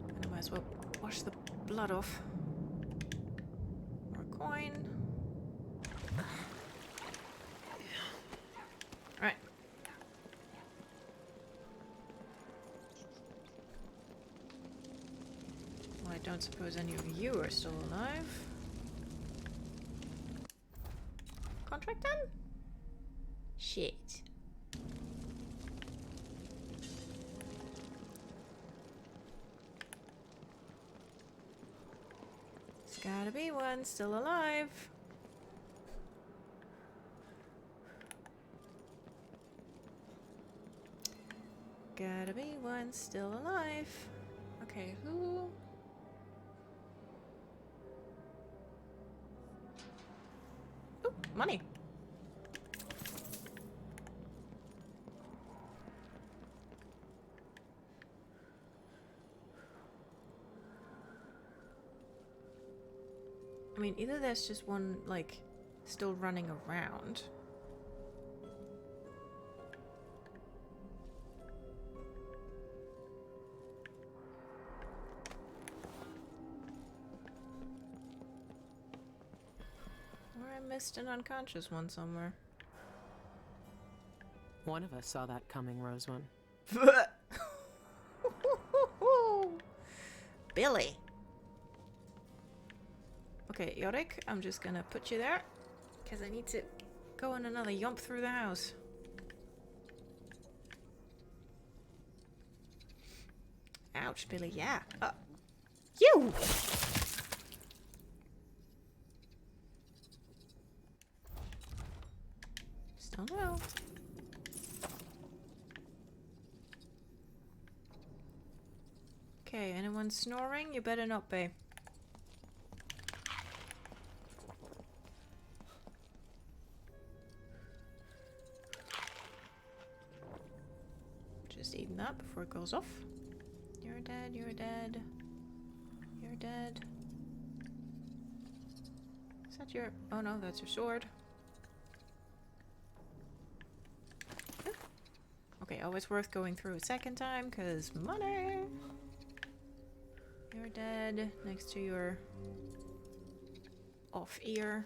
And I might as well wash the blood off. More coin. Right. Well, I don't suppose any of you are still alive. Contract done? Shit. Gotta be one still alive. Gotta be one still alive. Okay, who? Money. I mean, either there's just one, like, still running around. Or I missed an unconscious one somewhere. One of us saw that coming, Rosewood. Billy. Okay, Yorick, I'm just gonna put you there, because I need to go on another yump through the house. Ouch, Billy, yeah. You! Still no. Okay, anyone snoring? You better not be. Just eating that before it goes off. You're dead, you're dead. You're dead. Is that your... Oh no, that's your sword. Okay, always worth going through a second time, because money! You're dead, next to your off ear.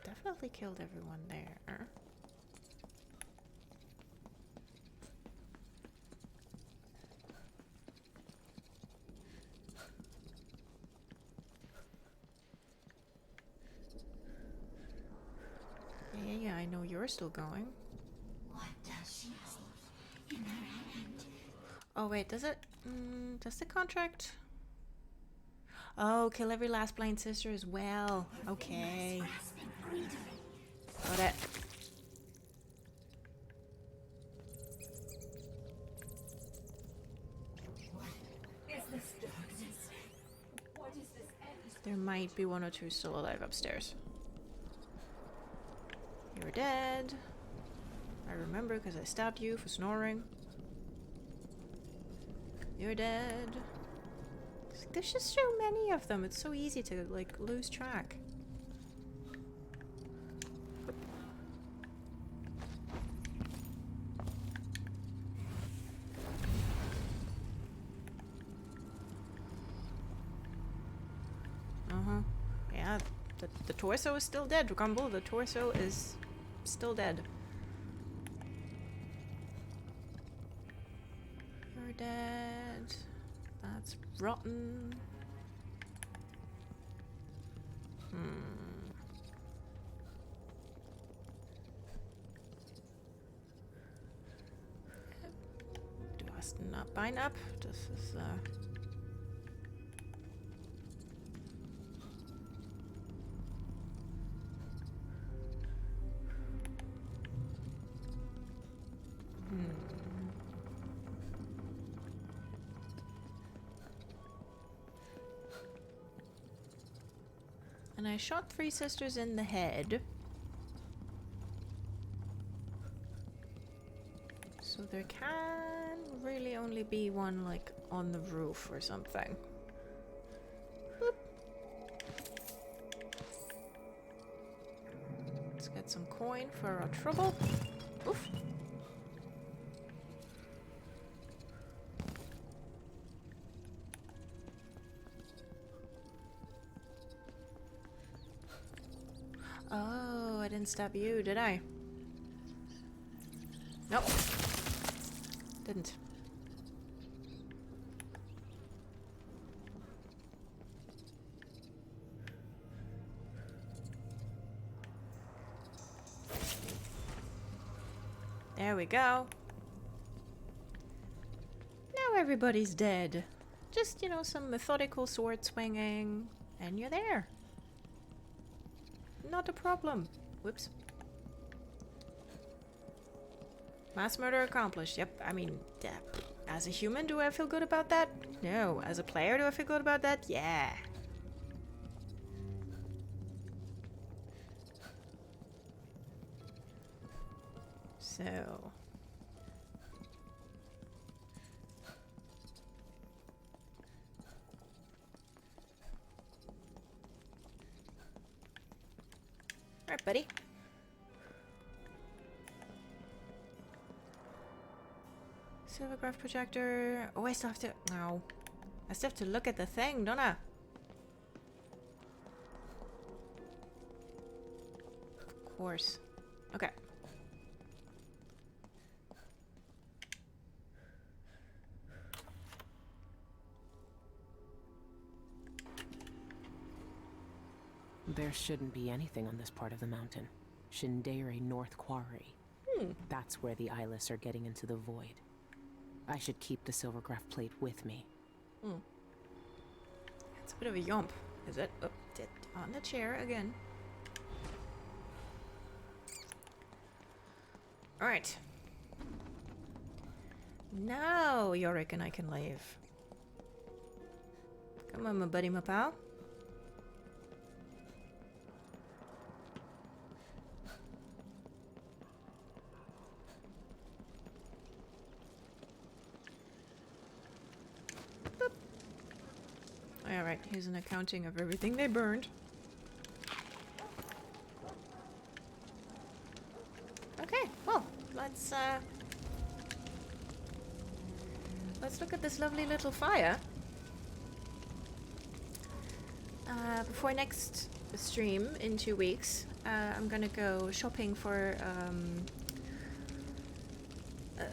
Definitely killed everyone there. Yeah, I know you're still going. What does she hold in her hand? Oh wait, does it? Does the contract? Oh, kill every last blind sister as well. Okay. Got it. There might be one or two still alive upstairs. You're dead. I remember because I stabbed you for snoring. You're dead. There's just so many of them. It's so easy to, like, lose track. Yeah, the torso is still dead, Grumble. The torso is still dead. You're dead. That's rotten. Du hast ein Bein ab. Das ist, And I shot 3 sisters in the head. So there can really only be one, like, on the roof or something. Boop. Let's get some coin for our trouble. Oof. Oh, I didn't stab you, did I? Nope. Didn't. There we go. Now everybody's dead. Just, you know, some methodical sword swinging, and you're there. Not a problem. Whoops. Mass murder accomplished. Yep, I mean, as a human, do I feel good about that? No. As a player, do I feel good about that? Yeah. So... Alright, buddy. Silvergraph projector. Oh, I still have to... No. I still have to look at the thing, don't I? Of course. Okay. There shouldn't be anything on this part of the mountain. Shindere North Quarry. That's where the eyeless are getting into the void. I should keep the silvergraph plate with me. It's a bit of a yomp, is it? Oh, on the chair again. Alright. Now Yorick and I can leave. Come on, my buddy, my pal. Alright, here's an accounting of everything they burned. Okay, well, let's look at this lovely little fire. Before next stream in 2 weeks, I'm gonna go shopping for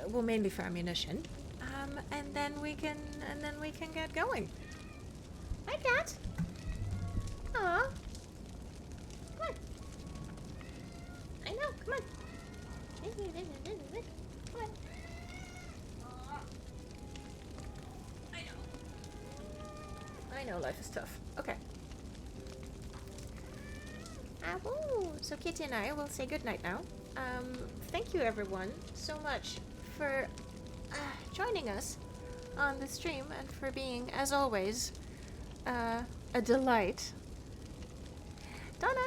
well, mainly for ammunition. And then we can get going. Hi, Cat. Aw. Come on. I know, come on. Come on. I know life is tough. Okay. Woo. So Kitty and I will say goodnight now. Thank you everyone so much for joining us on the stream and for being, as always, a delight. Donna!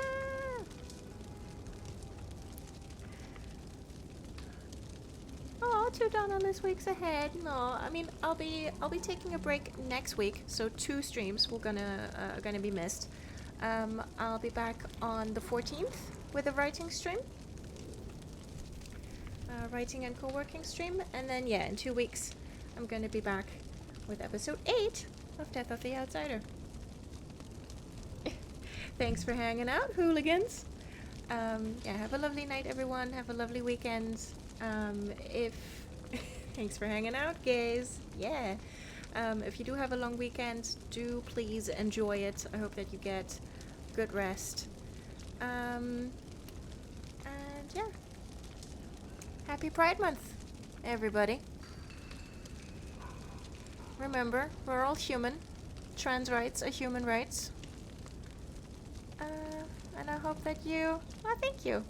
Oh, 2 Donna-less weeks ahead. No, I mean, I'll be taking a break next week, so 2 streams will gonna be missed. I'll be back on the 14th with a writing stream. Writing and co-working stream, and then yeah, in 2 weeks I'm gonna be back with episode 8 of Death of the Outsider. Thanks for hanging out, hooligans. Yeah, have a lovely night, everyone. Have a lovely weekend. Thanks for hanging out, guys. Yeah. If you do have a long weekend, do please enjoy it. I hope that you get good rest. And yeah. Happy Pride Month, everybody. Remember, we're all human. Trans rights are human rights. And I hope that you... Oh, thank you.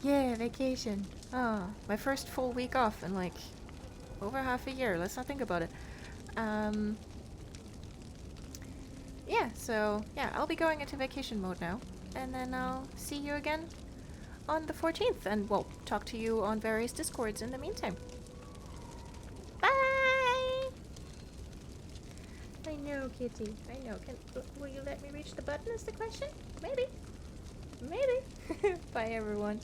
Yeah, vacation. Oh, my first full week off in like over half a year. Let's not think about it. Yeah, so yeah, I'll be going into vacation mode now. And then I'll see you again on the 14th. And we'll talk to you on various Discords in the meantime. Bye! I know, Kitty. I know. Will you let me reach the button is the question? Maybe. Maybe. Bye, everyone.